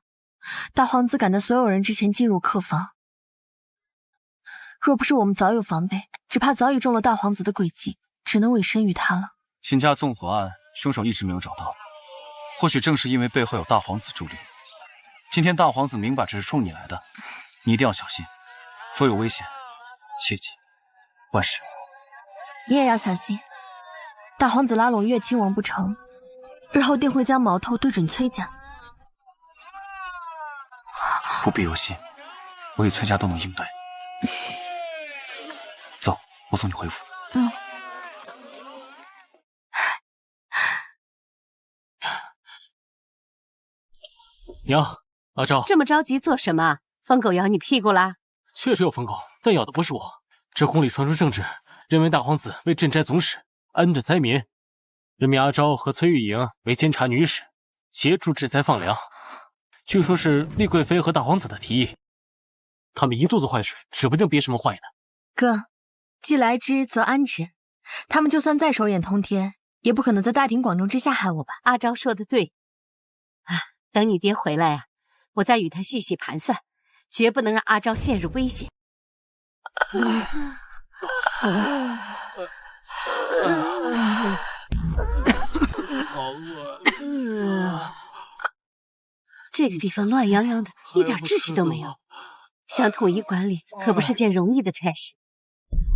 大皇子赶在所有人之前进入客房，若不是我们早有防备，只怕早已中了大皇子的诡计，只能委身于他了。秦家纵火案凶手一直没有找到，或许正是因为背后有大皇子助力。今天大皇子明摆着是冲你来的，你一定要小心，若有危险，切记万事。你也要小心，大皇子拉拢岳亲王不成，日后定会将矛头对准崔家。不必忧心，我与崔家都能应对。走，我送你回府。娘，阿昭，这么着急做什么？疯狗咬你屁股啦？确实有疯狗，但咬的不是我。这宫里传出圣旨，认为大皇子为镇斋总使，安顿灾民，任命阿昭和崔玉莹为监察女使，协助治灾放粮。据说是丽贵妃和大皇子的提议，他们一肚子坏水，指不定憋什么坏呢。哥，既来之则安之，他们就算再手眼通天，也不可能在大庭广众之下害我吧？阿昭说的对，等你爹回来我再与他细细盘算，绝不能让阿昭陷入危险。好饿。这个地方乱洋洋的，一点秩序都没有，想统一管理可不是件容易的差事。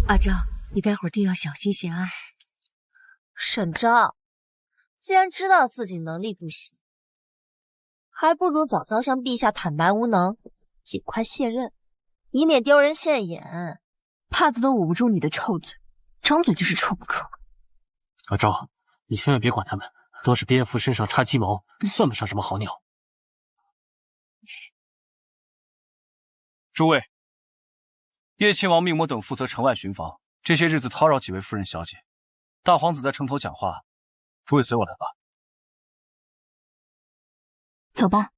阿昭，你待会儿定要小心些啊！沈昭，既然知道自己能力不行，还不如早早向陛下坦白无能，尽快卸任，以免丢人现眼。帕子都捂不住你的臭嘴，张嘴就是臭不可。阿昭，你千万别管他们，都是蝙蝠身上插鸡毛，算不上什么好鸟。诸位，叶亲王命我等负责城外巡防，这些日子叨扰几位夫人小姐。大皇子在城头讲话，诸位随我来吧。走吧。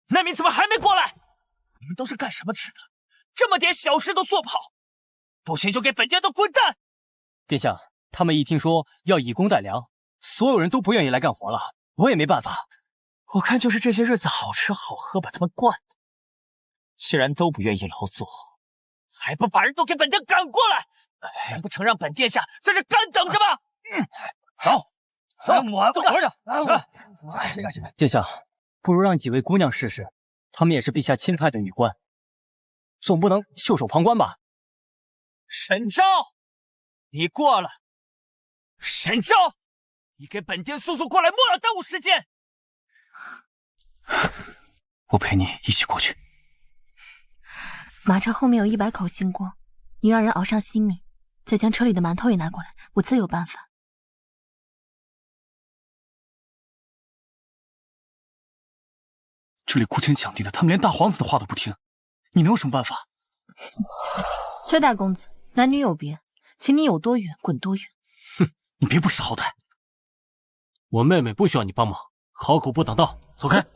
那你怎么还没过来？你们都是干什么吃的？这么点小事都做不好，不行就给本殿都滚蛋！殿下，他们一听说要以工代粮，所有人都不愿意来干活了，我也没办法。我看就是这些日子好吃好喝把他们惯的，既然都不愿意劳作，还不把人都给本殿赶过来？难不成让本殿下在这干等着吗？走，我干活去。殿下，不如让几位姑娘试试，她们也是陛下钦派的女官，总不能袖手旁观吧？沈昭，你过来！沈昭，你给本殿速速过来，莫要耽误时间。我陪你一起过去。马车后面有100口新锅，你让人熬上稀米，再将车里的馒头也拿过来，我自有办法。这里哭天抢地的，他们连大皇子的话都不听，你能有什么办法？崔大公子，男女有别，请你有多远滚多远。哼，你别不识好歹。我妹妹不需要你帮忙，好狗不挡道，走开。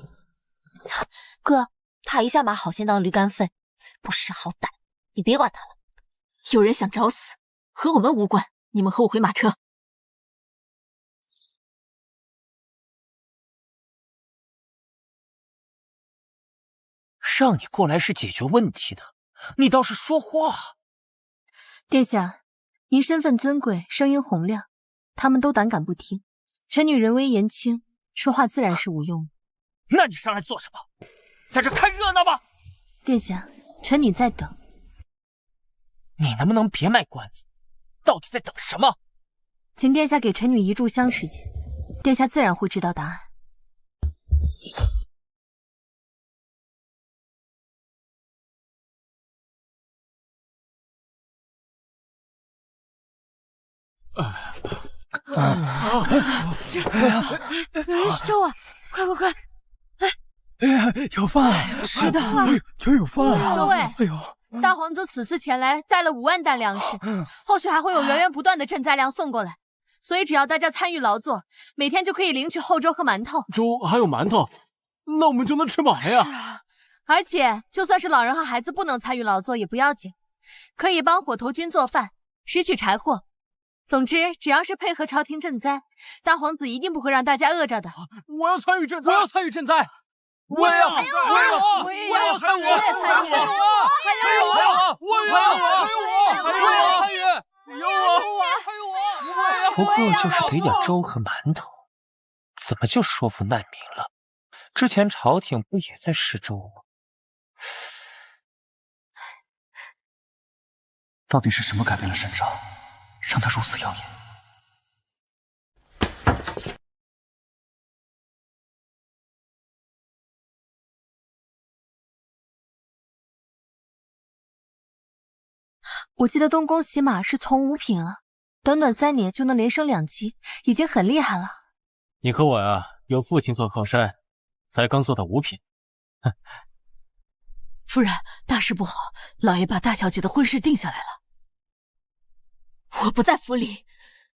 哥，他一下马好心当驴肝肺，不识好歹，你别管他了。有人想找死，和我们无关，你们和我回马车。让你过来是解决问题的，你倒是说话。殿下，您身份尊贵，声音洪亮，他们都胆敢不听。臣女人微言轻，说话自然是无用的。那你上来做什么？在这看热闹吗？殿下，臣女在等。你能不能别卖关子？到底在等什么？请殿下给臣女1炷香时间，殿下自然会知道答案。周啊，快快快！哎呀，有饭，是的，这有饭。诸位，哎呦，大皇子此次前来带了5万担粮食，后续还会有源源不断的赈灾粮送过来，所以只要大家参与劳作，每天就可以领取后粥和馒头。粥还有馒头，那我们就能吃饱了呀。是啊，而且就算是老人和孩子不能参与劳作也不要紧，可以帮火头军做饭，拾取柴火，总之，只要是配合朝廷赈灾，大皇子一定不会让大家饿着的。我要参与赈灾！我要参与赈灾！我也要！还有我！我也要参与！我也参与！还有我！我也要！还有我！有我！不过就是给点粥和馒头，怎么就说服难民了？之前朝廷不也在施粥吗？到底是什么改变了沈昭，让他如此耀眼？我记得东宫洗马是从5品啊，短短3年就能连升2级，已经很厉害了。你和我呀，有父亲做靠山，才刚做到5品。夫人，大事不好，老爷把大小姐的婚事定下来了。我不在府里，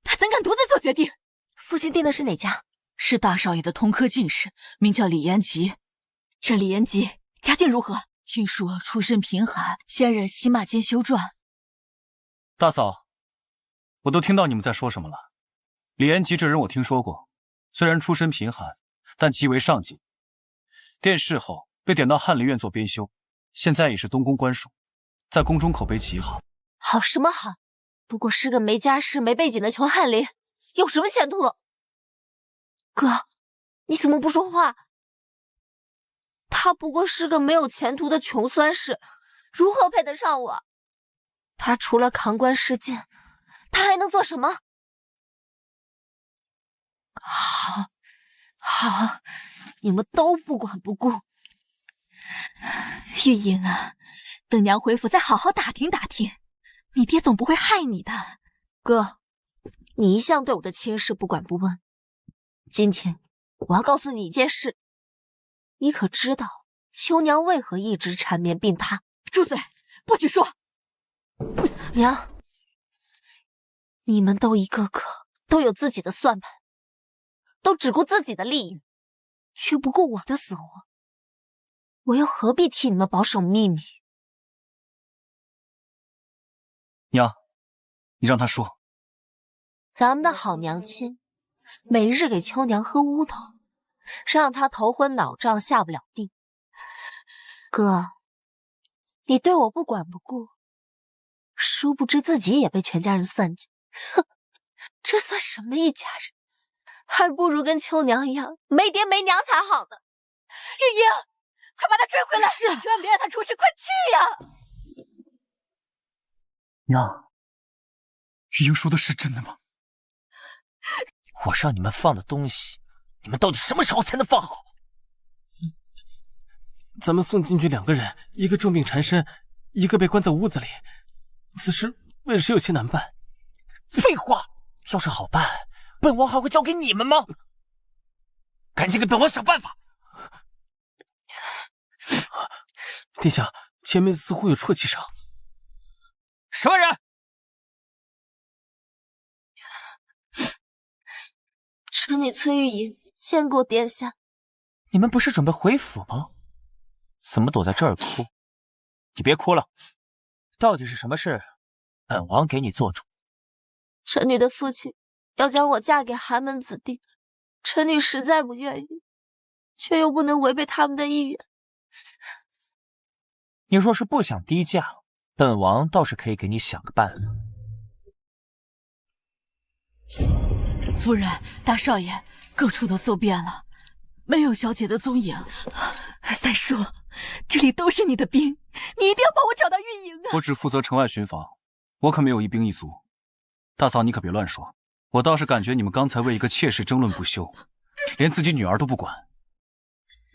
他怎敢独自做决定？父亲定的是哪家？是大少爷的同科进士，名叫李延吉。这李延吉家境如何？听说出身贫寒，现任洗马监修撰。大嫂，我都听到你们在说什么了。李延吉这人我听说过，虽然出身贫寒，但极为上进。殿试后被点到翰林院做编修，现在已是东宫官属，在宫中口碑极好。好什么好？不过是个没家世、没背景的穷翰林，有什么前途？哥，你怎么不说话？他不过是个没有前途的穷酸士，如何配得上我？他除了扛官试剑，他还能做什么？好，你们都不管不顾。玉莹啊，等娘回府再好好打听打听，你爹总不会害你的。哥，你一向对我的亲事不管不问，今天我要告诉你一件事，你可知道秋娘为何一直缠绵病榻？住嘴，不许说！娘，你们都一个个都有自己的算盘，都只顾自己的利益，却不顾我的死活，我又何必替你们保守秘密？娘，你让他说。咱们的好娘亲每日给秋娘喝乌头，让她头昏脑胀下不了地。哥，你对我不管不顾，殊不知自己也被全家人算计。哼，这算什么一家人？还不如跟秋娘一样没爹没娘才好呢。玉莹，快把他追回来！是，千万别让他出事，快去呀！娘，玉莹说的是真的吗？我让你们放的东西，你们到底什么时候才能放好？咱们送进去2个人，一个重病缠身，一个被关在屋子里，此事为时有些难办。废话，要是好办，本王还会交给你们吗？赶紧给本王想办法！殿下，前面似乎有啜泣声。什么人？臣女崔玉莹见过殿下。你们不是准备回府吗？怎么躲在这儿哭？你别哭了，到底是什么事？本王给你做主。臣女的父亲要将我嫁给寒门子弟，臣女实在不愿意，却又不能违背他们的意愿。你若是不想低嫁，本王倒是可以给你想个办法。夫人，大少爷，各处都搜遍了，没有小姐的踪影。三叔，这里都是你的兵，你一定要帮我找到玉莹啊！我只负责城外巡防，我可没有一兵一卒。大嫂，你可别乱说。我倒是感觉你们刚才为一个妾室争论不休，连自己女儿都不管。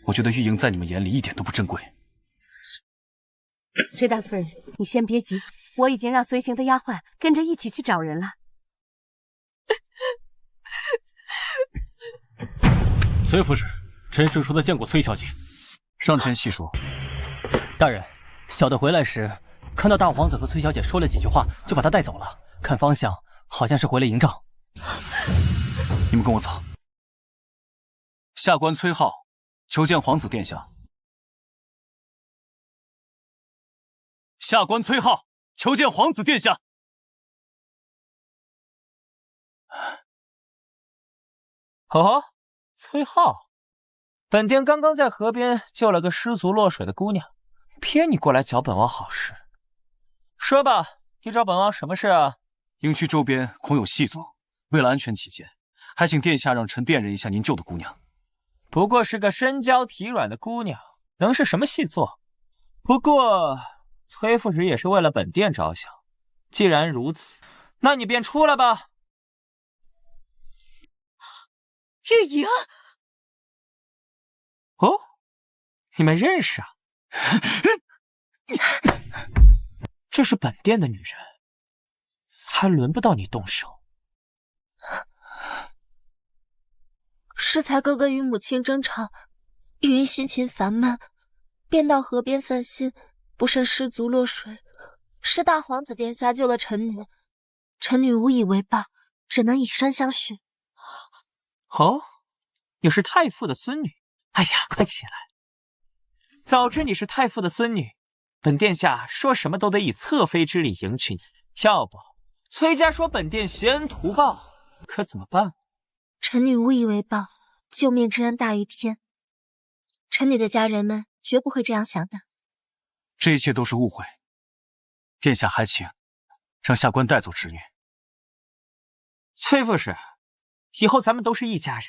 我觉得玉莹在你们眼里一点都不珍贵。崔大夫人，你先别急，我已经让随行的丫鬟跟着一起去找人了。崔副使，陈氏说他见过崔小姐。上前细说。大人，小的回来时看到大皇子和崔小姐说了几句话，就把她带走了。看方向，好像是回了营帐。你们跟我走。下官崔浩，求见皇子殿下。下官崔浩，求见皇子殿下。哦，崔浩，本店刚刚在河边救了个失足落水的姑娘，骗你过来搅本王好事。说吧，你找本王什么事啊？营区周边恐有细作，为了安全起见，还请殿下让臣辨认一下您救的姑娘。不过是个身娇体软的姑娘，能是什么细作？不过崔副使也是为了本殿着想，既然如此，那你便出来吧。玉莹，哦，你们认识啊？这是本殿的女人，还轮不到你动手。适才哥哥与母亲争吵，玉莹心情烦闷，便到河边散心，不慎失足落水。是大皇子殿下救了臣女，臣女无以为报，只能以身相许。哦，你是太傅的孙女？哎呀，快起来！早知你是太傅的孙女，本殿下说什么都得以侧妃之礼迎娶你。要不，崔家说本殿挟恩图报，可怎么办？臣女无以为报，救命之恩大于天。臣女的家人们绝不会这样想的。这一切都是误会，殿下还请让下官带走侄女。崔副使，以后咱们都是一家人，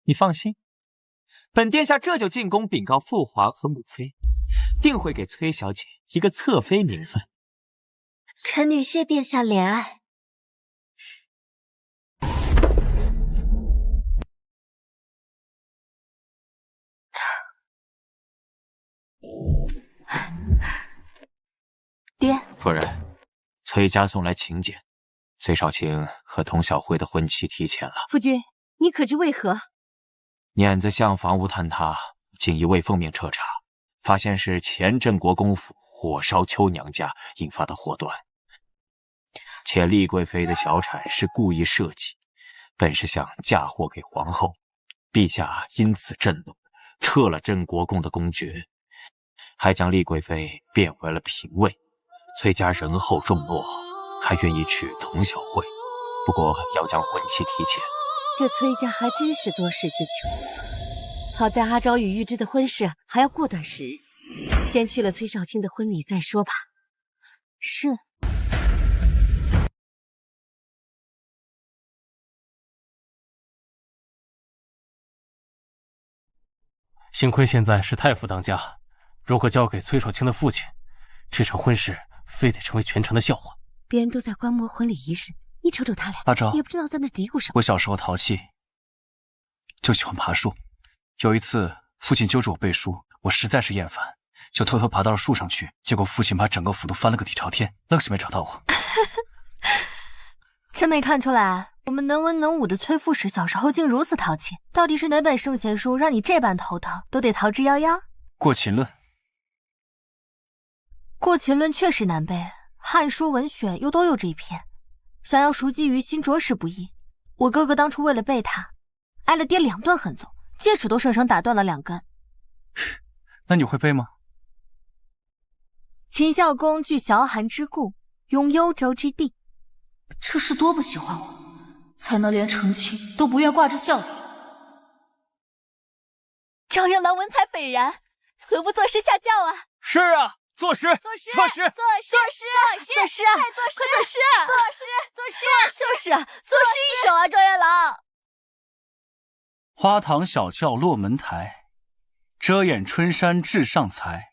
你放心，本殿下这就进宫禀告父皇和母妃，定会给崔小姐一个侧妃名分。臣女谢殿下怜爱。爹，夫人，崔家送来请柬，崔少卿和童小慧的婚期提前了。夫君，你可知为何？碾子巷房屋坍塌，锦衣卫奉命彻查，发现是前镇国公府火烧邱娘家引发的祸端，且丽贵妃的小产是故意设计，本是想嫁祸给皇后，陛下因此震怒，撤了镇国公的公爵，还将丽贵妃变为了嫔位。崔家仁厚重诺，还愿意娶童小慧，不过要将婚期提前。这崔家还真是多事之秋。好在阿昭与玉芝的婚事还要过段时日，先去了崔少卿的婚礼再说吧。是。幸亏现在是太傅当家，如果交给崔少卿的父亲，这场婚事非得成为全城的笑话。别人都在观摩婚礼仪式，你瞅瞅他俩，阿昭也不知道在那嘀咕什么。我小时候淘气，就喜欢爬树。有一次，父亲揪着我背书，我实在是厌烦，就偷偷爬到了树上去。结果父亲把整个府都翻了个底朝天，愣是没找到我。真没看出来，我们能文能武的崔副使小时候竟如此淘气。到底是哪本圣贤书让你这般头疼，都得逃之夭夭？过秦论。过秦论确实难背，《汉书》《文选》又都有这一篇，想要熟记于心着实不易。我哥哥当初为了背它，挨了爹2顿狠揍，戒尺都生生打断了2根。那你会背吗？秦孝公据崤函之故，拥幽州之地。这是多不喜欢我，才能连成亲都不愿挂着孝女。赵元郎文采斐然，何不作诗下轿啊？是啊，作诗，作诗，作诗，作诗，作诗，快作诗，快作诗，作诗，作诗，就是作诗一首啊，赵元郎。花堂小轿落门台，遮掩春山至上才。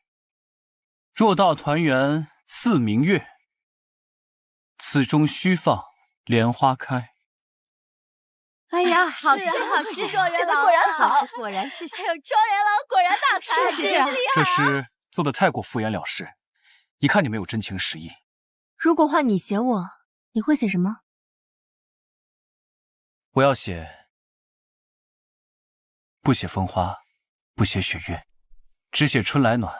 若到团圆似明月，此中须放莲花开。哎呀，好诗好诗，状元郎果然好，果然是。哎呦，状元郎果然大才，是这样。这诗做得太过敷衍了事，一看你没有真情实意。如果换你写我，你会写什么？我要写不写风花，不写雪月，只写春来暖，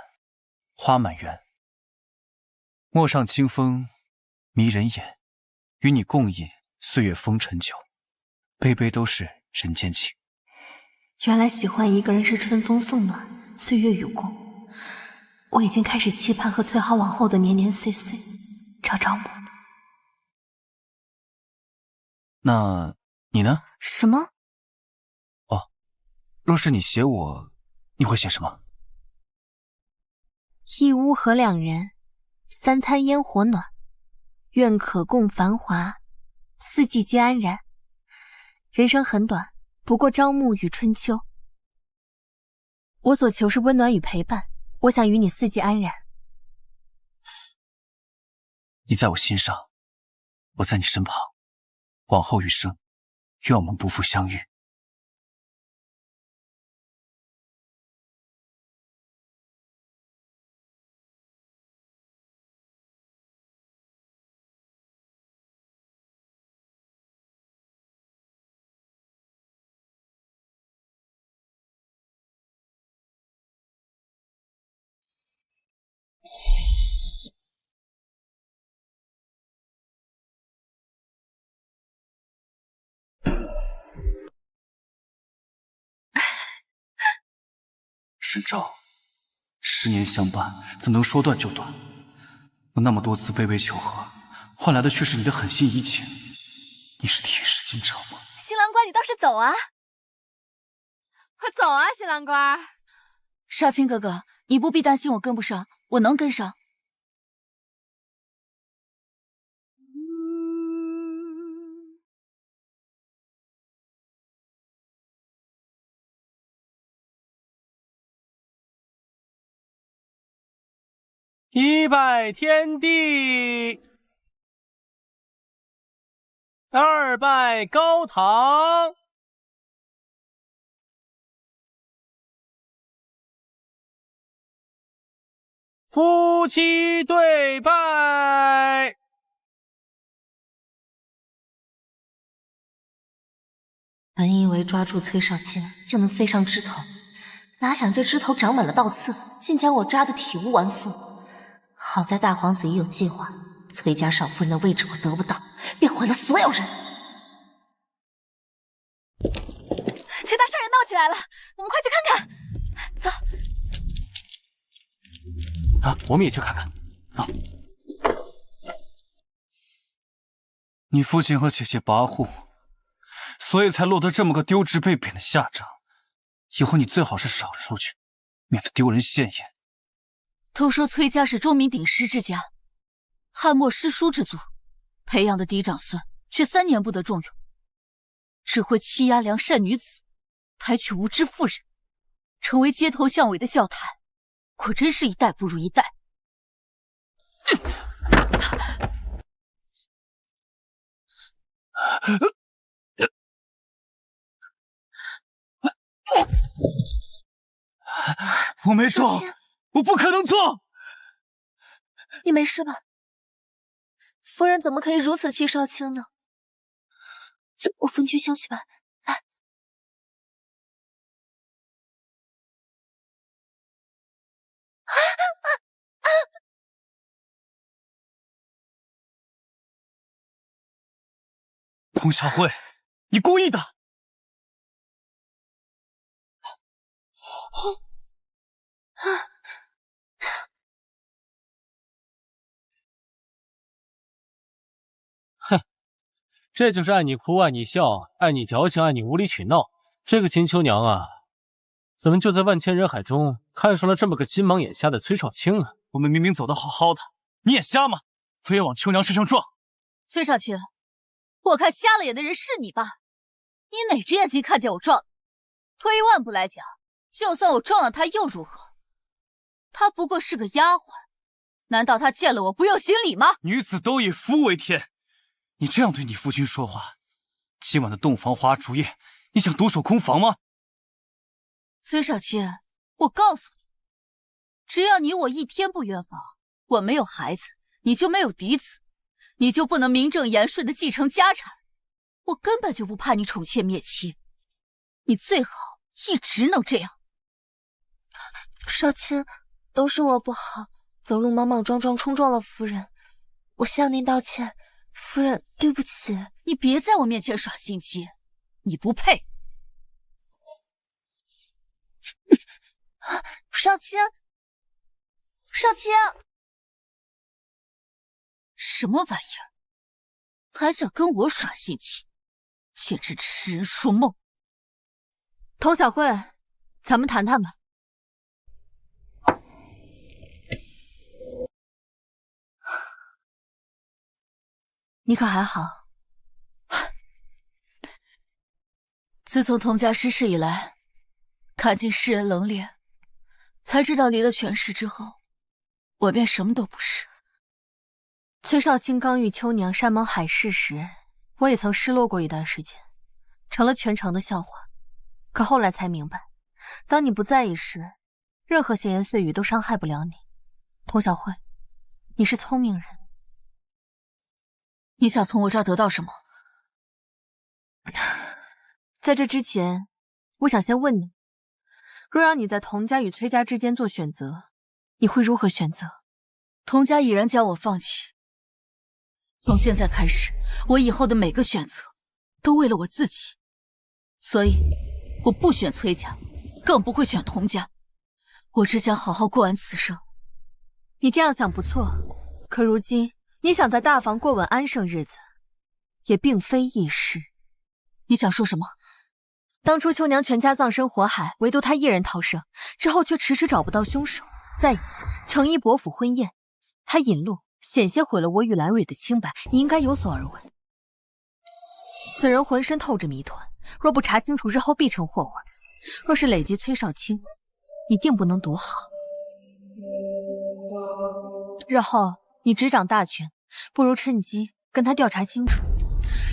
花满园。陌上清风迷人眼，与你共饮岁月风醇酒，杯杯都是人间情。原来喜欢一个人是春风送暖，岁月与共。我已经开始期盼和崔浩往后的年年岁岁，朝朝暮暮。那你呢？什么？哦，若是你写我，你会写什么？一屋何两人，三餐烟火暖，愿可共繁华，四季皆安然。人生很短，不过朝暮与春秋。我所求是温暖与陪伴，我想与你四季安然。你在我心上，我在你身旁，往后余生，愿我们不负相遇。沈昭，10年相伴，怎能说断就断？我那么多次卑微求和，换来的却是你的狠心移情。你是铁石心肠吗？新郎官，你倒是走啊！快走啊，新郎官！少卿哥哥，你不必担心我跟不上，我能跟上。一拜天地，二拜高堂，夫妻对拜。本以为抓住崔少卿就能飞上枝头，哪想这枝头长满了倒刺，竟将我扎得体无完肤。好在大皇子已有计划，崔家少夫人的位置我得不到，便毁了所有人。崔大少爷闹起来了，我们快去看看。走。啊，我们也去看看。走。你父亲和姐姐跋扈，所以才落得这么个丢职被贬的下场。以后你最好是少出去，免得丢人现眼。都说崔家是钟鸣鼎食之家，汉末诗书之族，培养的嫡长孙却3年不得重用，只会欺压良善女子，抬娶无知妇人，成为街头巷尾的笑谈，果真是一代不如一代。我没做，我不可能做。你没事吧？夫人怎么可以如此欺少卿呢？我分居休息吧。来，彭小慧，你故意的！哼，这就是爱你哭，爱你笑，爱你矫情，爱你无理取闹。这个秦秋娘啊，怎么就在万千人海中看上了这么个金芒眼瞎的崔少卿呢？我们明明走得好好的，你眼瞎吗？非要往秋娘身上撞？崔少卿，我看瞎了眼的人是你吧？你哪只眼睛看见我撞的？退一万步来讲，就算我撞了他又如何？她不过是个丫鬟，难道她见了我不用行礼吗？女子都以夫为天，你这样对你夫君说话，今晚的洞房花烛夜，你想独守空房吗？崔少卿，我告诉你，只要你我一天不圆房，我没有孩子，你就没有嫡子，你就不能名正言顺的继承家产。我根本就不怕你宠妾灭妻，你最好一直能这样。少卿，都是我不好，走路莽莽撞撞冲撞了夫人，我向您道歉，夫人对不起。你别在我面前耍心机，你不配。少卿，少卿，什么玩意儿？还想跟我耍心机？简直痴人说梦。童小慧，咱们谈谈吧。你可还好？自从童家失势以来，看尽世人冷冽，才知道离了权势之后，我便什么都不是。崔少卿刚遇秋娘山盟海誓时，我也曾失落过一段时间，成了全城的笑话。可后来才明白，当你不在意时，任何闲言碎语都伤害不了你。童小慧，你是聪明人。你想从我这儿得到什么？在这之前，我想先问你，若让你在童家与崔家之间做选择，你会如何选择？童家已然将我放弃。从现在开始，我以后的每个选择都为了我自己，所以我不选崔家，更不会选童家。我只想好好过完此生。你这样想不错，可如今你想在大房过稳安生日子，也并非易事。你想说什么？当初秋娘全家葬身火海，唯独她一人逃生，之后却迟迟找不到凶手。再程一伯府婚宴，她引路，险些毁了我与兰蕊的清白，你应该有所耳闻。此人浑身透着谜团，若不查清楚，日后必成祸患。若是累及崔少卿，你定不能躲好。日后你执掌大权，不如趁机跟他调查清楚，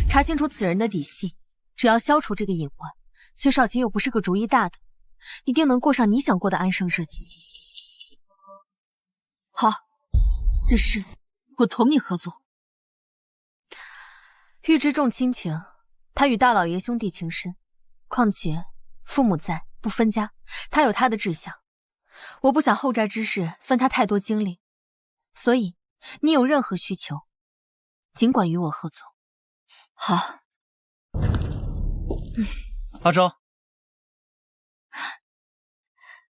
查清楚此人的底细。只要消除这个隐患，崔少卿又不是个主意大的，一定能过上你想过的安生日子。好，此事我同你合作。玉之重亲情，他与大老爷兄弟情深，况且父母在，不分家，他有他的志向。我不想后债之事分他太多精力，所以你有任何需求，尽管与我合作。好。阿昭，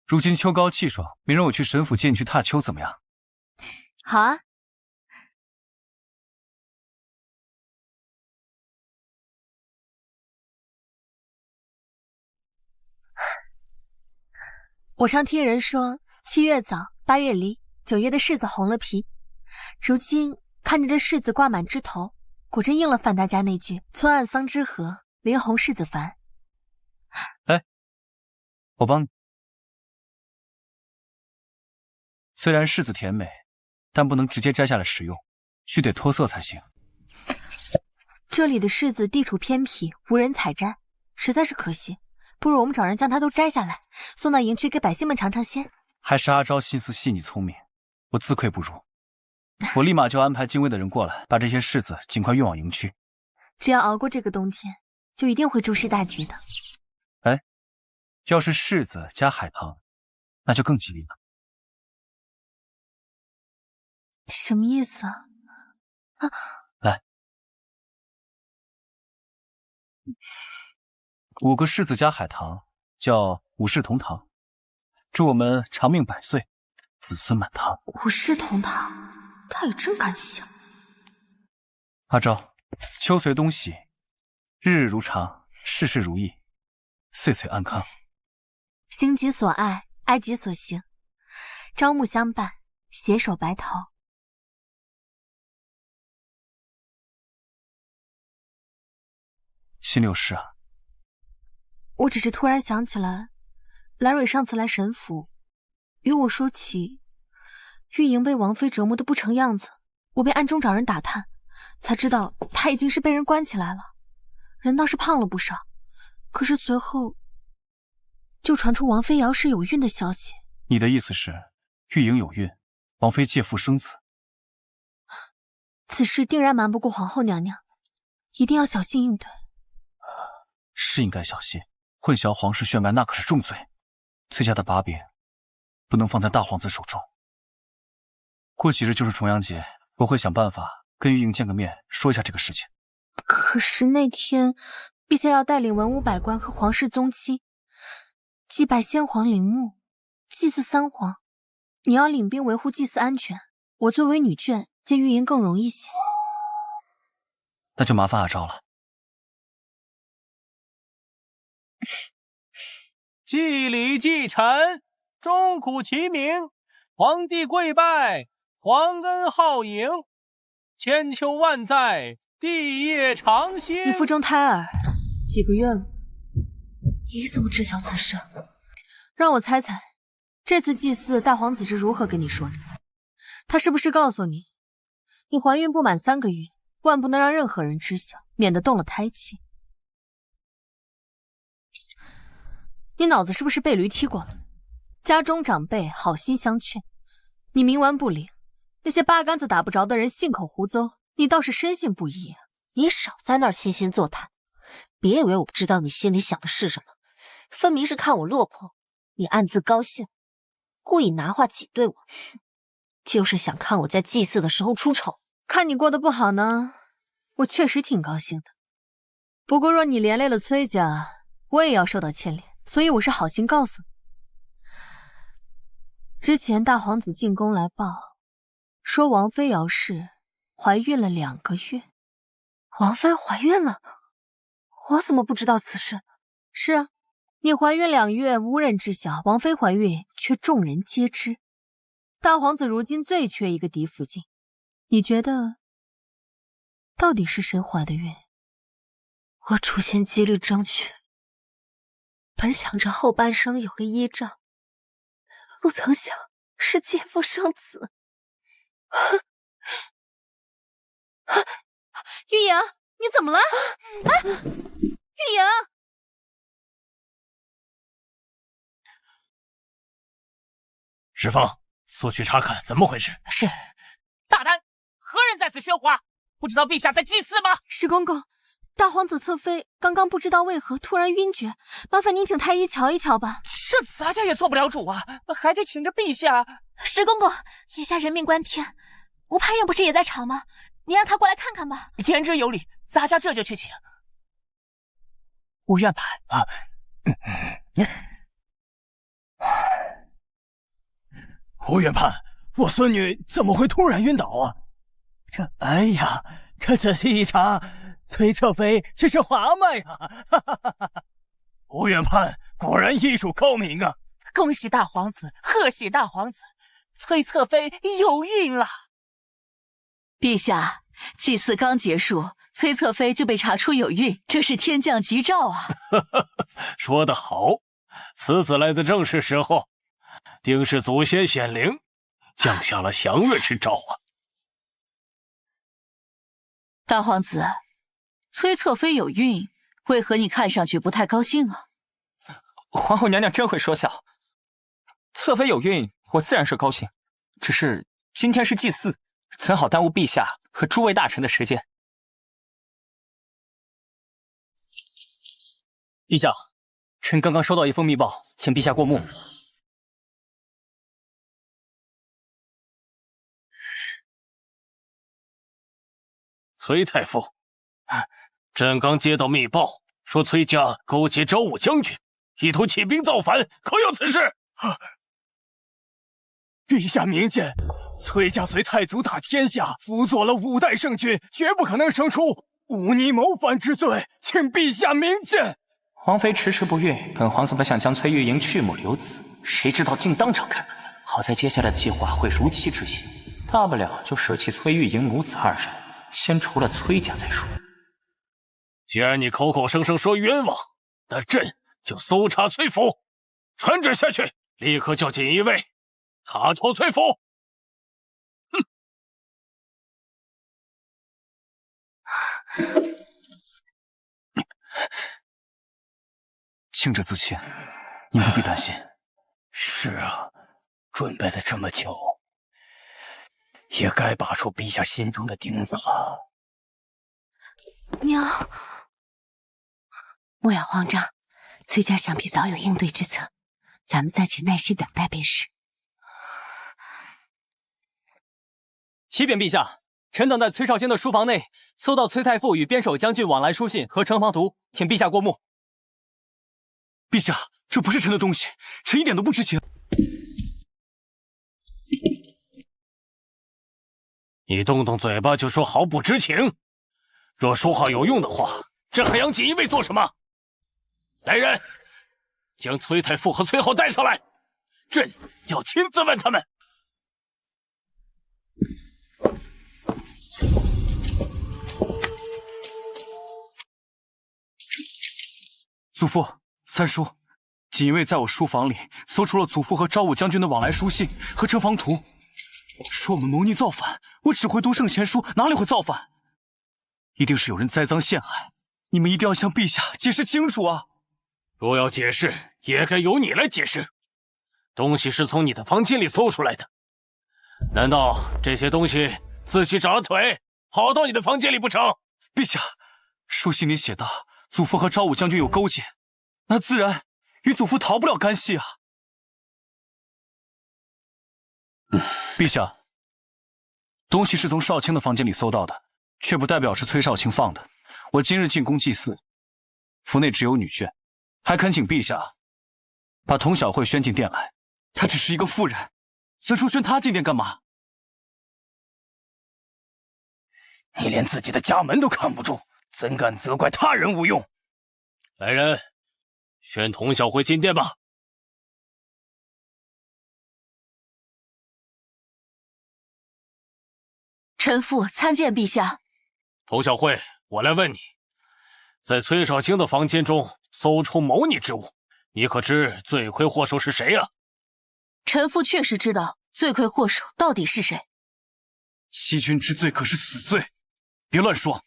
如今秋高气爽，明日我去神府接你去踏秋，怎么样？好啊。我常听人说，7月枣，8月梨，9月的柿子红了皮。如今看着这柿子挂满枝头，果真应了范大家那句“村岸桑枝合，林红柿子繁”。哎，我帮你。虽然柿子甜美，但不能直接摘下来食用，须得脱色才行。这里的柿子地处偏僻，无人采摘，实在是可惜。不如我们找人将它都摘下来，送到营区给百姓们尝尝鲜。还是阿昭心思细腻聪明，我自愧不如。我立马就安排精卫的人过来，把这些柿子尽快运往营区。只要熬过这个冬天，就一定会诸事大吉的。哎，要是柿子加海棠，那就更吉利了。什么意思啊？来，5个柿子加海棠，叫5世同堂，祝我们长命百岁，子孙满堂。5世同堂，他也真敢想。阿昭，秋随冬喜，日日如常，事事如意，岁岁安康。行己所爱，爱己所行，朝暮相伴，携手白头。心里有事啊？我只是突然想起来，兰蕊上次来神府，与我说起玉莹被王妃折磨得不成样子，我便暗中找人打探，才知道她已经是被人关起来了，人倒是胖了不少。可是随后就传出王妃姚氏有孕的消息。你的意思是，玉莹有孕，王妃借腹生子？此事定然瞒不过皇后娘娘，一定要小心应对。是应该小心，混淆皇室血脉那可是重罪。崔家的把柄不能放在大皇子手中。过几日就是重阳节，我会想办法跟玉莹见个面，说一下这个事情。可是那天陛下要带领文武百官和皇室宗亲祭拜先皇陵墓，祭祀三皇，你要领兵维护祭祀安全，我作为女眷见玉莹更容易些。那就麻烦阿昭了。祭礼既成，钟鼓齐鸣，皇帝跪拜，皇恩浩盈，千秋万载，帝业长兴。你腹中胎儿几个月了？你怎么知晓此事？让我猜猜，这次祭祀大皇子是如何跟你说的？他是不是告诉你，你怀孕不满3个月，万不能让任何人知晓，免得动了胎气？你脑子是不是被驴踢过了？家中长辈好心相劝，你冥顽不灵，那些八竿子打不着的人信口胡诌，你倒是深信不疑啊！你少在那儿惺惺作态，别以为我不知道你心里想的是什么，分明是看我落魄，你暗自高兴，故意拿话挤兑我，就是想看我在祭祀的时候出丑。看你过得不好呢，我确实挺高兴的。不过若你连累了崔家，我也要受到牵连。所以我是好心告诉你，之前大皇子进宫来报，说王妃姚氏怀孕了2个月。王妃怀孕了？我怎么不知道此事？是啊，你怀孕2月无人知晓，王妃怀孕却众人皆知。大皇子如今最缺一个嫡福晋，你觉得到底是谁怀的孕？我处心积虑争取，本想着后半生有个依仗，不曾想是奸夫生子。玉莹，你怎么了？哎，玉莹，石凤，速去查看怎么回事。是。大胆，何人在此喧哗？不知道陛下在祭祀吗？石公公，大皇子侧妃刚刚不知道为何突然晕厥，麻烦您请太医瞧一瞧吧。这咱家也做不了主啊，还得请着陛下。石公公，眼下人命关天，吴盼院不是也在场吗？你让他过来看看吧。言之有理，咱家这就去请。吴院判啊，吴院判，我孙女怎么会突然晕倒啊？哎呀，这仔细一查，崔侧妃这是蛤蟆呀！吴院判果然医术高明啊！恭喜大皇子，贺喜大皇子，崔侧妃有孕了。陛下，祭祀刚结束，崔侧妃就被查出有孕，这是天降吉兆啊！说得好，此子来的正是时候，定是祖先显灵，降下了祥瑞之兆啊！大皇子，崔侧妃有孕，为何你看上去不太高兴啊？皇后娘娘真会说笑，侧妃有孕，我自然是高兴，只是今天是祭祀，怎好耽误陛下和诸位大臣的时间？陛下，臣刚刚收到一封密报，请陛下过目。崔太傅，朕刚接到密报，说崔家勾结昭武将军，意图起兵造反，可有此事？陛下明鉴，崔家随太祖打天下，辅佐了5代圣君，绝不可能生出忤逆谋反之罪，请陛下明鉴。王妃迟迟不孕，本皇子本想将崔玉莹去母留子，谁知道竟当场看到。好在接下来的计划会如期执行，大不了就舍弃崔玉莹母子2人，先除了崔家再说。既然你口口声声说冤枉，那朕就搜查崔府，传旨下去，立刻叫锦衣卫查抄崔府。哼！清者自清，您不必担心。是啊，准备了这么久，也该拔出陛下心中的钉子了。娘，莫要慌张，崔家想必早有应对之策，咱们暂且耐心等待便是。启禀陛下，臣等在崔少卿的书房内搜到崔太傅与边守将军往来书信和呈房图，请陛下过目。陛下，这不是臣的东西，臣一点都不知情。你动动嘴巴就说毫不知情，若说话有用的话，这还养锦衣卫做什么？来人，将崔太傅和崔后带上来，朕要亲自问他们。祖父、三叔，锦衣卫在我书房里搜出了祖父和昭武将军的往来书信和城防图，说我们谋逆造反。我只会读圣贤书，哪里会造反？一定是有人栽赃陷害，你们一定要向陛下解释清楚啊！若要解释，也该由你来解释。东西是从你的房间里搜出来的，难道这些东西自己长了腿，跑到你的房间里不成？陛下，书信里写道，祖父和昭武将军有勾结，那自然与祖父逃不了干系啊！陛下，东西是从少卿的房间里搜到的，却不代表是崔少卿放的。我今日进宫祭祀，府内只有女眷，还恳请陛下把童小慧宣进殿来。她只是一个妇人，三叔宣她进殿干嘛？你连自己的家门都看不住，怎敢责怪他人无用？来人，宣童小慧进殿吧。臣父参见陛下。童小慧，我来问你，在崔少卿的房间中搜出谋逆之物，你可知罪魁祸首是谁啊？臣父确实知道罪魁祸首到底是谁。欺君之罪可是死罪，别乱说。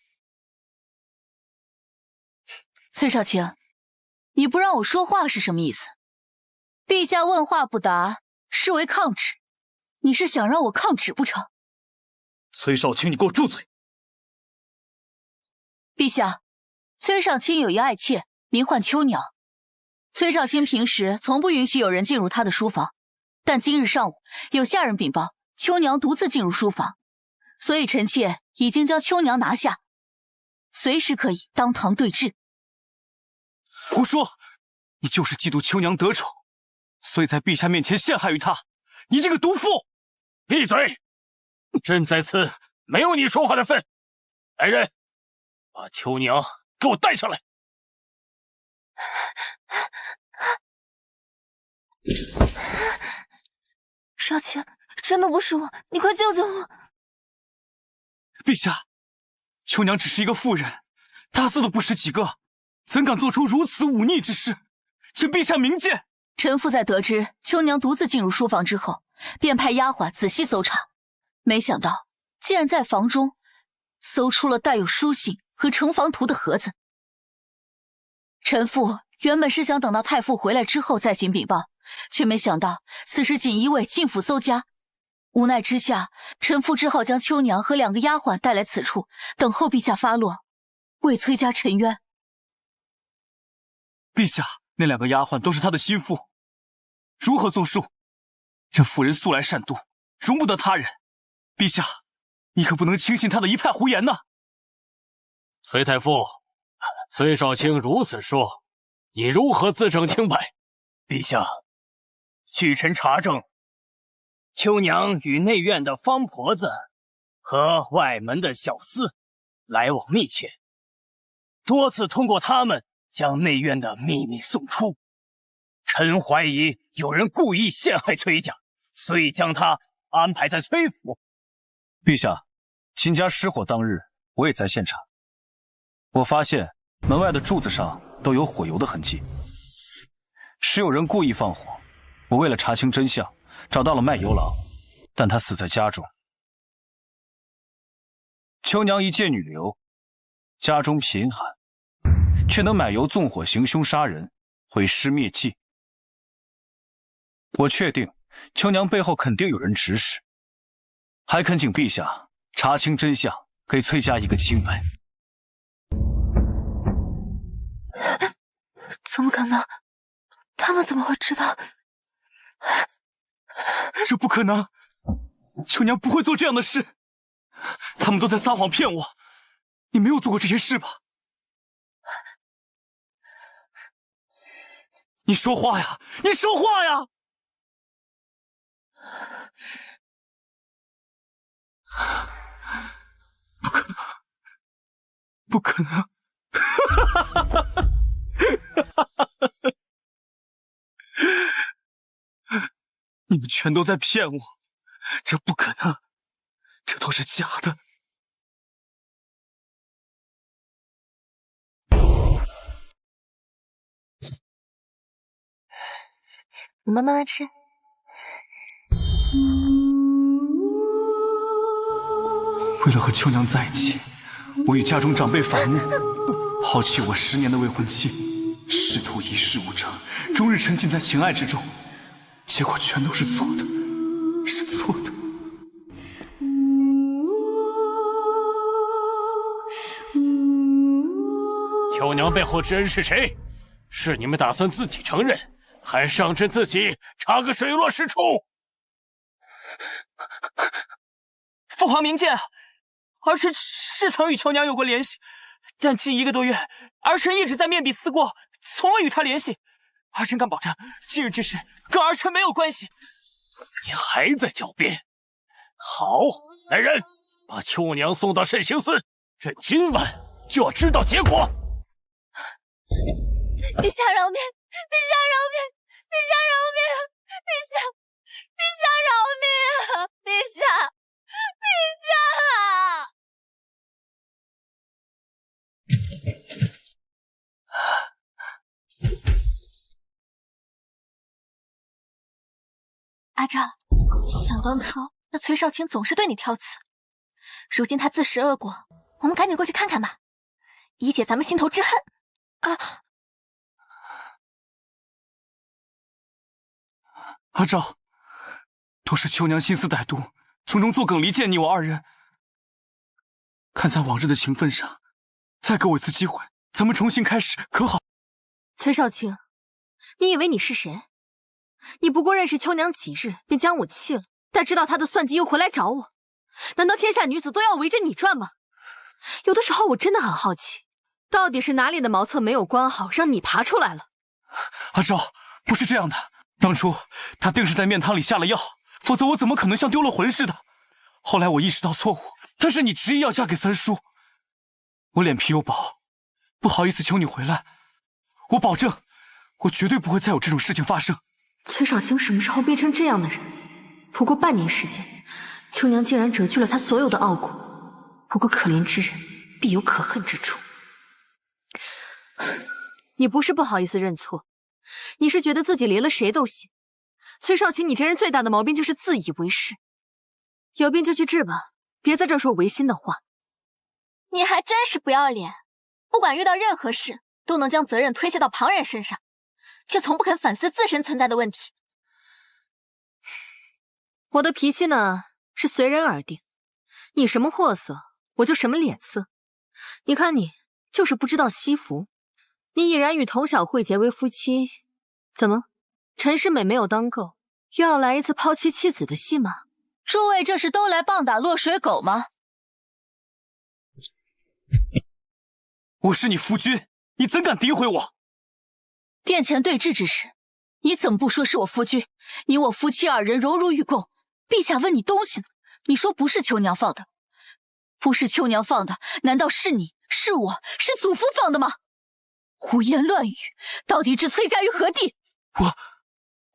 崔少卿，你不让我说话是什么意思？陛下问话不答，视为抗旨，你是想让我抗旨不成？崔少卿，你给我住嘴！陛下，崔少卿有一爱妾，名唤秋娘。崔少卿平时从不允许有人进入他的书房，但今日上午有下人禀报，秋娘独自进入书房，所以臣妾已经将秋娘拿下，随时可以当堂对质。胡说！你就是嫉妒秋娘得宠，所以在陛下面前陷害于她。你这个毒妇！闭嘴！朕在此没有你说话的份。来人，把秋娘给我带上来。少卿，真的不是我，你快救救我！陛下，秋娘只是一个妇人，大字都不识几个，怎敢做出如此忤逆之事？请陛下明鉴。臣父在得知秋娘独自进入书房之后，便派丫鬟仔细搜查，没想到竟然在房中搜出了带有书信和城防图的盒子。臣父原本是想等到太傅回来之后再行禀报，却没想到此时锦衣卫进府搜家，无奈之下，臣父只好将秋娘和2个丫鬟带来此处，等候陛下发落，为崔家沉冤。陛下，那2个丫鬟都是他的心腹，如何纵述？这妇人素来善妒，容不得他人。陛下，你可不能轻信他的一派胡言呐！崔太傅，崔少卿如此说，你如何自证清白？陛下，据臣查证，秋娘与内院的方婆子和外门的小厮来往密切，多次通过他们将内院的秘密送出。臣怀疑有人故意陷害崔家，所以将他安排在崔府。陛下，秦家失火当日，我也在现场。我发现门外的柱子上都有火油的痕迹，是有人故意放火。我为了查清真相，找到了卖油郎，但他死在家中。秋娘一介女流，家中贫寒，却能买油纵火行凶杀人，毁尸灭迹。我确定秋娘背后肯定有人指使，还恳请陛下查清真相，给崔家一个清白。怎么可能？他们怎么会知道？这不可能！秋娘不会做这样的事，他们都在撒谎骗我。你没有做过这些事吧？你说话呀！你说话呀！不可能！不可能！你们全都在骗我，这不可能，这都是假的。你们慢慢吃。为了和秋娘在一起，我与家中长辈反目，抛弃我10年的未婚妻，试图一事无成，终日沉浸在情爱之中，结果全都是错的，是错的。秋娘背后之人是谁？是你们打算自己承认，还上阵自己查个水落石出？父皇明鉴，儿臣是曾与秋娘有过联系，但近1个多月，儿臣一直在面壁思过，从未与她联系。儿臣敢保证，今日之事跟儿臣没有关系。你还在狡辩？好，来人，把秋娘送到慎刑司，朕今晚就要知道结果。陛下饶命！陛下饶命！陛下饶命！陛下，陛下饶命！陛下，陛下！阿昭，想当初那崔少卿总是对你挑刺，如今他自食恶果，我们赶紧过去看看吧，以解咱们心头之恨。啊！阿昭，都是秋娘心思歹毒，从中作梗离间你我2人。看在往日的情分上，再给我一次机会，咱们重新开始，可好？崔少卿，你以为你是谁？你不过认识秋娘几日，便将我弃了，但知道她的算计又回来找我，难道天下女子都要围着你转吗？有的时候我真的很好奇，到底是哪里的茅厕没有关好，让你爬出来了？阿昭，不是这样的，当初他定是在面汤里下了药，否则我怎么可能像丢了魂似的？后来我意识到错误，但是你执意要嫁给三叔，我脸皮又薄，不好意思求你回来。我保证，我绝对不会再有这种事情发生。崔少卿什么时候变成这样的人？不过半年时间，秋娘竟然折去了他所有的傲骨。不过可怜之人必有可恨之处。你不是不好意思认错，你是觉得自己离了谁都行。崔少卿，你这人最大的毛病就是自以为是。有病就去治吧，别在这说违心的话。你还真是不要脸，不管遇到任何事，都能将责任推卸到旁人身上，却从不肯反思自身存在的问题。我的脾气呢，是随人而定，你什么货色，我就什么脸色。你看你，就是不知道惜福。你已然与童小慧结为夫妻，怎么，陈世美没有当够，又要来一次抛妻弃子的戏吗？诸位这是都来棒打落水狗吗？我是你夫君，你怎敢诋毁我？殿前对峙之时，你怎么不说是我夫君？你我夫妻2人荣辱与共，陛下问你东西呢，你说不是秋娘放的，不是秋娘放的，难道是你，是我，是祖父放的吗？胡言乱语，到底置崔家于何地？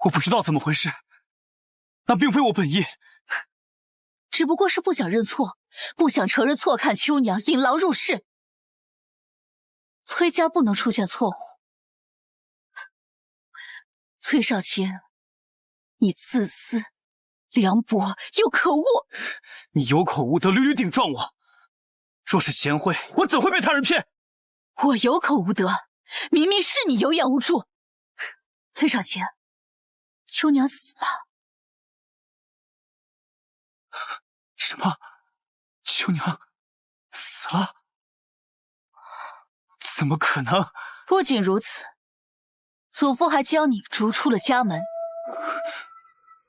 我不知道怎么回事，那并非我本意，只不过是不想认错，不想承认错看秋娘引狼入室。崔家不能出现错误。崔少卿，你自私、凉薄又可恶。你有口无德，屡屡顶撞我。若是贤惠，我怎会被他人骗？我有口无德，明明是你有眼无珠。崔少卿，秋娘死了。什么？秋娘死了？怎么可能？不仅如此，祖父还将你逐出了家门。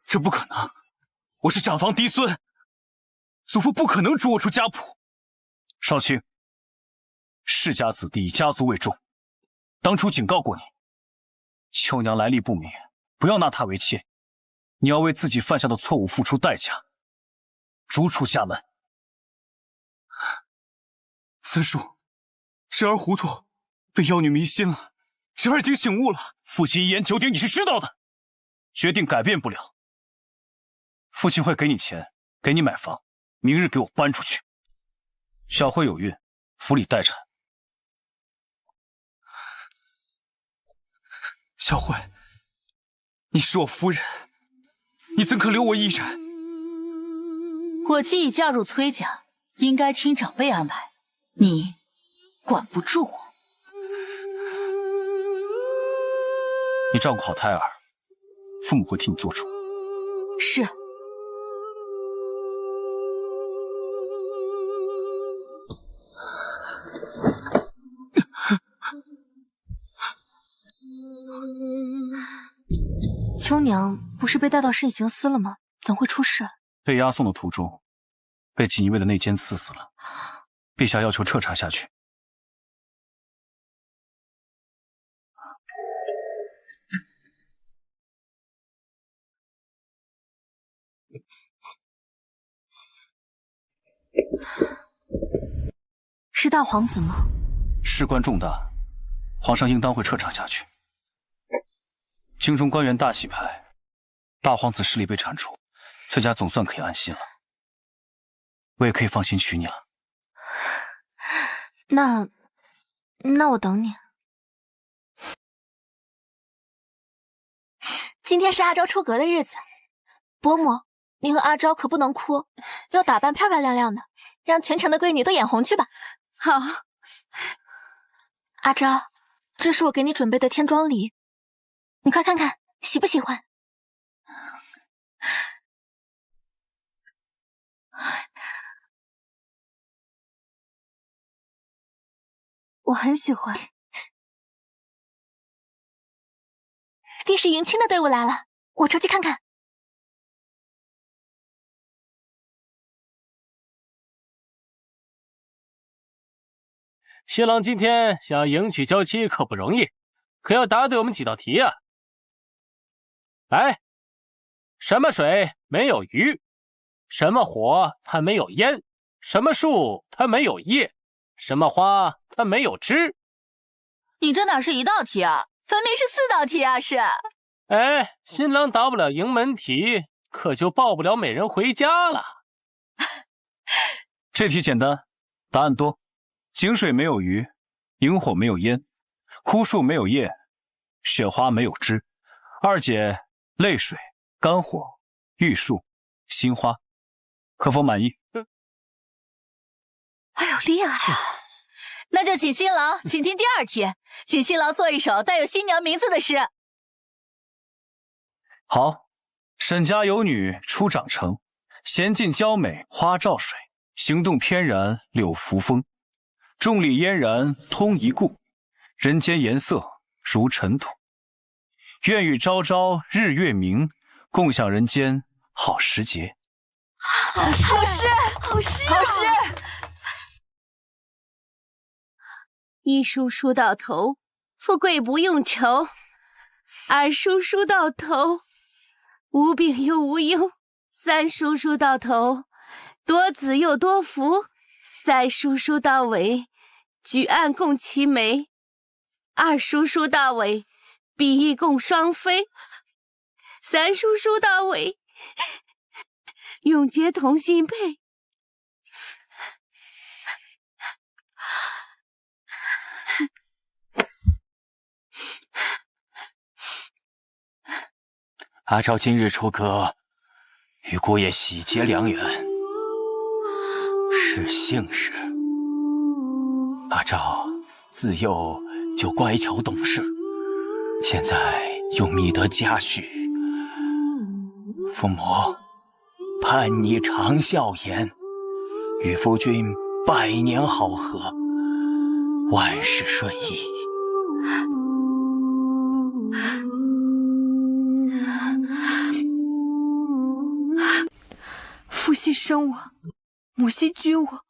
这不可能！我是长房嫡孙，祖父不可能逐我出家谱。少卿，世家子弟以家族为重，当初警告过你，秋娘来历不明，不要纳她为妾，你要为自己犯下的错误付出代价，逐出家门。三叔，侄儿糊涂，被妖女迷心了，侄儿已经醒悟了，父亲一言九鼎，你是知道的。决定改变不了，父亲会给你钱，给你买房，明日给我搬出去。小慧有孕，府里待产。小慧，你是我夫人，你怎可留我一人？我既已嫁入崔家，应该听长辈安排，你管不住我。你照顾好胎儿，父母会替你做主。是。秋娘不是被带到慎刑司了吗？怎会出事？被押送的途中，被锦衣卫的内奸刺死了。陛下要求彻查下去。是大皇子吗？事关重大，皇上应当会彻查下去。京中官员大洗牌，大皇子势力被铲除，崔家总算可以安心了。我也可以放心娶你了。那我等你。今天是阿昭出阁的日子，伯母，你和阿昭可不能哭，要打扮漂漂亮亮的，让全城的闺女都眼红去吧。好。阿昭，这是我给你准备的天妆礼，你快看看，喜不喜欢？我很喜欢。帝室迎亲的队伍来了，我出去看看。新郎今天想要迎娶娇妻可不容易，可要答对我们几道题啊！来，什么水没有鱼？什么火它没有烟？什么树它没有叶？什么花它没有枝？你这哪是一道题啊，分明是4道题啊！是。哎，新郎答不了迎门题，可就抱不了美人回家了。这题简单，答案多。井水没有鱼，萤火没有烟，枯树没有叶，雪花没有枝。二姐泪水、肝火、玉树、心花，可否满意？哎呦，厉害啊！那就请新郎，请听第2题，请新郎做一首带有新娘名字的诗。好，沈家有女初长成，娴静娇美花照水，行动翩然柳扶风，众里嫣然通一顾，人间颜色如尘土。愿与朝朝日月明，共享人间好时节。好诗，好诗，好诗！一书书到头，富贵不用愁；二书书到头，无病又无忧；三书书到头，多子又多福；再书书到尾，举案共齐眉；二书书到尾，比翼共双飞；三书书到尾，永结同心配。阿昭今日出阁，与姑爷喜结良缘，是幸事。阿昭自幼就乖巧懂事，现在又觅得佳婿，父母盼你长笑颜，与夫君百年好合，万事顺意。父系生我，母系居我，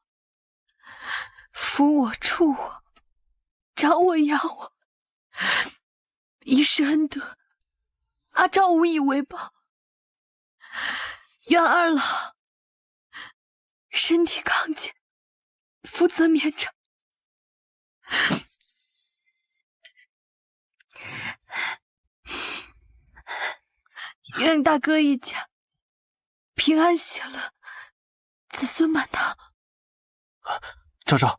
扶我触我，长我养我，一世恩德，阿昭无以为报。愿二老身体康健，福泽绵长。愿大哥一家平安喜乐，子孙满堂。昭昭，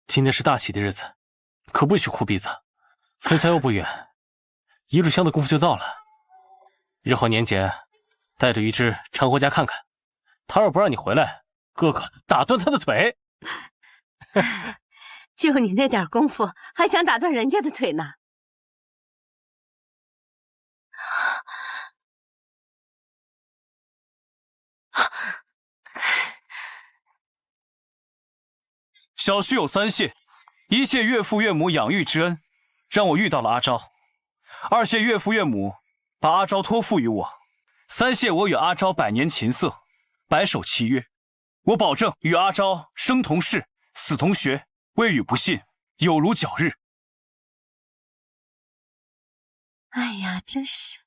今天是大喜的日子，可不许哭鼻子。崔家又不远，一炷香的功夫就到了。日后年节，带着玉芝常回家看看。他若不让你回来，哥哥打断他的腿。就你那点功夫，还想打断人家的腿呢？小婿有3谢：一谢岳父岳母养育之恩，让我遇到了阿昭；二谢岳父岳母把阿昭托付于我；三谢我与阿昭百年琴瑟，白首契约。我保证与阿昭生同室，死同学，未与不信，有如皎日。哎呀，真是！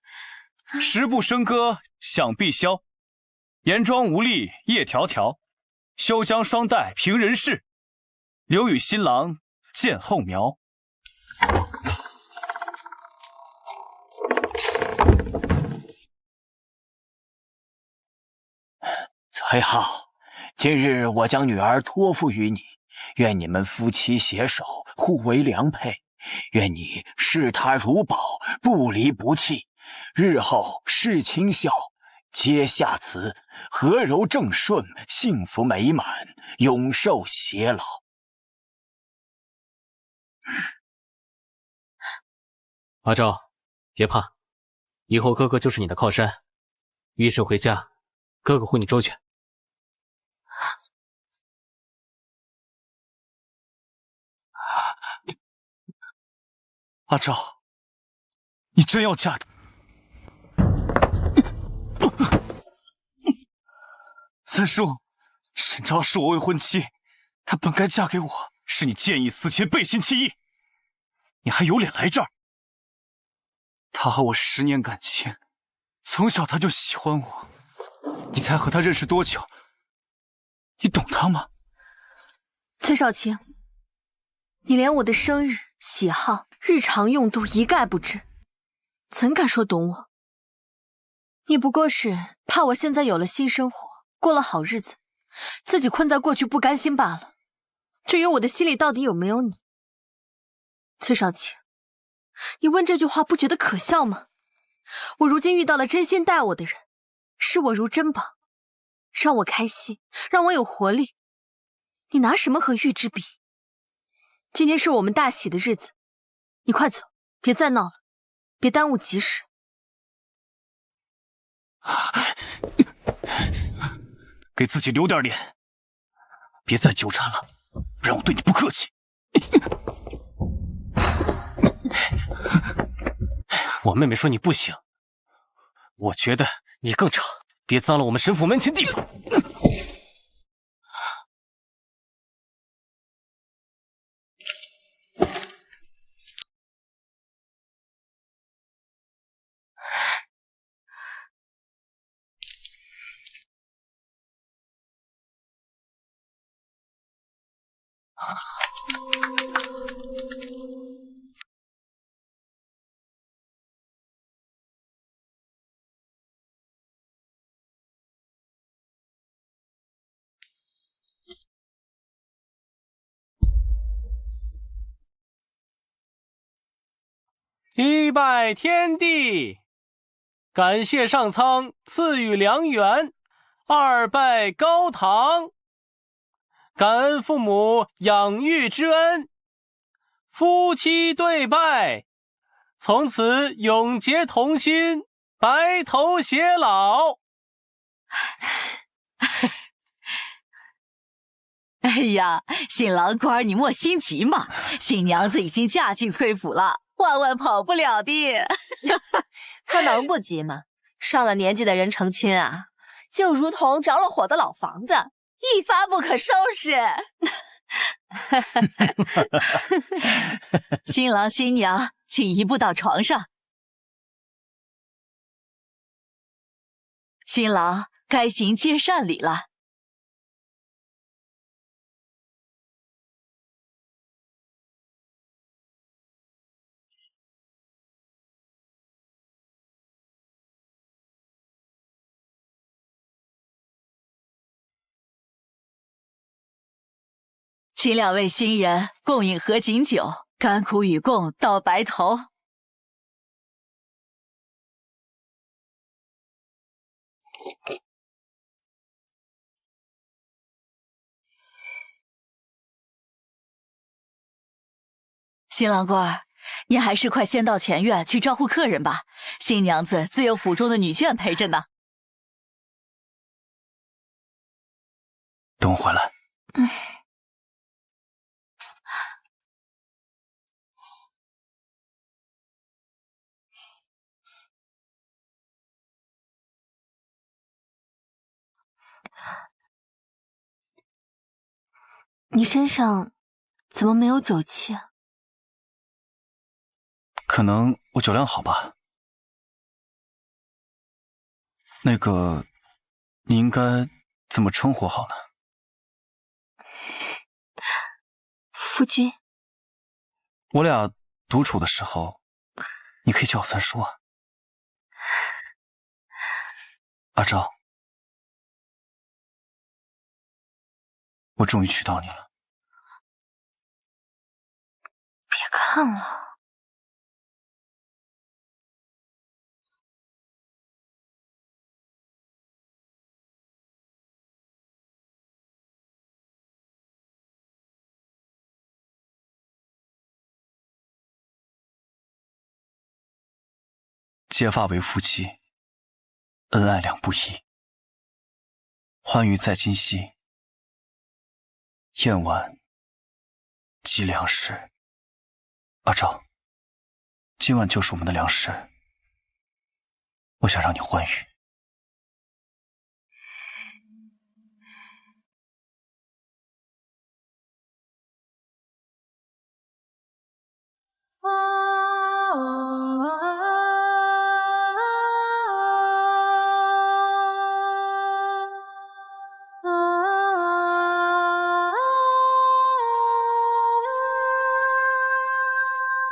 十步笙歌响碧霄，严庄无力夜迢迢。休将双带平人事，留与新郎见后苗。崔浩，今日我将女儿托付于你，愿你们夫妻携手，互为良配。愿你视她如宝，不离不弃。日后世卿孝，皆下慈，和柔正顺，幸福美满，永寿偕老。阿昭，别怕，以后哥哥就是你的靠山。余事回家，哥哥护你周全。阿昭，你真要嫁的？三叔，沈昭是我未婚妻，她本该嫁给我，是你见异思迁，背信弃义，你还有脸来这儿？她和我10年感情，从小她就喜欢我，你才和她认识多久？你懂她吗？崔少卿，你连我的生日、喜好、日常用度一概不知，怎敢说懂我？你不过是怕我现在有了新生活，过了好日子，自己困在过去不甘心罢了。至于我的心里到底有没有你，崔少卿，你问这句话不觉得可笑吗？我如今遇到了真心待我的人，视我如珍宝，让我开心，让我有活力，你拿什么和玉芝比？今天是我们大喜的日子，你快走，别再闹了，别耽误吉时。给自己留点脸，别再纠缠了，不然我对你不客气。我妹妹说你不行，我觉得你更差，别脏了我们神府门前地方。一拜天地，感谢上苍赐予良缘；二拜高堂，感恩父母养育之恩。夫妻对拜，从此永结同心，白头偕老。哎呀，新郎官你莫心急嘛，新娘子已经嫁进崔府了，万万跑不了的。他能不急吗？上了年纪的人成亲啊，就如同着了火的老房子，一发不可收拾。新郎新娘，请移步到床上。新郎该行接善礼了。请两位新人共饮合卺酒，甘苦与共到白头。新郎官儿，您还是快先到前院去招呼客人吧。新娘子自有府中的女眷陪着呢。等我回来。你身上怎么没有酒气啊？可能我酒量好吧。那个，你应该怎么称呼好呢？夫君。我俩独处的时候，你可以叫我三叔啊。阿昭，我终于娶到你了。别看了。结发为夫妻，恩爱两不疑。欢愉在今夕，宴晚即良时。阿昭，今晚就是我们的良时，我想让你欢愉。